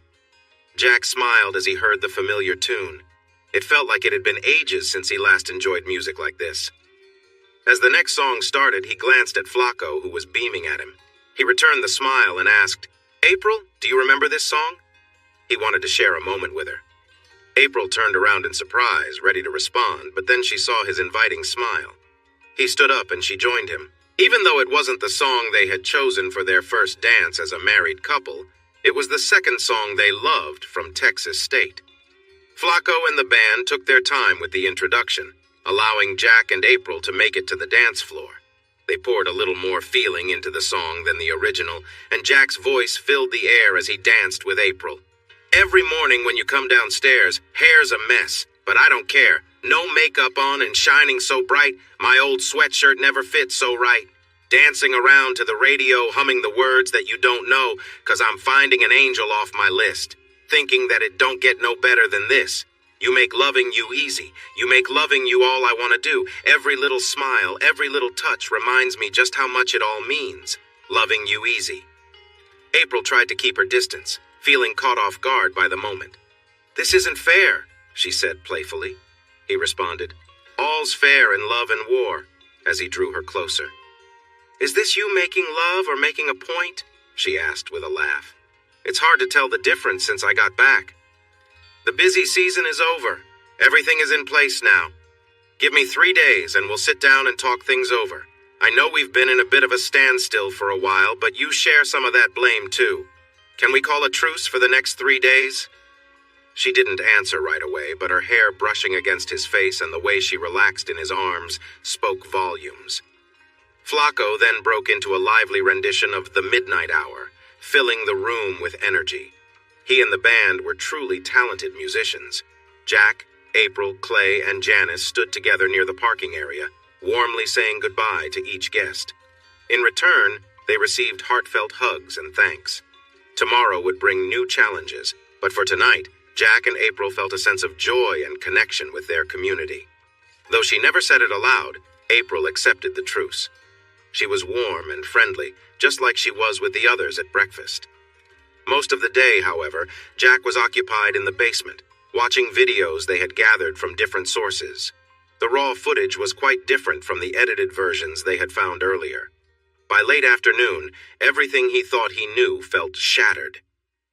Speaker 1: Jack smiled as he heard the familiar tune. It felt like it had been ages since he last enjoyed music like this. As the next song started, he glanced at Flacco, who was beaming at him. He returned the smile and asked, April, do you remember this song? He wanted to share a moment with her. April turned around in surprise, ready to respond, but then she saw his inviting smile. He stood up and she joined him. Even though it wasn't the song they had chosen for their first dance as a married couple, it was the second song they loved from Texas State. Flacco and the band took their time with the introduction, allowing Jack and April to make it to the dance floor. They poured a little more feeling into the song than the original, and Jack's voice filled the air as he danced with April. Every morning when you come downstairs, hair's a mess, but I don't care. No makeup on and shining so bright, my old sweatshirt never fits so right. Dancing around to the radio, humming the words that you don't know, 'cause I'm finding an angel off my list. Thinking that it don't get no better than this. You make loving you easy. You make loving you all I want to do. Every little smile, every little touch reminds me just how much it all means. Loving you easy. April tried to keep her distance, feeling caught off guard by the moment. This isn't fair, she said playfully. He responded, All's fair in love and war, as he drew her closer. Is this you making love or making a point? She asked with a laugh. It's hard to tell the difference since I got back. The busy season is over. Everything is in place now. Give me 3 days and we'll sit down and talk things over. I know we've been in a bit of a standstill for a while, but you share some of that blame too. Can we call a truce for the next 3 days? She didn't answer right away, but her hair brushing against his face and the way she relaxed in his arms spoke volumes. Flacco then broke into a lively rendition of The Midnight Hour, filling the room with energy. He and the band were truly talented musicians. Jack, April, Clay, and Janice stood together near the parking area, warmly saying goodbye to each guest. In return, they received heartfelt hugs and thanks. Tomorrow would bring new challenges, but for tonight, Jack and April felt a sense of joy and connection with their community. Though she never said it aloud, April accepted the truce. She was warm and friendly, just like she was with the others at breakfast. Most of the day, however, Jack was occupied in the basement, watching videos they had gathered from different sources. The raw footage was quite different from the edited versions they had found earlier. By late afternoon, everything he thought he knew felt shattered.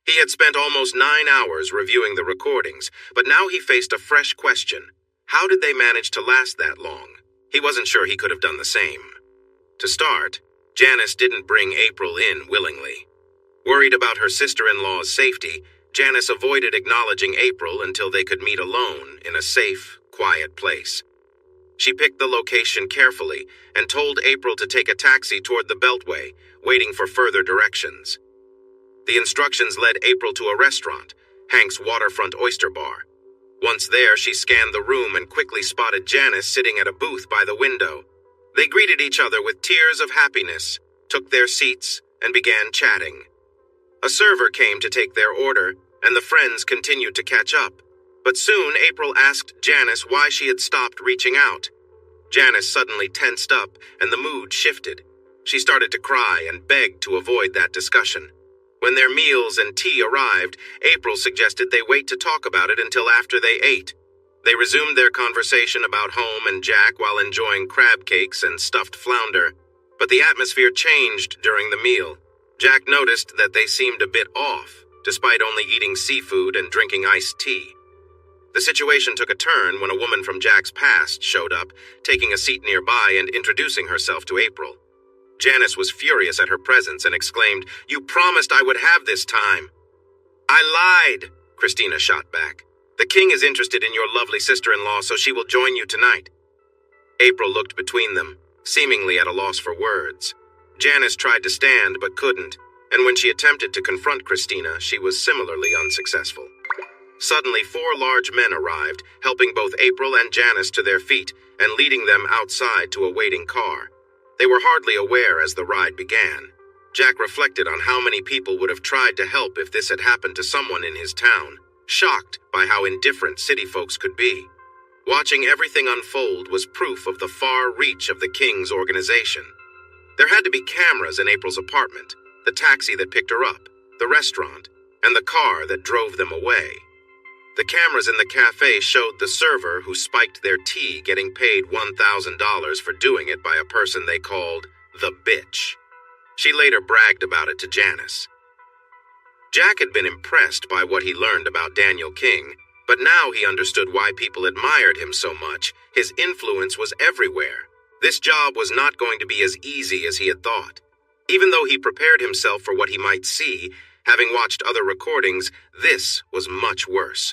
Speaker 1: He had spent almost 9 hours reviewing the recordings, but now he faced a fresh question. How did they manage to last that long? He wasn't sure he could have done the same. To start, Janice didn't bring April in willingly. Worried about her sister-in-law's safety, Janice avoided acknowledging April until they could meet alone in a safe, quiet place. She picked the location carefully and told April to take a taxi toward the Beltway, waiting for further directions. The instructions led April to a restaurant, Hank's Waterfront Oyster Bar. Once there, she scanned the room and quickly spotted Janice sitting at a booth by the window. They greeted each other with tears of happiness, took their seats, and began chatting. A server came to take their order, and the friends continued to catch up. But soon April asked Janice why she had stopped reaching out. Janice suddenly tensed up, and the mood shifted. She started to cry and begged to avoid that discussion. When their meals and tea arrived, April suggested they wait to talk about it until after they ate. They resumed their conversation about home and Jack while enjoying crab cakes and stuffed flounder, but the atmosphere changed during the meal. Jack noticed that they seemed a bit off, despite only eating seafood and drinking iced tea. The situation took a turn when a woman from Jack's past showed up, taking a seat nearby and introducing herself to April. Janice was furious at her presence and exclaimed, "You promised I would have this time." "I lied," Christina shot back. "The king is interested in your lovely sister-in-law, so she will join you tonight." April looked between them, seemingly at a loss for words. Janice tried to stand but couldn't, and when she attempted to confront Christina, she was similarly unsuccessful. Suddenly, 4 large men arrived, helping both April and Janice to their feet and leading them outside to a waiting car. They were hardly aware as the ride began. Jack reflected on how many people would have tried to help if this had happened to someone in his town, shocked by how indifferent city folks could be. Watching everything unfold was proof of the far reach of the King's organization. There had to be cameras in April's apartment, the taxi that picked her up, the restaurant, and the car that drove them away. The cameras in the cafe showed the server who spiked their tea getting paid $1,000 for doing it by a person they called the bitch. She later bragged about it to Janice. Jack had been impressed by what he learned about Daniel King, but now he understood why people admired him so much. His influence was everywhere. This job was not going to be as easy as he had thought. Even though he prepared himself for what he might see, having watched other recordings, this was much worse.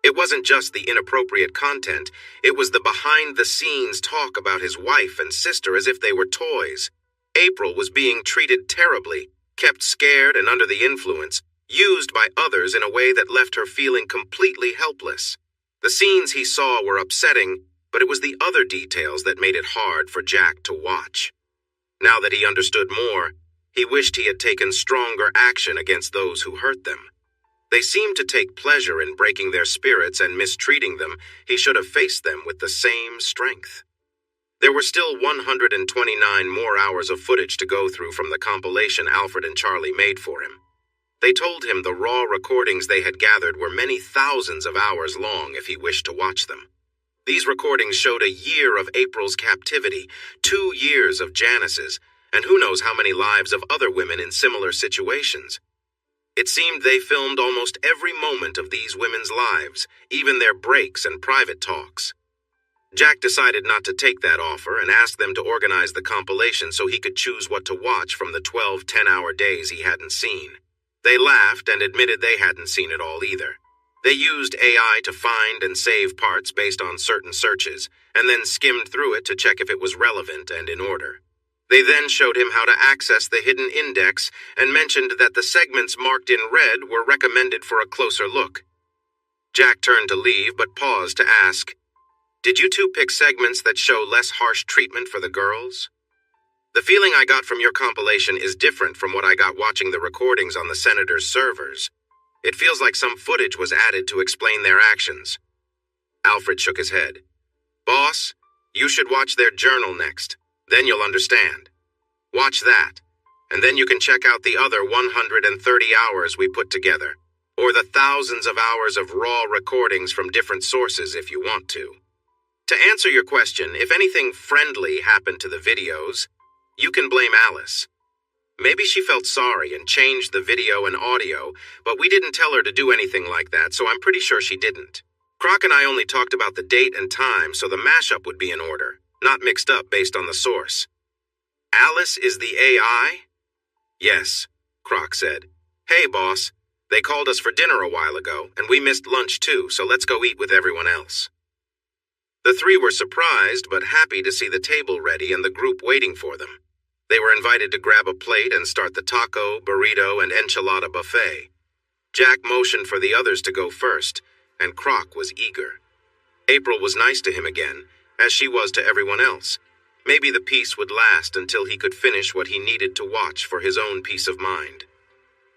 Speaker 1: It wasn't just the inappropriate content, it was the behind-the-scenes talk about his wife and sister as if they were toys. April was being treated terribly, kept scared and under the influence, used by others in a way that left her feeling completely helpless. The scenes he saw were upsetting, but it was the other details that made it hard for Jack to watch. Now that he understood more, he wished he had taken stronger action against those who hurt them. They seemed to take pleasure in breaking their spirits and mistreating them. He should have faced them with the same strength. There were still 129 more hours of footage to go through from the compilation Alfred and Charlie made for him. They told him the raw recordings they had gathered were many thousands of hours long if he wished to watch them. These recordings showed a year of April's captivity, 2 years of Janice's, and who knows how many lives of other women in similar situations. It seemed they filmed almost every moment of these women's lives, even their breaks and private talks. Jack decided not to take that offer and asked them to organize the compilation so he could choose what to watch from the 12 10-hour days he hadn't seen. They laughed and admitted they hadn't seen it all either. They used AI to find and save parts based on certain searches, and then skimmed through it to check if it was relevant and in order. They then showed him how to access the hidden index and mentioned that the segments marked in red were recommended for a closer look. Jack turned to leave but paused to ask, "Did you two pick segments that show less harsh treatment for the girls?" "The feeling I got from your compilation is different from what I got watching the recordings on the Senator's servers. It feels like some footage was added to explain their actions." Alfred shook his head. "Boss, you should watch their journal next. Then you'll understand. Watch that, and then you can check out the other 130 hours we put together, or the thousands of hours of raw recordings from different sources if you want to. To answer your question, if anything friendly happened to the videos, you can blame Alice. Maybe she felt sorry and changed the video and audio, but we didn't tell her to do anything like that, so I'm pretty sure she didn't. Croc and I only talked about the date and time, so the mashup would be in order, not mixed up based on the source." "Alice is the AI?" "Yes," Croc said. "Hey, boss, they called us for dinner a while ago, and we missed lunch too, so let's go eat with everyone else." The three were surprised but happy to see the table ready and the group waiting for them. They were invited to grab a plate and start the taco, burrito, and enchilada buffet. Jack motioned for the others to go first, and Croc was eager. April was nice to him again, as she was to everyone else. Maybe the peace would last until he could finish what he needed to watch for his own peace of mind.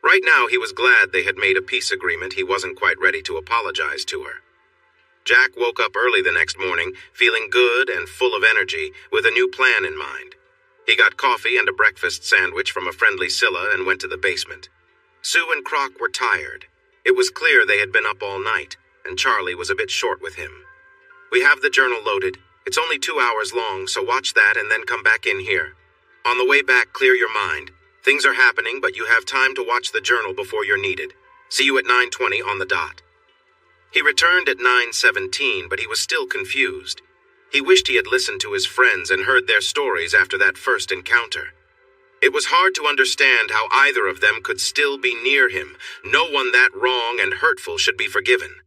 Speaker 1: Right now, he was glad they had made a peace agreement. He wasn't quite ready to apologize to her. Jack woke up early the next morning, feeling good and full of energy, with a new plan in mind. He got coffee and a breakfast sandwich from a friendly Scylla and went to the basement. Sue and Croc were tired. It was clear they had been up all night, and Charlie was a bit short with him. "We have the journal loaded. It's only 2 hours long, so watch that and then come back in here. On the way back, clear your mind. Things are happening, but you have time to watch the journal before you're needed. See you at 9:20 on the dot." He returned at 9:17, but he was still confused. He wished he had listened to his friends and heard their stories after that first encounter. It was hard to understand how either of them could still be near him. No one that wrong and hurtful should be forgiven.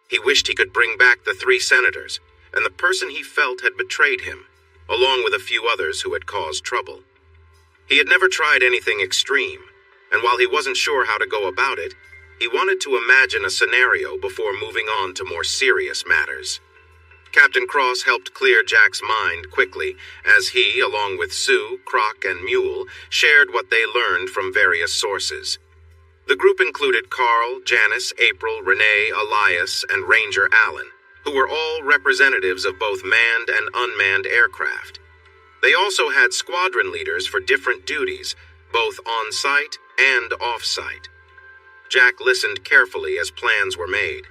Speaker 1: He wished he could bring back the 3 senators, and the person he felt had betrayed him, along with a few others who had caused trouble. He had never tried anything extreme, and while he wasn't sure how to go about it, he wanted to imagine a scenario before moving on to more serious matters. Captain Cross helped clear Jack's mind quickly as he, along with Sue, Croc, and Mule, shared what they learned from various sources. The group included Carl, Janice, April, Renee, Elias, and Ranger Allen, who were all representatives of both manned and unmanned aircraft. They also had squadron leaders for different duties, both on-site and off-site. Jack listened carefully as plans were made.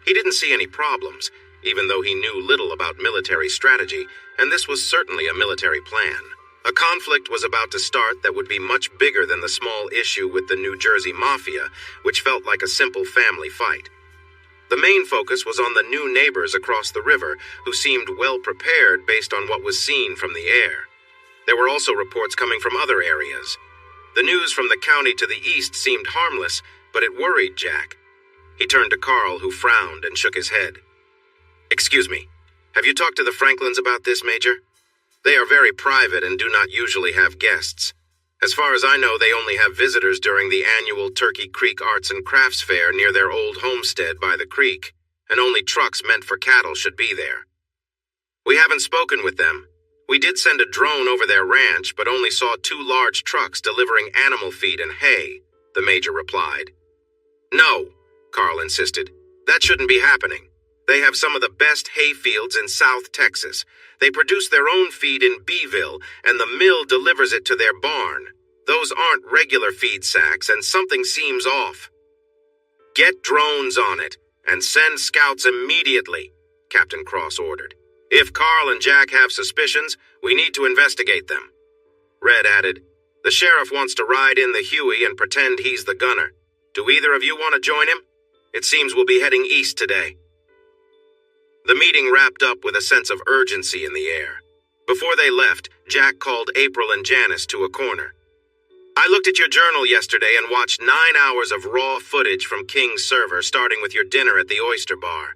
Speaker 1: He didn't see any problems, even though he knew little about military strategy, and this was certainly a military plan. A conflict was about to start that would be much bigger than the small issue with the New Jersey Mafia, which felt like a simple family fight. The main focus was on the new neighbors across the river, who seemed well prepared based on what was seen from the air. There were also reports coming from other areas. The news from the county to the east seemed harmless, but it worried Jack. He turned to Carl, who frowned and shook his head. "Excuse me, have you talked to the Franklins about this, Major? They are very private and do not usually have guests. As far as I know, they only have visitors during the annual Turkey Creek Arts and Crafts Fair near their old homestead by the creek, and only trucks meant for cattle should be there. We haven't spoken with them. We did send a drone over their ranch, but only saw 2 large trucks delivering animal feed and hay," the Major replied. "No," Carl insisted. "That shouldn't be happening. They have some of the best hay fields in South Texas. They produce their own feed in Beeville, and the mill delivers it to their barn. Those aren't regular feed sacks, and something seems off." "Get drones on it, and send scouts immediately," Captain Cross ordered. "If Carl and Jack have suspicions, we need to investigate them." Red added, "The sheriff wants to ride in the Huey and pretend he's the gunner. Do either of you want to join him? It seems we'll be heading east today." The meeting wrapped up with a sense of urgency in the air. Before they left, Jack called April and Janice to a corner. "I looked at your journal yesterday and watched 9 hours of raw footage from King's server, starting with your dinner at the Oyster Bar.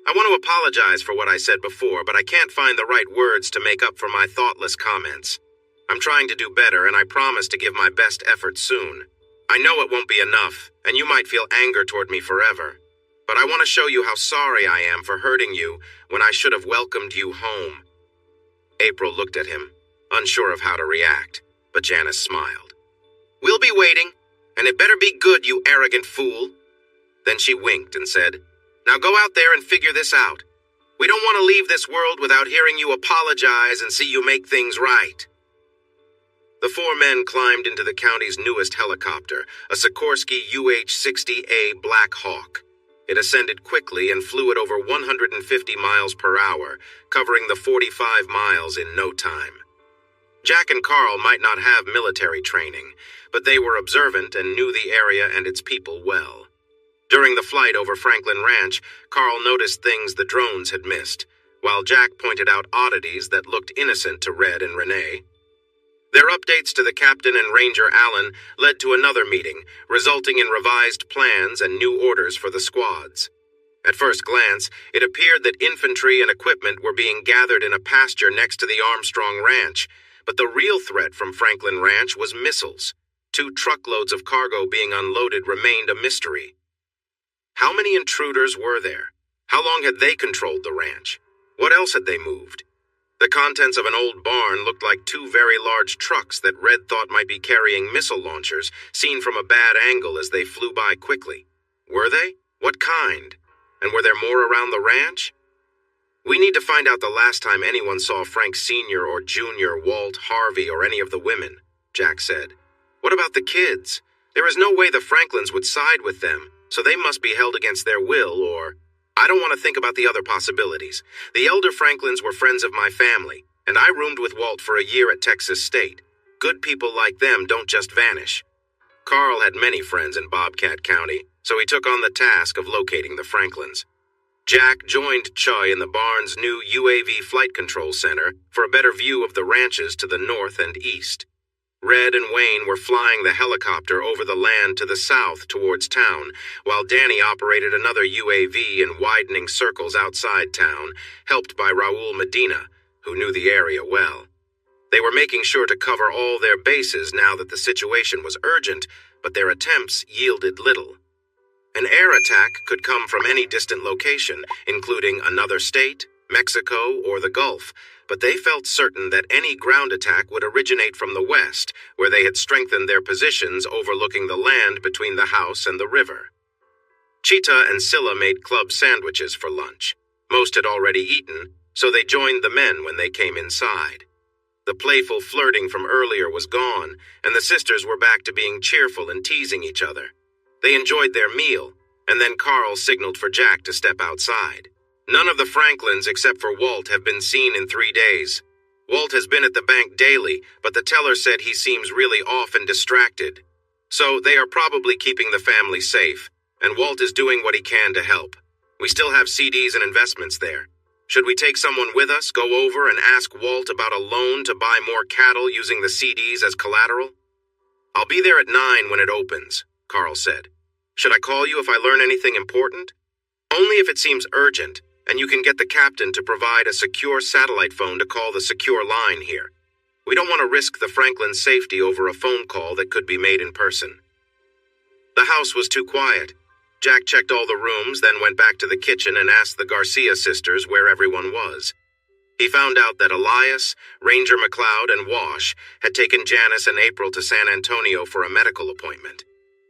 Speaker 1: I want to apologize for what I said before, but I can't find the right words to make up for my thoughtless comments. I'm trying to do better, and I promise to give my best effort soon. I know it won't be enough, and you might feel anger toward me forever. But I want to show you how sorry I am for hurting you when I should have welcomed you home." April looked at him, unsure of how to react, but Janice smiled. "We'll be waiting, and it better be good, you arrogant fool." Then she winked and said, "Now go out there and figure this out. We don't want to leave this world without hearing you apologize and see you make things right." The 4 men climbed into the county's newest helicopter, a Sikorsky UH-60A Black Hawk. It ascended quickly and flew at over 150 miles per hour, covering the 45 miles in no time. Jack and Carl might not have military training, but they were observant and knew the area and its people well. During the flight over Franklin Ranch, Carl noticed things the drones had missed, while Jack pointed out oddities that looked innocent to Red and Renee. Their updates to the captain and Ranger Allen led to another meeting, resulting in revised plans and new orders for the squads. At first glance, it appeared that infantry and equipment were being gathered in a pasture next to the Armstrong Ranch, but the real threat from Franklin Ranch was missiles. 2 truckloads of cargo being unloaded remained a mystery. How many intruders were there? How long had they controlled the ranch? What else had they moved? The contents of an old barn looked like 2 very large trucks that Red thought might be carrying missile launchers, seen from a bad angle as they flew by quickly. Were they? What kind? And were there more around the ranch? "We need to find out the last time anyone saw Frank Sr. or Jr., Walt, Harvey, or any of the women," Jack said. "What about the kids? There is no way the Franklins would side with them, so they must be held against their will, or... I don't want to think about the other possibilities. The elder Franklins were friends of my family, and I roomed with Walt for a year at Texas State. Good people like them don't just vanish." Carl had many friends in Bobcat County, so he took on the task of locating the Franklins. Jack joined Choi in the barn's new UAV flight control center for a better view of the ranches to the north and east. Red and Wayne were flying the helicopter over the land to the south towards town, while Danny operated another UAV in widening circles outside town, helped by Raul Medina, who knew the area well. They were making sure to cover all their bases now that the situation was urgent, but their attempts yielded little. An air attack could come from any distant location, including another state, Mexico, or the Gulf, but they felt certain that any ground attack would originate from the west, where they had strengthened their positions overlooking the land between the house and the river. Cheetah and Scylla made club sandwiches for lunch. Most had already eaten, so they joined the men when they came inside. The playful flirting from earlier was gone, and the sisters were back to being cheerful and teasing each other. They enjoyed their meal, and then Carl signaled for Jack to step outside. None of the Franklins except for Walt have been seen in 3 days. Walt has been at the bank daily, but the teller said he seems really off and distracted. So they are probably keeping the family safe, and Walt is doing what he can to help. We still have CDs and investments there. Should we take someone with us, go over and ask Walt about a loan to buy more cattle using the CDs as collateral? I'll be there at 9 when it opens, Carl said. Should I call you if I learn anything important? Only if it seems urgent, and you can get the captain to provide a secure satellite phone to call the secure line here. We don't want to risk the Franklin's safety over a phone call that could be made in person. The house was too quiet. Jack checked all the rooms, then went back to the kitchen and asked the Garcia sisters where everyone was. He found out that Elias, Ranger McLeod, and Wash had taken Janice and April to San Antonio for a medical appointment.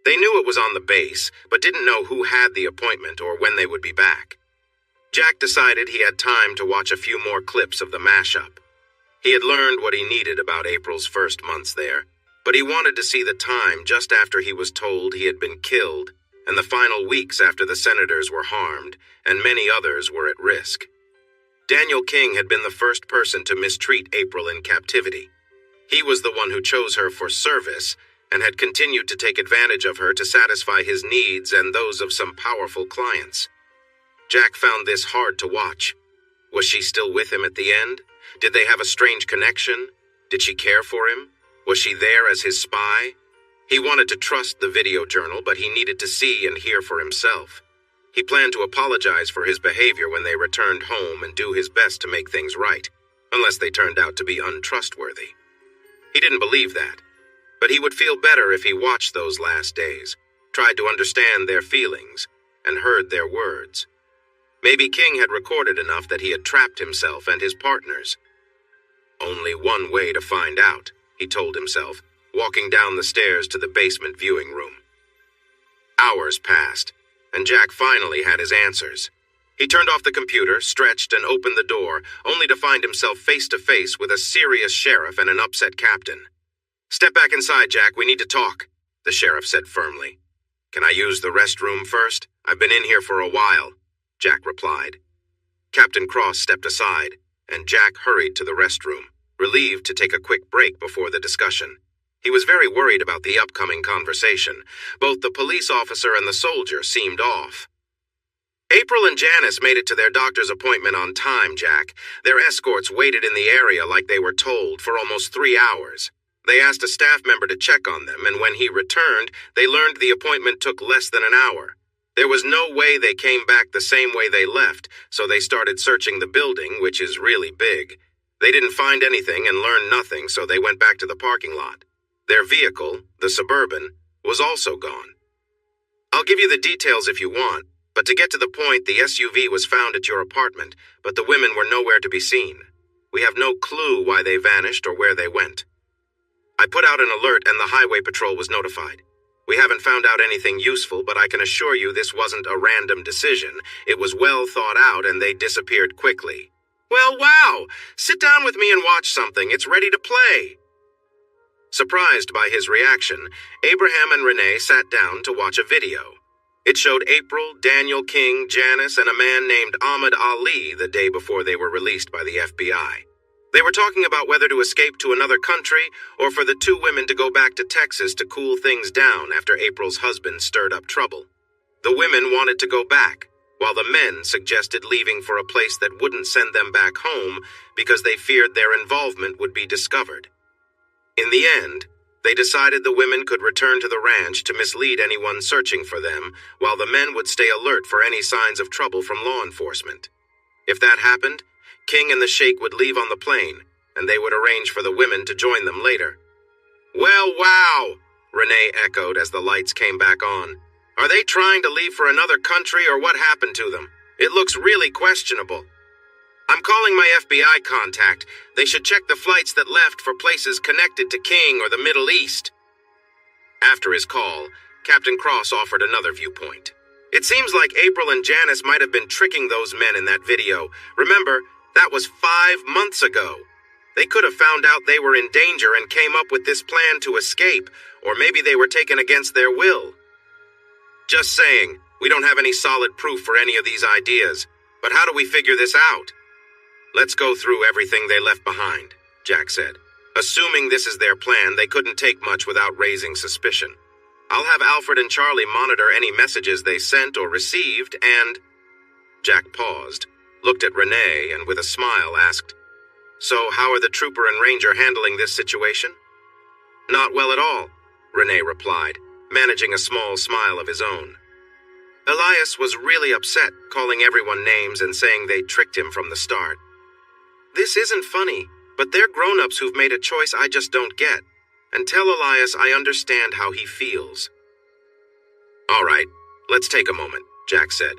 Speaker 1: They knew it was on the base, but didn't know who had the appointment or when they would be back. Jack decided he had time to watch a few more clips of the mashup. He had learned what he needed about April's first months there, but he wanted to see the time just after he was told he had been killed, and the final weeks after the senators were harmed, and many others were at risk. Daniel King had been the first person to mistreat April in captivity. He was the one who chose her for service, and had continued to take advantage of her to satisfy his needs and those of some powerful clients. Jack found this hard to watch. Was she still with him at the end? Did they have a strange connection? Did she care for him? Was she there as his spy? He wanted to trust the video journal, but he needed to see and hear for himself. He planned to apologize for his behavior when they returned home and do his best to make things right, unless they turned out to be untrustworthy. He didn't believe that, but he would feel better if he watched those last days, tried to understand their feelings, and heard their words. Maybe King had recorded enough that he had trapped himself and his partners. Only one way to find out, he told himself, walking down the stairs to the basement viewing room. Hours passed, and Jack finally had his answers. He turned off the computer, stretched, and opened the door, only to find himself face to face with a serious sheriff and an upset captain. "Step back inside, Jack. We need to talk," the sheriff said firmly. "Can I use the restroom first? I've been in here for a while," Jack replied. Captain Cross stepped aside, and Jack hurried to the restroom, relieved to take a quick break before the discussion. He was very worried about the upcoming conversation. Both the police officer and the soldier seemed off. "April and Janice made it to their doctor's appointment on time, Jack. Their escorts waited in the area like they were told for almost 3 hours. They asked a staff member to check on them, and when he returned, they learned the appointment took less than an hour. There was no way they came back the same way they left, so they started searching the building, which is really big. They didn't find anything and learned nothing, so they went back to the parking lot. Their vehicle, the Suburban, was also gone. I'll give you the details if you want, but to get to the point, the SUV was found at your apartment, but the women were nowhere to be seen. We have no clue why they vanished or where they went. I put out an alert and the highway patrol was notified. We haven't found out anything useful, but I can assure you this wasn't a random decision. It was well thought out and they disappeared quickly." "Well, wow! Sit down with me and watch something. It's ready to play." Surprised by his reaction, Abraham and Renee sat down to watch a video. It showed April, Daniel King, Janice, and a man named Ahmed Ali the day before they were released by the FBI. They were talking about whether to escape to another country or for the two women to go back to Texas to cool things down after April's husband stirred up trouble. The women wanted to go back, while the men suggested leaving for a place that wouldn't send them back home because they feared their involvement would be discovered. In the end, they decided the women could return to the ranch to mislead anyone searching for them, while the men would stay alert for any signs of trouble from law enforcement. If that happened, King and the Sheikh would leave on the plane, and they would arrange for the women to join them later. Well, wow, Renee echoed as the lights came back on. Are they trying to leave for another country, or what happened to them? It looks really questionable. I'm calling my FBI contact. They should check the flights that left for places connected to King or the Middle East. After his call, Captain Cross offered another viewpoint. It seems like April and Janice might have been tricking those men in that video. Remember, that was 5 months ago. They could have found out they were in danger and came up with this plan to escape, or maybe they were taken against their will. Just saying, we don't have any solid proof for any of these ideas, but how do we figure this out? Let's go through everything they left behind, Jack said. Assuming this is their plan, they couldn't take much without raising suspicion. I'll have Alfred and Charlie monitor any messages they sent or received, and... Jack paused, looked at Renee, and with a smile asked, So how are the trooper and ranger handling this situation? Not well at all, Renee replied, managing a small smile of his own. Elias was really upset, calling everyone names and saying they tricked him from the start. This isn't funny, but they're grown-ups who've made a choice I just don't get. And tell Elias I understand how he feels. All right, let's take a moment, Jack said.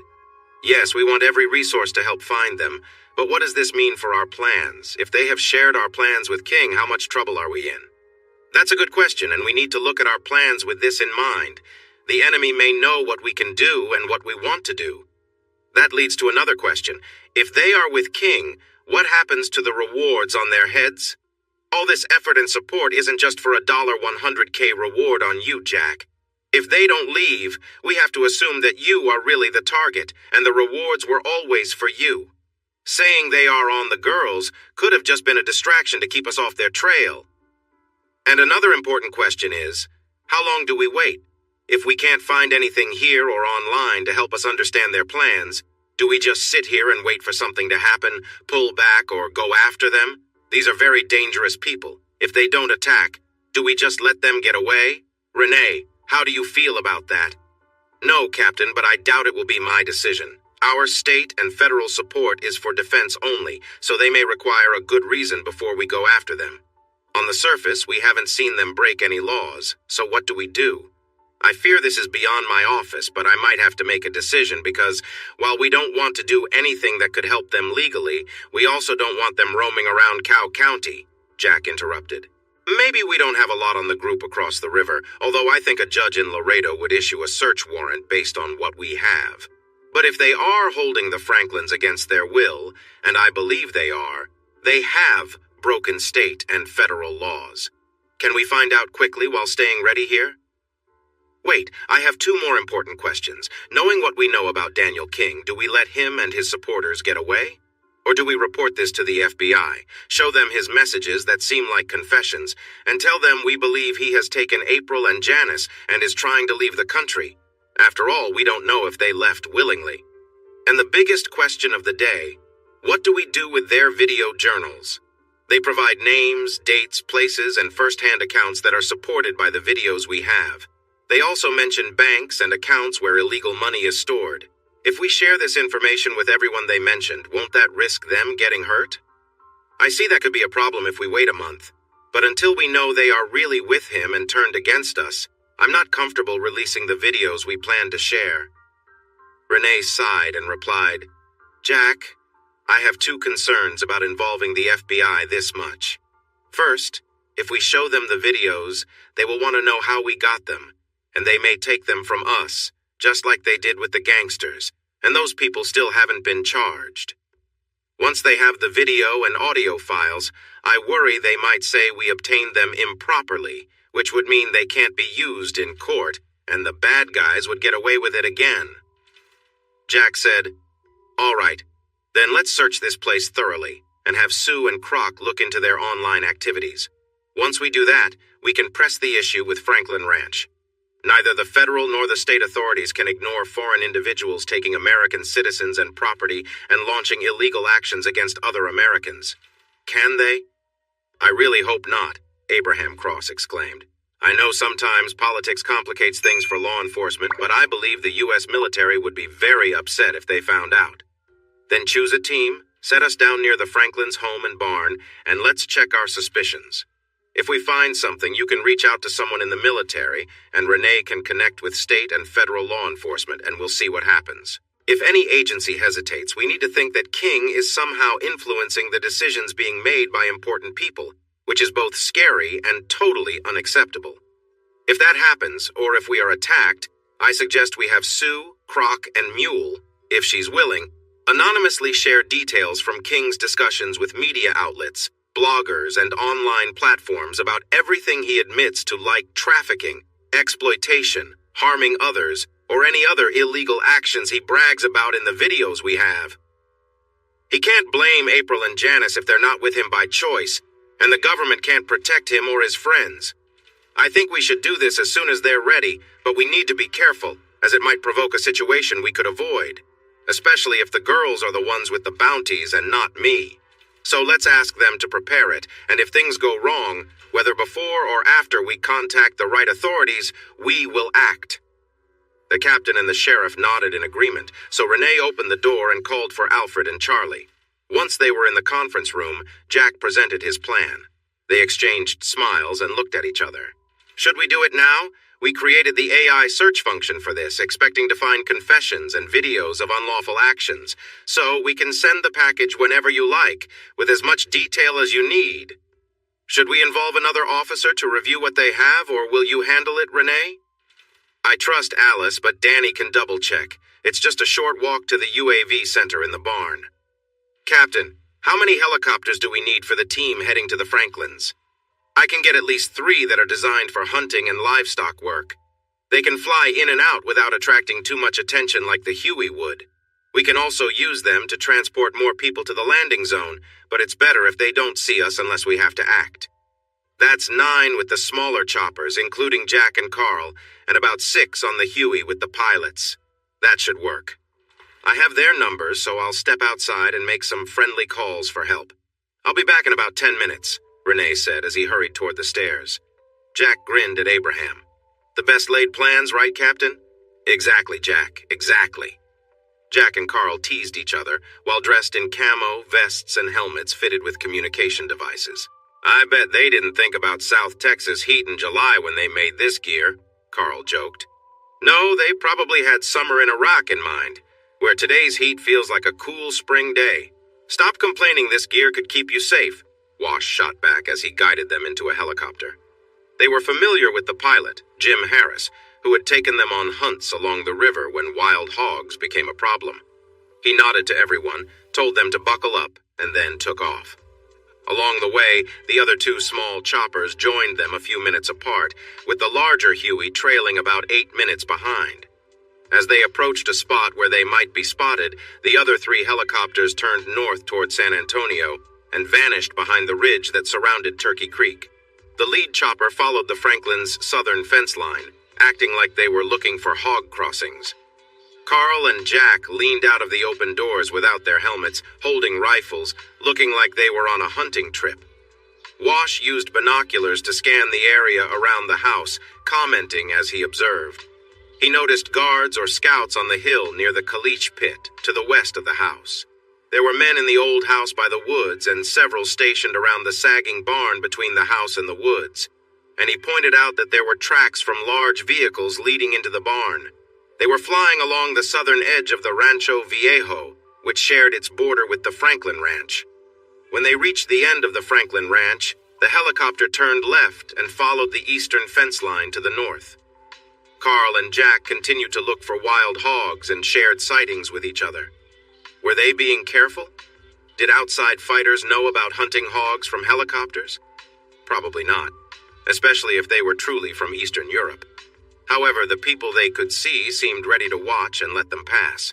Speaker 1: Yes, we want every resource to help find them, but what does this mean for our plans? If they have shared our plans with King, how much trouble are we in? That's a good question, and we need to look at our plans with this in mind. The enemy may know what we can do and what we want to do. That leads to another question. If they are with King, what happens to the rewards on their heads? All this effort and support isn't just for a $100K reward on you, Jack. If they don't leave, we have to assume that you are really the target, and the rewards were always for you. Saying they are on the girls could have just been a distraction to keep us off their trail. And another important question is, how long do we wait? If we can't find anything here or online to help us understand their plans, do we just sit here and wait for something to happen, pull back, or go after them? These are very dangerous people. If they don't attack, do we just let them get away? Renee, how do you feel about that? No, Captain, but I doubt it will be my decision. Our state and federal support is for defense only, so they may require a good reason before we go after them. On the surface, we haven't seen them break any laws, so what do we do? I fear this is beyond my office, but I might have to make a decision because, while we don't want to do anything that could help them legally, we also don't want them roaming around Cow County, Jack interrupted. Maybe we don't have a lot on the group across the river, although I think a judge in Laredo would issue a search warrant based on what we have. But if they are holding the Franklins against their will, and I believe they are, they have broken state and federal laws. Can we find out quickly while staying ready here? Wait, I have 2 more important questions. Knowing what we know about Daniel King, do we let him and his supporters get away? Or do we report this to the FBI, show them his messages that seem like confessions, and tell them we believe he has taken April and Janice and is trying to leave the country? After all, we don't know if they left willingly. And the biggest question of the day, what do we do with their video journals? They provide names, dates, places, and first-hand accounts that are supported by the videos we have. They also mention banks and accounts where illegal money is stored. If we share this information with everyone they mentioned, won't that risk them getting hurt? I see that could be a problem if we wait a month, but until we know they are really with him and turned against us, I'm not comfortable releasing the videos we plan to share. Renee sighed and replied, Jack, I have 2 concerns about involving the FBI this much. First, if we show them the videos, they will want to know how we got them, and they may take them from us, just like they did with the gangsters, and those people still haven't been charged. Once they have the video and audio files, I worry they might say we obtained them improperly, which would mean they can't be used in court, and the bad guys would get away with it again. Jack said, All right, then let's search this place thoroughly, and have Sue and Croc look into their online activities. Once we do that, we can press the issue with Franklin Ranch. Neither the federal nor the state authorities can ignore foreign individuals taking American citizens and property and launching illegal actions against other Americans. Can they? I really hope not, Abraham Cross exclaimed. I know sometimes politics complicates things for law enforcement, but I believe the U.S. military would be very upset if they found out. Then choose a team, Set us down near the Franklins' home and barn, and let's check our suspicions. If we find something, you can reach out to someone in the military, and Renee can connect with state and federal law enforcement, and we'll see what happens. If any agency hesitates, we need to think that King is somehow influencing the decisions being made by important people, which is both scary and totally unacceptable. If that happens, or if we are attacked, I suggest we have Sue, Croc, and Mule, if she's willing, anonymously share details from King's discussions with media outlets, bloggers, and online platforms about everything he admits to, like trafficking, exploitation, harming others, or any other illegal actions he brags about in the videos we have. He can't blame April and Janice if they're not with him by choice, and the government can't protect him or his friends. I think we should do this as soon as they're ready, but we need to be careful, as it might provoke a situation we could avoid, especially if the girls are the ones with the bounties and not me. So let's ask them to prepare it, and if things go wrong, whether before or after we contact the right authorities, we will act. The captain and the sheriff nodded in agreement, so Renee opened the door and called for Alfred and Charlie. Once they were in the conference room, Jack presented his plan. They exchanged smiles and looked at each other. Should we do it now? We created the AI search function for this, expecting to find confessions and videos of unlawful actions, so we can send the package whenever you like, with as much detail as you need. Should we involve another officer to review what they have, or will you handle it, Renee? I trust Alice, but Danny can double-check. It's just a short walk to the UAV center in the barn. Captain, how many helicopters do we need for the team heading to the Franklins? I can get at least 3 that are designed for hunting and livestock work. They can fly in and out without attracting too much attention like the Huey would. We can also use them to transport more people to the landing zone, but it's better if they don't see us unless we have to act. That's 9 with the smaller choppers, including Jack and Carl, and about 6 on the Huey with the pilots. That should work. I have their numbers, so I'll step outside and make some friendly calls for help. I'll be back in about 10 minutes. Renee said as he hurried toward the stairs. Jack grinned at Abraham. The best laid plans, right, Captain? Exactly, Jack, exactly. Jack and Carl teased each other while dressed in camo, vests, and helmets fitted with communication devices. I bet they didn't think about South Texas heat in July when they made this gear, Carl joked. No, they probably had summer in Iraq in mind, where today's heat feels like a cool spring day. Stop complaining, this gear could keep you safe. Wash shot back as he guided them into a helicopter. They were familiar with the pilot, Jim Harris, who had taken them on hunts along the river when wild hogs became a problem. He nodded to everyone, told them to buckle up, and then took off. Along the way, the other 2 small choppers joined them a few minutes apart, with the larger Huey trailing about 8 minutes behind. As they approached a spot where they might be spotted, the other 3 helicopters turned north toward San Antonio and vanished behind the ridge that surrounded Turkey Creek. The lead chopper followed the Franklins' southern fence line, acting like they were looking for hog crossings. Carl and Jack leaned out of the open doors without their helmets, holding rifles, looking like they were on a hunting trip. Wash used binoculars to scan the area around the house, commenting as he observed. He noticed guards or scouts on the hill near the caliche pit, to the west of the house. There were men in the old house by the woods and several stationed around the sagging barn between the house and the woods. And he pointed out that there were tracks from large vehicles leading into the barn. They were flying along the southern edge of the Rancho Viejo, which shared its border with the Franklin Ranch. When they reached the end of the Franklin Ranch, the helicopter turned left and followed the eastern fence line to the north. Carl and Jack continued to look for wild hogs and shared sightings with each other. Were they being careful? Did outside fighters know about hunting hogs from helicopters? Probably not, especially if they were truly from Eastern Europe. However, the people they could see seemed ready to watch and let them pass.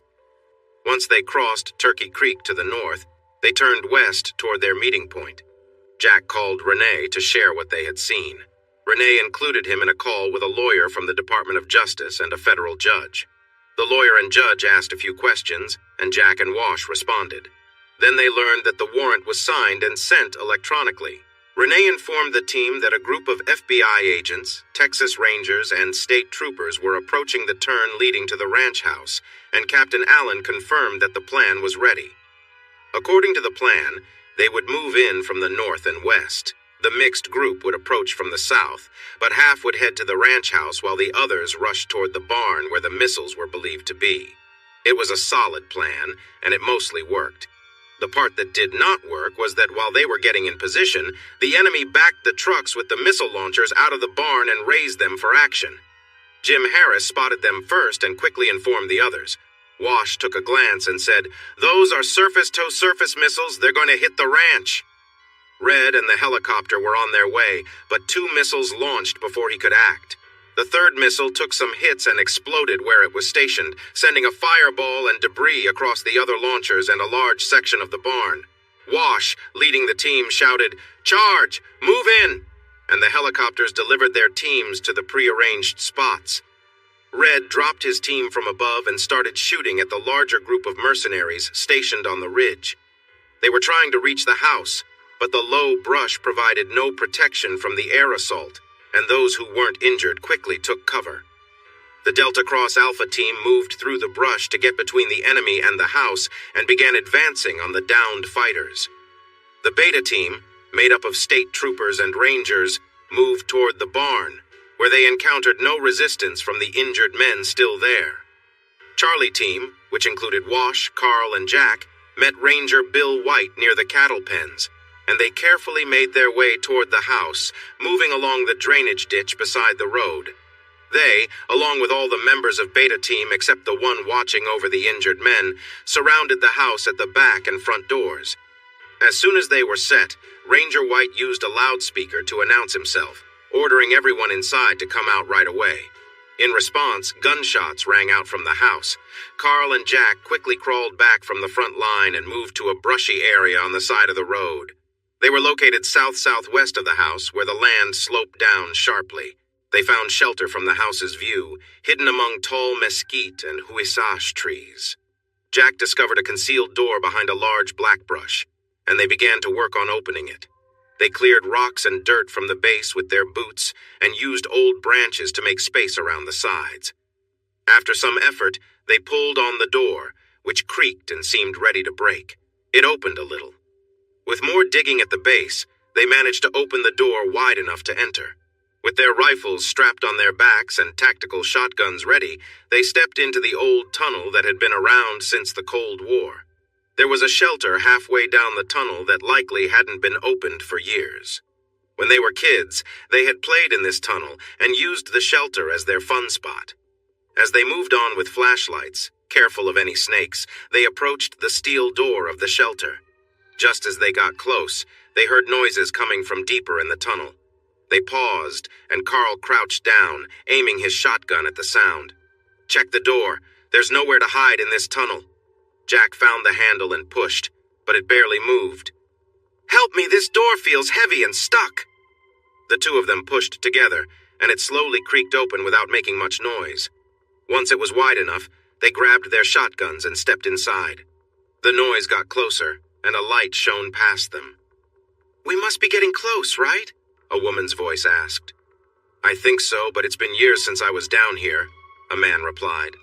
Speaker 1: Once they crossed Turkey Creek to the north, they turned west toward their meeting point. Jack called Renee to share what they had seen. Renee included him in a call with a lawyer from the Department of Justice and a federal judge. The lawyer and judge asked a few questions, and Jack and Wash responded. Then they learned that the warrant was signed and sent electronically. Renee informed the team that a group of FBI agents, Texas Rangers, and state troopers were approaching the turn leading to the ranch house, and Captain Allen confirmed that the plan was ready. According to the plan, they would move in from the north and west. The mixed group would approach from the south, but half would head to the ranch house while the others rushed toward the barn where the missiles were believed to be. It was a solid plan, and it mostly worked. The part that did not work was that while they were getting in position, the enemy backed the trucks with the missile launchers out of the barn and raised them for action. Jim Harris spotted them first and quickly informed the others. Wash took a glance and said, "Those are surface-to-surface missiles. They're going to hit the ranch." Red and the helicopter were on their way, but 2 missiles launched before he could act. The third missile took some hits and exploded where it was stationed, sending a fireball and debris across the other launchers and a large section of the barn. Wash, leading the team, shouted, "Charge! Move in!" And the helicopters delivered their teams to the prearranged spots. Red dropped his team from above and started shooting at the larger group of mercenaries stationed on the ridge. They were trying to reach the house, but the low brush provided no protection from the air assault, and those who weren't injured quickly took cover. The Delta Cross Alpha team moved through the brush to get between the enemy and the house and began advancing on the downed fighters. The Beta team, made up of state troopers and rangers, moved toward the barn, where they encountered no resistance from the injured men still there. Charlie team, which included Wash, Carl, and Jack, met Ranger Bill White near the cattle pens, and they carefully made their way toward the house, moving along the drainage ditch beside the road. They, along with all the members of Beta Team except the one watching over the injured men, surrounded the house at the back and front doors. As soon as they were set, Ranger White used a loudspeaker to announce himself, ordering everyone inside to come out right away. In response, gunshots rang out from the house. Carl and Jack quickly crawled back from the front line and moved to a brushy area on the side of the road. They were located south-southwest of the house, where the land sloped down sharply. They found shelter from the house's view, hidden among tall mesquite and huisage trees. Jack discovered a concealed door behind a large black brush, and they began to work on opening it. They cleared rocks and dirt from the base with their boots and used old branches to make space around the sides. After some effort, they pulled on the door, which creaked and seemed ready to break. It opened a little. With more digging at the base, they managed to open the door wide enough to enter. With their rifles strapped on their backs and tactical shotguns ready, they stepped into the old tunnel that had been around since the Cold War. There was a shelter halfway down the tunnel that likely hadn't been opened for years. When they were kids, they had played in this tunnel and used the shelter as their fun spot. As they moved on with flashlights, careful of any snakes, they approached the steel door of the shelter. Just as they got close, they heard noises coming from deeper in the tunnel. They paused, and Carl crouched down, aiming his shotgun at the sound. "Check the door. There's nowhere to hide in this tunnel." Jack found the handle and pushed, but it barely moved. "Help me, this door feels heavy and stuck." The two of them pushed together, and it slowly creaked open without making much noise. Once it was wide enough, they grabbed their shotguns and stepped inside. The noise got closer, and a light shone past them. "We must be getting close, right?" a woman's voice asked. "I think so, but it's been years since I was down here," a man replied.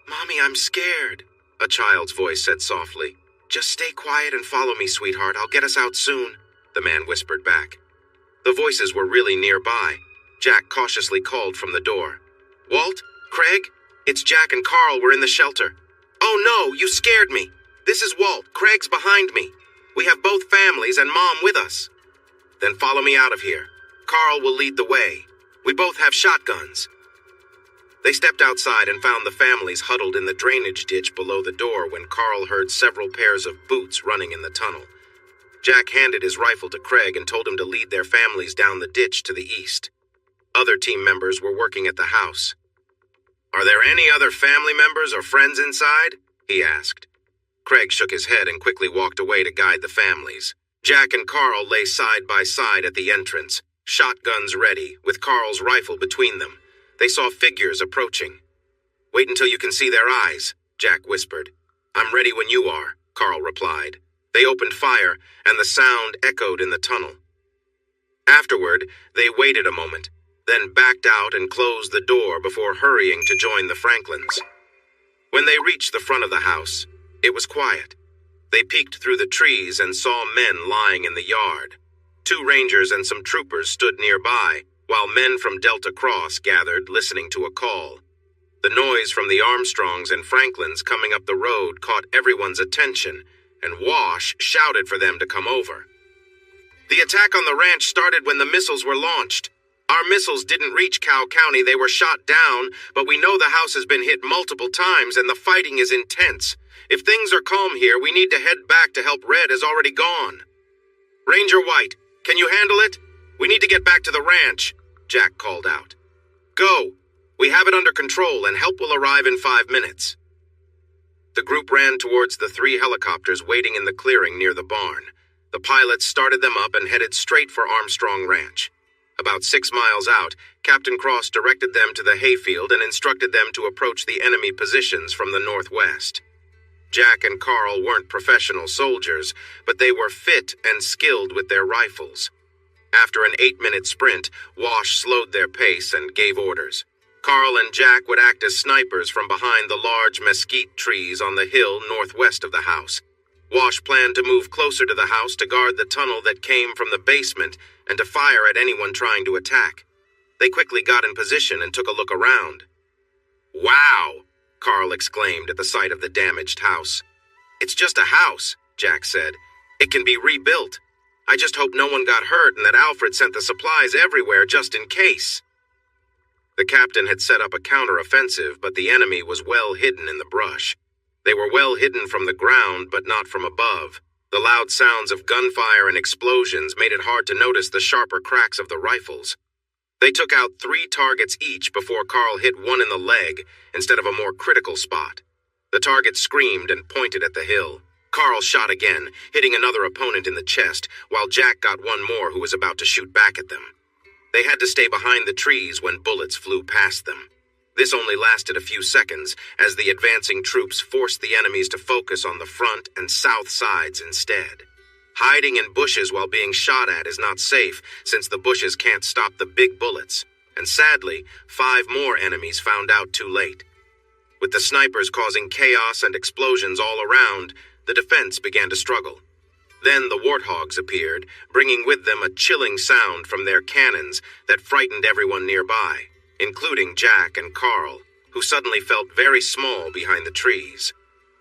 Speaker 1: "Mommy, I'm scared," a child's voice said softly. "Just stay quiet and follow me, sweetheart. I'll get us out soon," the man whispered back. The voices were really nearby. Jack cautiously called from the door. "Walt? Craig? It's Jack and Carl. We're in the shelter." "Oh no, you scared me. This is Walt. Craig's behind me. We have both families and Mom with us." "Then follow me out of here. Carl will lead the way. We both have shotguns." They stepped outside and found the families huddled in the drainage ditch below the door when Carl heard several pairs of boots running in the tunnel. Jack handed his rifle to Craig and told him to lead their families down the ditch to the east. Other team members were working at the house. "Are there any other family members or friends inside?" he asked. Craig shook his head and quickly walked away to guide the families. Jack and Carl lay side by side at the entrance, shotguns ready, with Carl's rifle between them. They saw figures approaching. "Wait until you can see their eyes," Jack whispered. "I'm ready when you are," Carl replied. They opened fire, and the sound echoed in the tunnel. Afterward, they waited a moment, then backed out and closed the door before hurrying to join the Franklins. When they reached the front of the house, it was quiet. They peeked through the trees and saw men lying in the yard. 2 rangers and some troopers stood nearby, while men from Delta Cross gathered, listening to a call. The noise from the Armstrongs and Franklins coming up the road caught everyone's attention, and Wash shouted for them to come over. The attack on the ranch started when the missiles were launched. Our missiles didn't reach Cow County, they were shot down, but we know the house has been hit multiple times and the fighting is intense. If things are calm here, we need to head back to help. Red has already gone. Ranger White, can you handle it? We need to get back to the ranch, Jack called out. Go. We have it under control and help will arrive in 5 minutes. The group ran towards the 3 helicopters waiting in the clearing near the barn. The pilots started them up and headed straight for Armstrong Ranch. About 6 miles out, Captain Cross directed them to the hayfield and instructed them to approach the enemy positions from the northwest. Jack and Carl weren't professional soldiers, but they were fit and skilled with their rifles. After an 8-minute sprint, Wash slowed their pace and gave orders. Carl and Jack would act as snipers from behind the large mesquite trees on the hill northwest of the house. Wash planned to move closer to the house to guard the tunnel that came from the basement and to fire at anyone trying to attack. They quickly got in position and took a look around. Wow! Carl exclaimed at the sight of the damaged house. It's just a house, Jack said. It can be rebuilt. I just hope no one got hurt and that Alfred sent the supplies everywhere just in case. The captain had set up a counter-offensive, but the enemy was well hidden in the brush. They were well hidden from the ground, but not from above. The loud sounds of gunfire and explosions made it hard to notice the sharper cracks of the rifles. They took out 3 targets each before Carl hit one in the leg instead of a more critical spot. The target screamed and pointed at the hill. Carl shot again, hitting another opponent in the chest, while Jack got one more who was about to shoot back at them. They had to stay behind the trees when bullets flew past them. This only lasted a few seconds, as the advancing troops forced the enemies to focus on the front and south sides instead. Hiding in bushes while being shot at is not safe, since the bushes can't stop the big bullets, and sadly, 5 more enemies found out too late. With the snipers causing chaos and explosions all around, the defense began to struggle. Then the warthogs appeared, bringing with them a chilling sound from their cannons that frightened everyone nearby, including Jack and Carl, who suddenly felt very small behind the trees.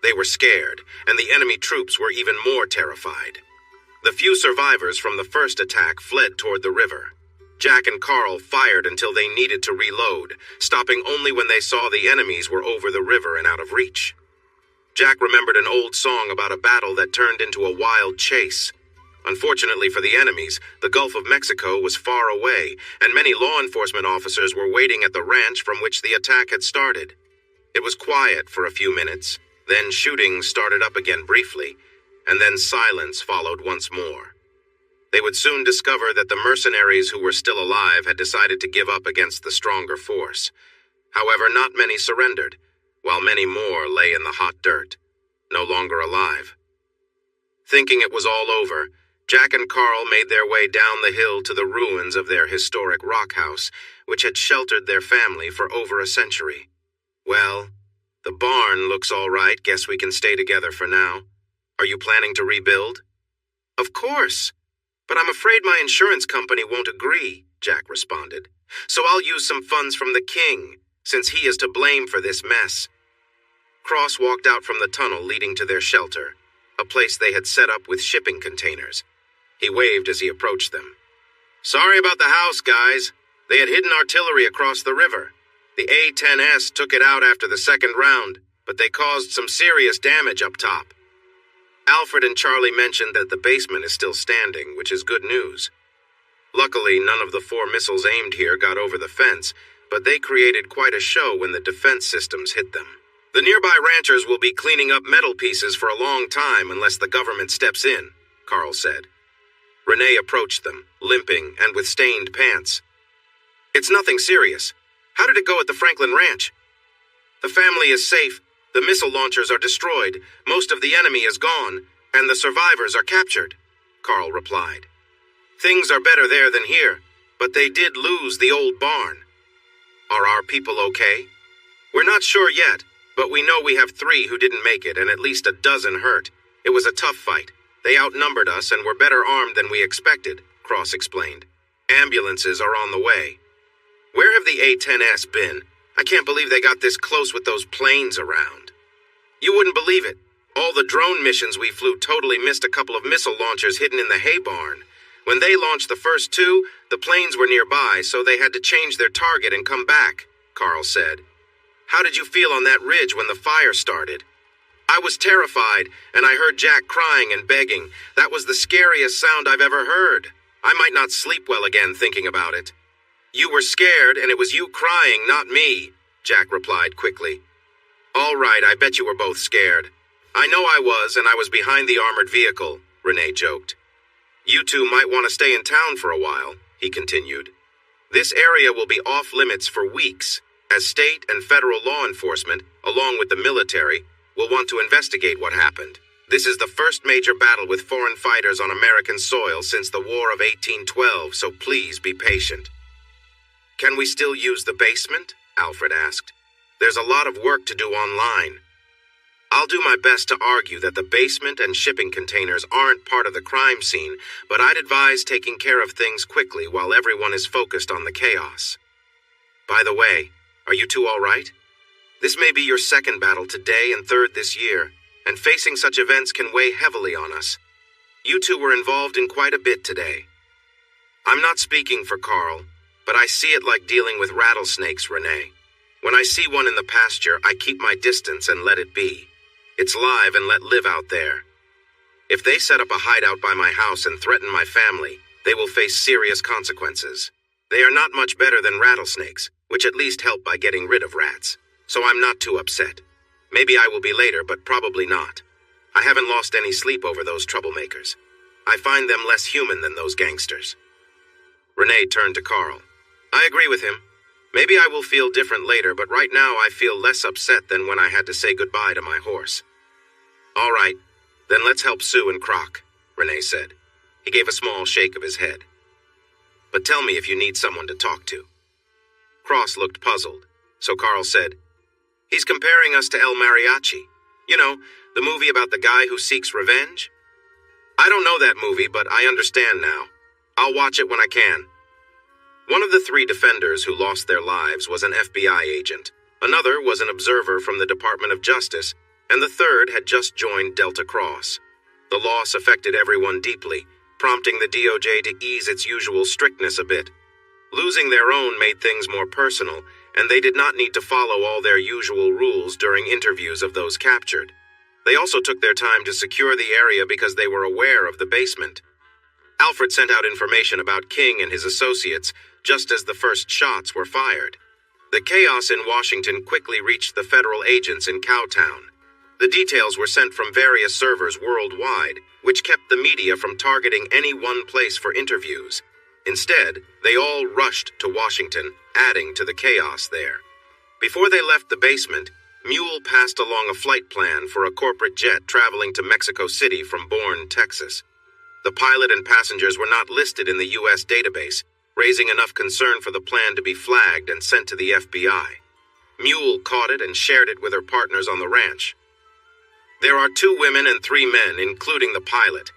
Speaker 1: They were scared, and the enemy troops were even more terrified. The few survivors from the first attack fled toward the river. Jack and Carl fired until they needed to reload, stopping only when they saw the enemies were over the river and out of reach. Jack remembered an old song about a battle that turned into a wild chase. Unfortunately for the enemies, the Gulf of Mexico was far away, and many law enforcement officers were waiting at the ranch from which the attack had started. It was quiet for a few minutes, then shooting started up again briefly, and then silence followed once more. They would soon discover that the mercenaries who were still alive had decided to give up against the stronger force. However, not many surrendered, while many more lay in the hot dirt, no longer alive. Thinking it was all over, Jack and Carl made their way down the hill to the ruins of their historic rock house, which had sheltered their family for over a century. Well, the barn looks all right. Guess we can stay together for now. Are you planning to rebuild? Of course, but I'm afraid my insurance company won't agree, Jack responded. So I'll use some funds from the king, since he is to blame for this mess. Cross walked out from the tunnel leading to their shelter, a place they had set up with shipping containers. He waved as he approached them. Sorry about the house, guys. They had hidden artillery across the river. The A-10S took it out after the second round, but they caused some serious damage up top. Alfred and Charlie mentioned that the basement is still standing, which is good news. Luckily, none of the 4 missiles aimed here got over the fence, but they created quite a show when the defense systems hit them. The nearby ranchers will be cleaning up metal pieces for a long time unless the government steps in, Carl said. Renee approached them, limping and with stained pants. It's nothing serious. How did it go at the Franklin Ranch? The family is safe. The missile launchers are destroyed. Most of the enemy is gone, and the survivors are captured, Carl replied. Things are better there than here, but they did lose the old barn. Are our people okay? We're not sure yet, but we know we have 3 who didn't make it and at least a dozen hurt. It was a tough fight. They outnumbered us and were better armed than we expected, Cross explained. Ambulances are on the way. Where have the A-10S been? I can't believe they got this close with those planes around. You wouldn't believe it. All the drone missions we flew totally missed a couple of missile launchers hidden in the hay barn. When they launched the first two, the planes were nearby, so they had to change their target and come back, Carl said. How did you feel on that ridge when the fire started? I was terrified, and I heard Jack crying and begging. That was the scariest sound I've ever heard. I might not sleep well again thinking about it. You were scared, and it was you crying, not me, Jack replied quickly. All right, I bet you were both scared. I know I was, and I was behind the armored vehicle, Renee joked. You two might want to stay in town for a while, he continued. This area will be off limits for weeks, as state and federal law enforcement, along with the military, will want to investigate what happened. This is the first major battle with foreign fighters on American soil since the War of 1812, so please be patient. Can we still use the basement? Alfred asked. There's a lot of work to do online. I'll do my best to argue that the basement and shipping containers aren't part of the crime scene, but I'd advise taking care of things quickly while everyone is focused on the chaos. By the way, are you two all right? This may be your second battle today and third this year, and facing such events can weigh heavily on us. You two were involved in quite a bit today. I'm not speaking for Carl, but I see it like dealing with rattlesnakes, Renee. When I see one in the pasture, I keep my distance and let it be. It's live and let live out there. If they set up a hideout by my house and threaten my family, they will face serious consequences. They are not much better than rattlesnakes, which at least help by getting rid of rats. So I'm not too upset. Maybe I will be later, but probably not. I haven't lost any sleep over those troublemakers. I find them less human than those gangsters. Renee turned to Carl. I agree with him. Maybe I will feel different later, but right now I feel less upset than when I had to say goodbye to my horse. All right, then let's help Sue and Croc, Renee said. He gave a small shake of his head. But tell me if you need someone to talk to. Cross looked puzzled, so Carl said, He's comparing us to El Mariachi. You know, the movie about the guy who seeks revenge? I don't know that movie, but I understand now. I'll watch it when I can. One of the three defenders who lost their lives was an FBI agent. Another was an observer from the Department of Justice, and the third had just joined Delta Cross. The loss affected everyone deeply, prompting the DOJ to ease its usual strictness a bit. Losing their own made things more personal, and they did not need to follow all their usual rules during interviews of those captured. They also took their time to secure the area because they were aware of the basement. Alfred sent out information about King and his associates just as the first shots were fired. The chaos in Washington quickly reached the federal agents in Cowtown. The details were sent from various servers worldwide, which kept the media from targeting any one place for interviews. Instead, they all rushed to Washington, adding to the chaos there. Before they left the basement, Mule passed along a flight plan for a corporate jet traveling to Mexico City from Bourne, Texas. The pilot and passengers were not listed in the U.S. database, raising enough concern for the plan to be flagged and sent to the FBI. Mule caught it and shared it with her partners on the ranch. There are 2 women and 3 men, including the pilot.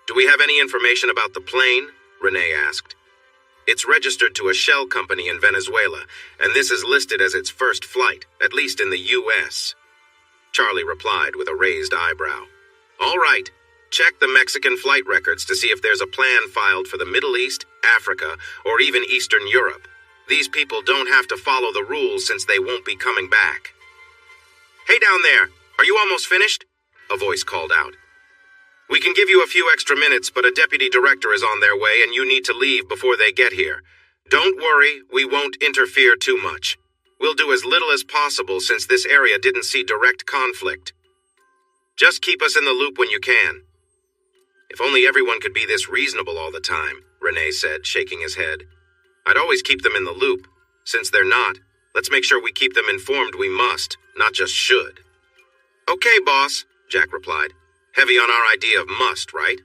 Speaker 1: Do we have any information about the plane? Renee asked. It's registered to a shell company in Venezuela, and this is listed as its first flight, at least in the U.S. Charlie replied with a raised eyebrow. All right. Check the Mexican flight records to see if there's a plan filed for the Middle East, Africa, or even Eastern Europe. These people don't have to follow the rules since they won't be coming back. Hey down there, are you almost finished? A voice called out. We can give you a few extra minutes, but a deputy director is on their way and you need to leave before they get here. Don't worry, we won't interfere too much. We'll do as little as possible since this area didn't see direct conflict. Just keep us in the loop when you can. If only everyone could be this reasonable all the time, Renee said, shaking his head. I'd always keep them in the loop. Since they're not, let's make sure we keep them informed we must, not just should. Okay, boss, Jack replied. Heavy on our idea of must, right?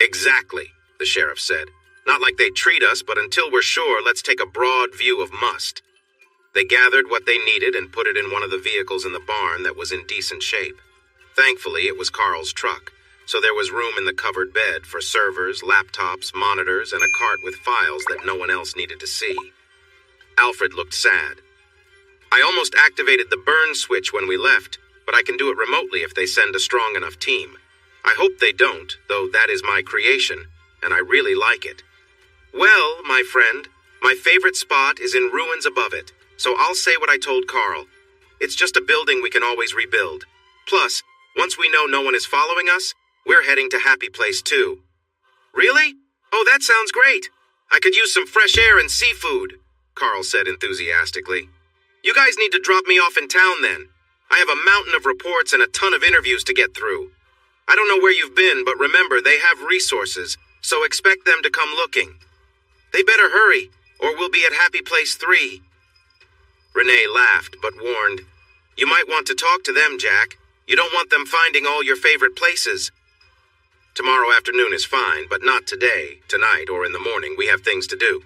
Speaker 1: Exactly, the sheriff said. Not like they treat us, but until we're sure, let's take a broad view of must. They gathered what they needed and put it in one of the vehicles in the barn that was in decent shape. Thankfully, it was Carl's truck. so there was room in the covered bed for servers, laptops, monitors, and a cart with files that no one else needed to see. Alfred looked sad. I almost activated the burn switch when we left, but I can do it remotely if they send a strong enough team. I hope they don't, though that is my creation, and I really like it. Well, my friend, my favorite spot is in ruins above it, so I'll say what I told Carl. It's just a building we can always rebuild. Plus, once we know no one is following us, we're heading to Happy Place too. Really? Oh, that sounds great. I could use some fresh air and seafood, Carl said enthusiastically. You guys need to drop me off in town then. I have a mountain of reports and a ton of interviews to get through. I don't know where you've been, but remember, they have resources, so expect them to come looking. They better hurry, or we'll be at Happy Place 3. Renee laughed, but warned, You might want to talk to them, Jack. You don't want them finding all your favorite places. Tomorrow afternoon is fine, but not today, tonight, or in the morning. We have things to do.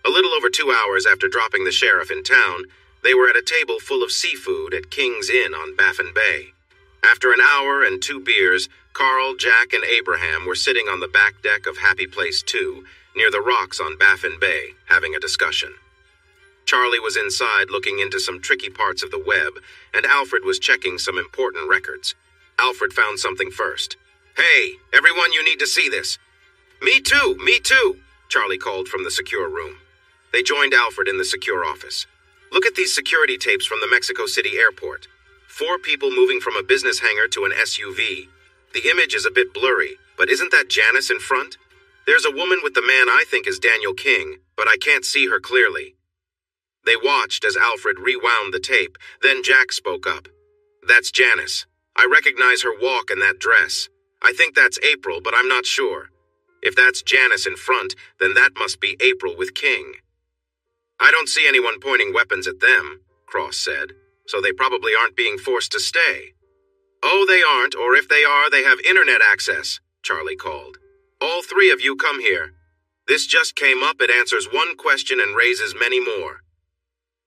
Speaker 1: A little over 2 hours after dropping the sheriff in town, they were at a table full of seafood at King's Inn on Baffin Bay. After an hour and 2 beers, Carl, Jack, and Abraham were sitting on the back deck of Happy Place 2, near the rocks on Baffin Bay, having a discussion. Charlie was inside looking into some tricky parts of the web, and Alfred was checking some important records. Alfred found something first. Hey, everyone, you need to see this. Me too, Charlie called from the secure room. They joined Alfred in the secure office. Look at these security tapes from the Mexico City airport. 4 people moving from a business hangar to an SUV. The image is a bit blurry, but isn't that Janice in front? There's a woman with the man I think is Daniel King, but I can't see her clearly. They watched as Alfred rewound the tape, then Jack spoke up. That's Janice. I recognize her walk and that dress. I think that's April, but I'm not sure. If that's Janice in front, then that must be April with King. I don't see anyone pointing weapons at them, Cross said, so they probably aren't being forced to stay. Oh, they aren't, or if they are, they have internet access, Charlie called. All 3 of you come here. This just came up, it answers one question and raises many more.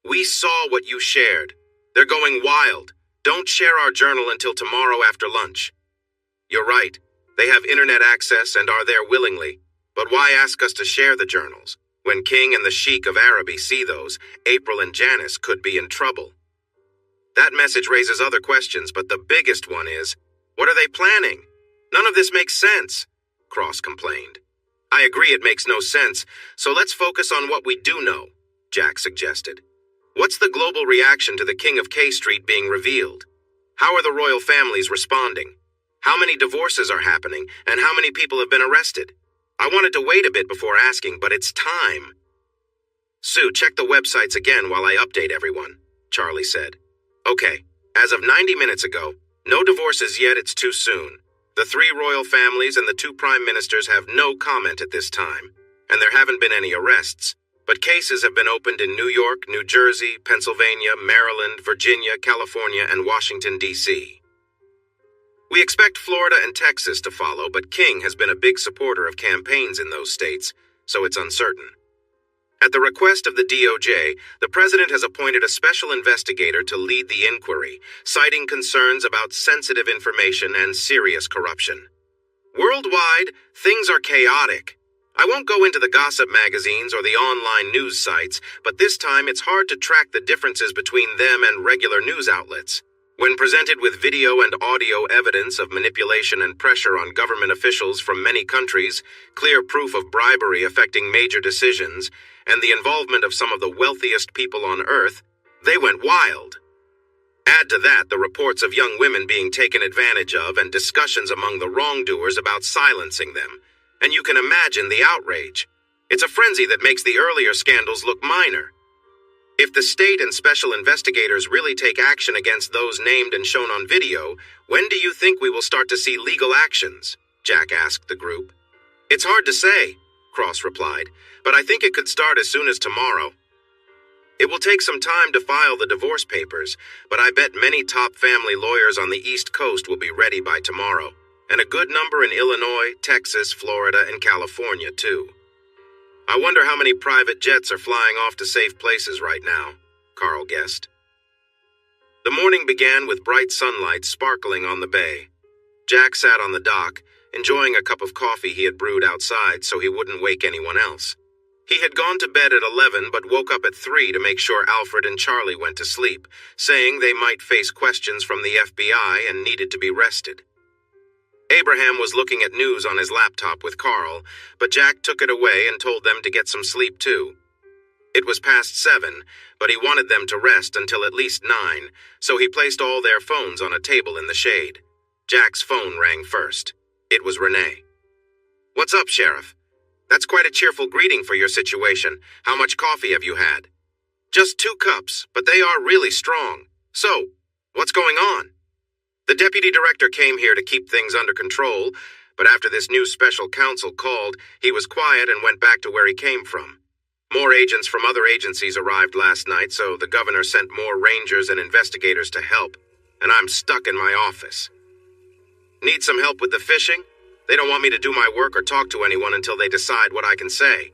Speaker 1: We saw what you shared. They're going wild. Don't share our journal until tomorrow after lunch. You're right. They have internet access and are there willingly. But why ask us to share the journals? When King and the Sheik of Araby see those, April and Janice could be in trouble. That message raises other questions, but the biggest one is, what are they planning? None of this makes sense, Cross complained. I agree it makes no sense, so let's focus on what we do know, Jack suggested. What's the global reaction to the King of K Street being revealed? How are the royal families responding? How many divorces are happening, and how many people have been arrested? I wanted to wait a bit before asking, but it's time. Sue, check the websites again while I update everyone, Charlie said. Okay, as of 90 minutes ago, no divorces yet, it's too soon. The 3 royal families and the 2 prime ministers have no comment at this time, and there haven't been any arrests. But cases have been opened in New York, New Jersey, Pennsylvania, Maryland, Virginia, California, and Washington, D.C. We expect Florida and Texas to follow, but King has been a big supporter of campaigns in those states, so it's uncertain. At the request of the DOJ, the president has appointed a special investigator to lead the inquiry, citing concerns about sensitive information and serious corruption. Worldwide, things are chaotic. I won't go into the gossip magazines or the online news sites, but this time it's hard to track the differences between them and regular news outlets. When presented with video and audio evidence of manipulation and pressure on government officials from many countries, clear proof of bribery affecting major decisions, and the involvement of some of the wealthiest people on Earth, they went wild. Add to that the reports of young women being taken advantage of and discussions among the wrongdoers about silencing them, and you can imagine the outrage. It's a frenzy that makes the earlier scandals look minor. If the state and special investigators really take action against those named and shown on video, when do you think we will start to see legal actions? Jack asked the group. It's hard to say, Cross replied, but I think it could start as soon as tomorrow. It will take some time to file the divorce papers, but I bet many top family lawyers on the East Coast will be ready by tomorrow, and a good number in Illinois, Texas, Florida, and California, too. I wonder how many private jets are flying off to safe places right now, Carl guessed. The morning began with bright sunlight sparkling on the bay. Jack sat on the dock, enjoying a cup of coffee he had brewed outside so he wouldn't wake anyone else. He had gone to bed at 11 but woke up at 3 to make sure Alfred and Charlie went to sleep, saying they might face questions from the FBI and needed to be rested. Abraham was looking at news on his laptop with Carl, but Jack took it away and told them to get some sleep too. It was past 7, but he wanted them to rest until at least 9, so he placed all their phones on a table in the shade. Jack's phone rang first. It was Renee. "What's up, Sheriff? That's quite a cheerful greeting for your situation. How much coffee have you had?" "Just 2 cups, but they are really strong. So, what's going on?" "The deputy director came here to keep things under control, but after this new special counsel called, he was quiet and went back to where he came from. More agents from other agencies arrived last night, so the governor sent more rangers and investigators to help, and I'm stuck in my office." "Need some help with the fishing? They don't want me to do my work or talk to anyone until they decide what I can say."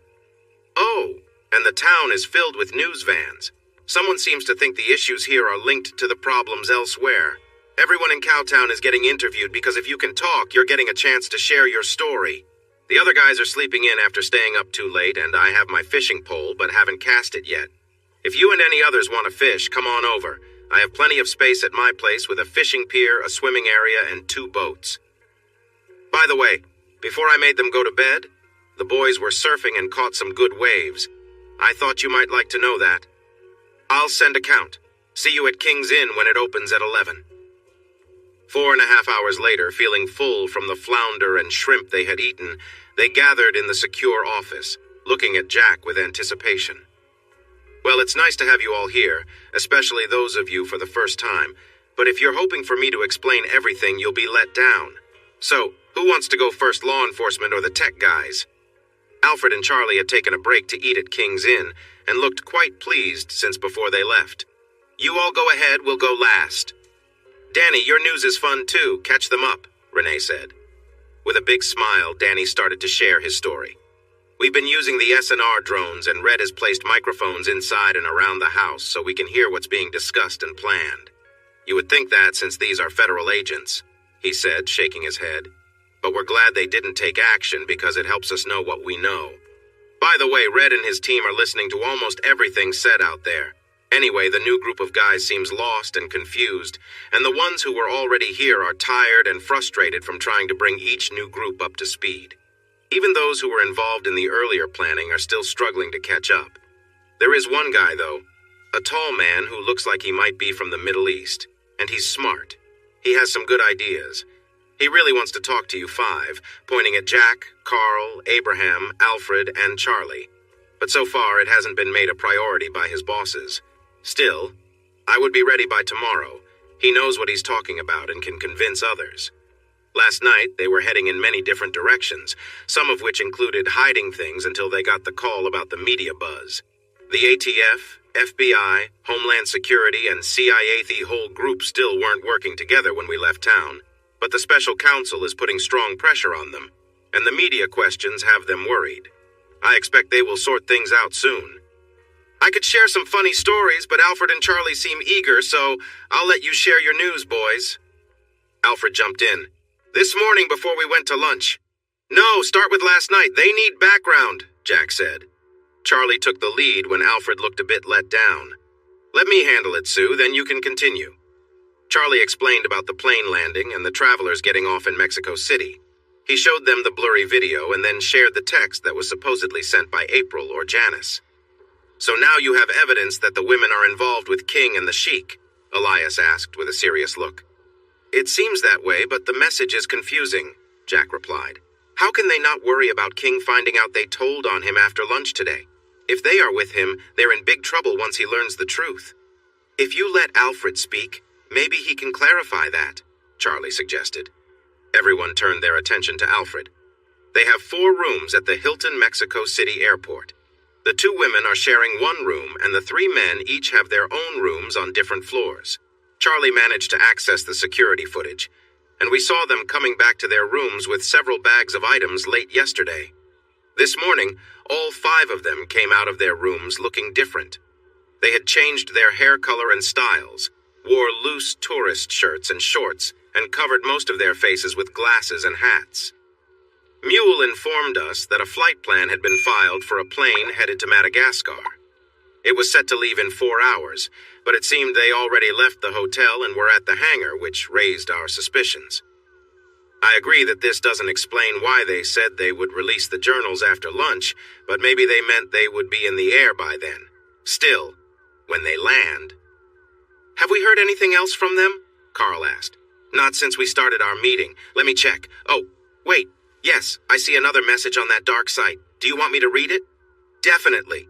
Speaker 1: "Oh, and the town is filled with news vans. Someone seems to think the issues here are linked to the problems elsewhere. Everyone in Cowtown is getting interviewed because if you can talk, you're getting a chance to share your story. The other guys are sleeping in after staying up too late, and I have my fishing pole but haven't cast it yet. If you and any others want to fish, come on over. I have plenty of space at my place with a fishing pier, a swimming area, and 2 boats. By the way, before I made them go to bed, the boys were surfing and caught some good waves. I thought you might like to know that. I'll send a count. See you at King's Inn when it opens at 11. 4.5 hours later, feeling full from the flounder and shrimp they had eaten, they gathered in the secure office, looking at Jack with anticipation. "Well, it's nice to have you all here, especially those of you for the first time, but if you're hoping for me to explain everything, you'll be let down. So, who wants to go first, law enforcement or the tech guys?" Alfred and Charlie had taken a break to eat at King's Inn and looked quite pleased since before they left. "You all go ahead, we'll go last." "Danny, your news is fun too. Catch them up," Renee said. With a big smile, Danny started to share his story. "We've been using the SNR drones, and Red has placed microphones inside and around the house so we can hear what's being discussed and planned. You would think that since these are federal agents," he said, shaking his head. "But we're glad they didn't take action because it helps us know what we know. By the way, Red and his team are listening to almost everything said out there. Anyway, the new group of guys seems lost and confused, and the ones who were already here are tired and frustrated from trying to bring each new group up to speed. Even those who were involved in the earlier planning are still struggling to catch up. There is one guy, though, a tall man who looks like he might be from the Middle East, and he's smart. He has some good ideas. He really wants to talk to you 5, pointing at Jack, Carl, Abraham, Alfred, and Charlie. But so far, it hasn't been made a priority by his bosses. Still, I would be ready by tomorrow. He knows what he's talking about and can convince others. Last night, they were heading in many different directions, some of which included hiding things until they got the call about the media buzz. The ATF, FBI, Homeland Security, and CIA, the whole group still weren't working together when we left town, but the special counsel is putting strong pressure on them, and the media questions have them worried. I expect they will sort things out soon. I could share some funny stories, but Alfred and Charlie seem eager, so I'll let you share your news, boys." Alfred jumped in. "This morning before we went to lunch." "No, start with last night. They need background," Jack said. Charlie took the lead when Alfred looked a bit let down. "Let me handle it, Sue, then you can continue." Charlie explained about the plane landing and the travelers getting off in Mexico City. He showed them the blurry video and then shared the text that was supposedly sent by April or Janice. "So now you have evidence that the women are involved with King and the Sheik?" Elias asked with a serious look. "It seems that way, but the message is confusing," Jack replied. "How can they not worry about King finding out they told on him after lunch today? If they are with him, they're in big trouble once he learns the truth. If you let Alfred speak, maybe he can clarify that," Charlie suggested. Everyone turned their attention to Alfred. "They have 4 rooms at the Hilton Mexico City Airport. The 2 women are sharing 1 room, and the 3 men each have their own rooms on different floors. Charlie managed to access the security footage, and we saw them coming back to their rooms with several bags of items late yesterday. This morning, all 5 of them came out of their rooms looking different. They had changed their hair color and styles, wore loose tourist shirts and shorts, and covered most of their faces with glasses and hats. Mule informed us that a flight plan had been filed for a plane headed to Madagascar. It was set to leave in 4 hours, but it seemed they already left the hotel and were at the hangar, which raised our suspicions. I agree that this doesn't explain why they said they would release the journals after lunch, but maybe they meant they would be in the air by then. Still, when they land... "Have we heard anything else from them?" Carl asked. "Not since we started our meeting. Let me check. Oh, wait. Yes, I see another message on that dark site. Do you want me to read it?" "Definitely."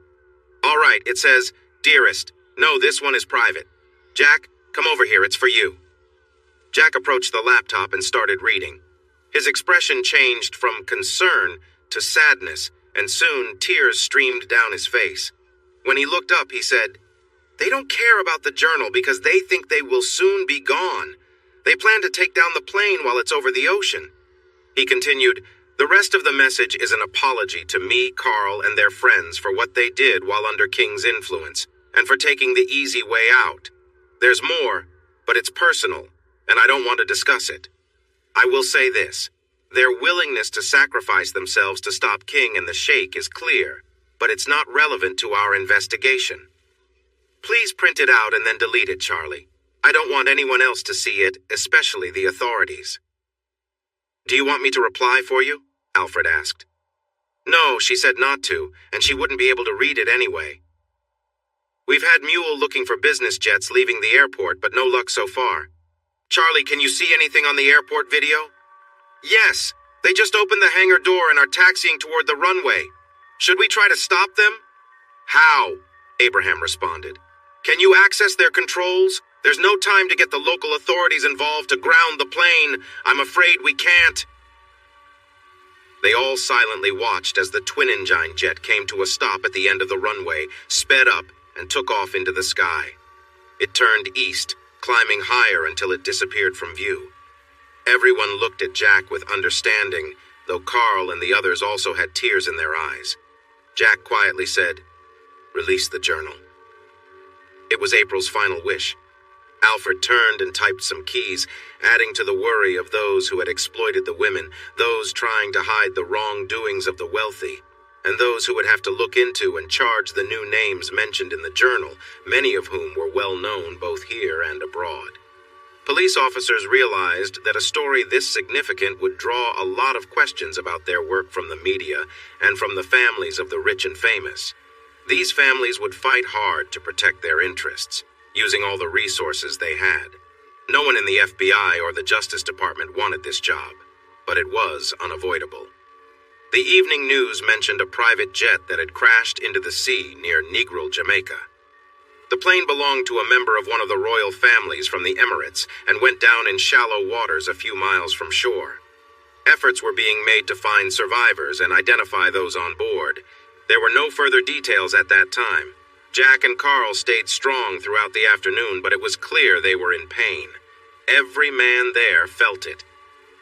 Speaker 1: "All right, it says, 'Dearest, no, this one is private. Jack, come over here, it's for you.'" Jack approached the laptop and started reading. His expression changed from concern to sadness, and soon tears streamed down his face. When he looked up, he said, "They don't care about the journal because they think they will soon be gone. They plan to take down the plane while it's over the ocean." He continued, "The rest of the message is an apology to me, Carl, and their friends for what they did while under King's influence, and for taking the easy way out. There's more, but it's personal, and I don't want to discuss it. I will say this. Their willingness to sacrifice themselves to stop King and the Sheikh is clear, but it's not relevant to our investigation. Please print it out and then delete it, Charlie. I don't want anyone else to see it, especially the authorities." "Do you want me to reply for you?" Alfred asked. "No, she said not to, and she wouldn't be able to read it anyway. We've had Mule looking for business jets leaving the airport, but no luck so far. Charlie, can you see anything on the airport video?" "Yes, they just opened the hangar door and are taxiing toward the runway. Should we try to stop them?" "How?" Abraham responded. "Can you access their controls? There's no time to get the local authorities involved to ground the plane. I'm afraid we can't." They all silently watched as the twin-engine jet came to a stop at the end of the runway, sped up, and took off into the sky. It turned east, climbing higher until it disappeared from view. Everyone looked at Jack with understanding, though Carl and the others also had tears in their eyes. Jack quietly said, "Release the journal." It was April's final wish. Alfred turned and typed some keys, adding to the worry of those who had exploited the women, those trying to hide the wrongdoings of the wealthy, and those who would have to look into and charge the new names mentioned in the journal, many of whom were well known both here and abroad. Police officers realized that a story this significant would draw a lot of questions about their work from the media and from the families of the rich and famous. These families would fight hard to protect their interests, using all the resources they had. No one in the FBI or the Justice Department wanted this job, but it was unavoidable. The evening news mentioned a private jet that had crashed into the sea near Negril, Jamaica. The plane belonged to a member of one of the royal families from the Emirates and went down in shallow waters a few miles from shore. Efforts were being made to find survivors and identify those on board. There were no further details at that time. Jack and Carl stayed strong throughout the afternoon, but it was clear they were in pain. Every man there felt it.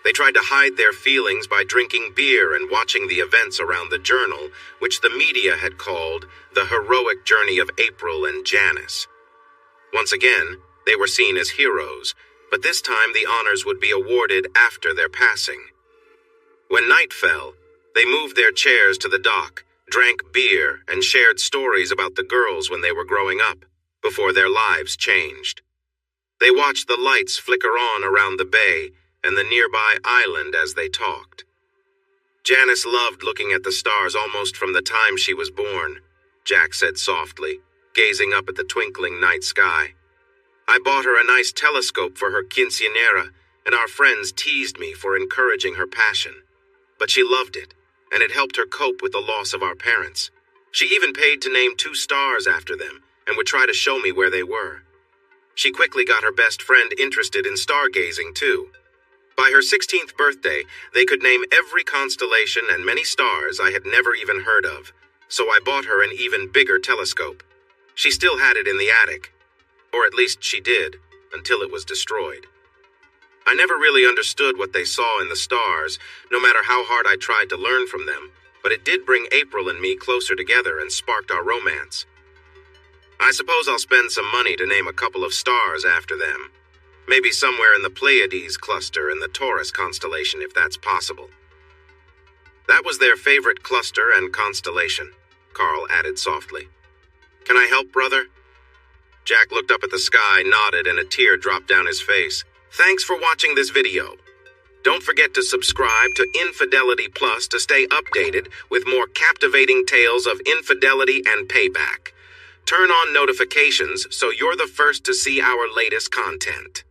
Speaker 1: They tried to hide their feelings by drinking beer and watching the events around the journal, which the media had called the heroic journey of April and Janice. Once again, they were seen as heroes, but this time the honors would be awarded after their passing. When night fell, they moved their chairs to the dock, drank beer, and shared stories about the girls when they were growing up, before their lives changed. They watched the lights flicker on around the bay and the nearby island as they talked. Janice loved looking at the stars almost from the time she was born, Jack said softly, gazing up at the twinkling night sky. I bought her a nice telescope for her quinceañera, and our friends teased me for encouraging her passion. But she loved it, and it helped her cope with the loss of our parents. She even paid to name 2 stars after them, and would try to show me where they were. She quickly got her best friend interested in stargazing, too. By her 16th birthday, they could name every constellation and many stars I had never even heard of, so I bought her an even bigger telescope. She still had it in the attic, or at least she did, until it was destroyed. I never really understood what they saw in the stars, no matter how hard I tried to learn from them, but it did bring April and me closer together and sparked our romance. I suppose I'll spend some money to name a couple of stars after them. Maybe somewhere in the Pleiades cluster in the Taurus constellation, if that's possible. That was their favorite cluster and constellation, Carl added softly. Can I help, brother? Jack looked up at the sky, nodded, and a tear dropped down his face. Thanks for watching this video. Don't forget to subscribe to Infidelity Plus to stay updated with more captivating tales of infidelity and payback. Turn on notifications so you're the first to see our latest content.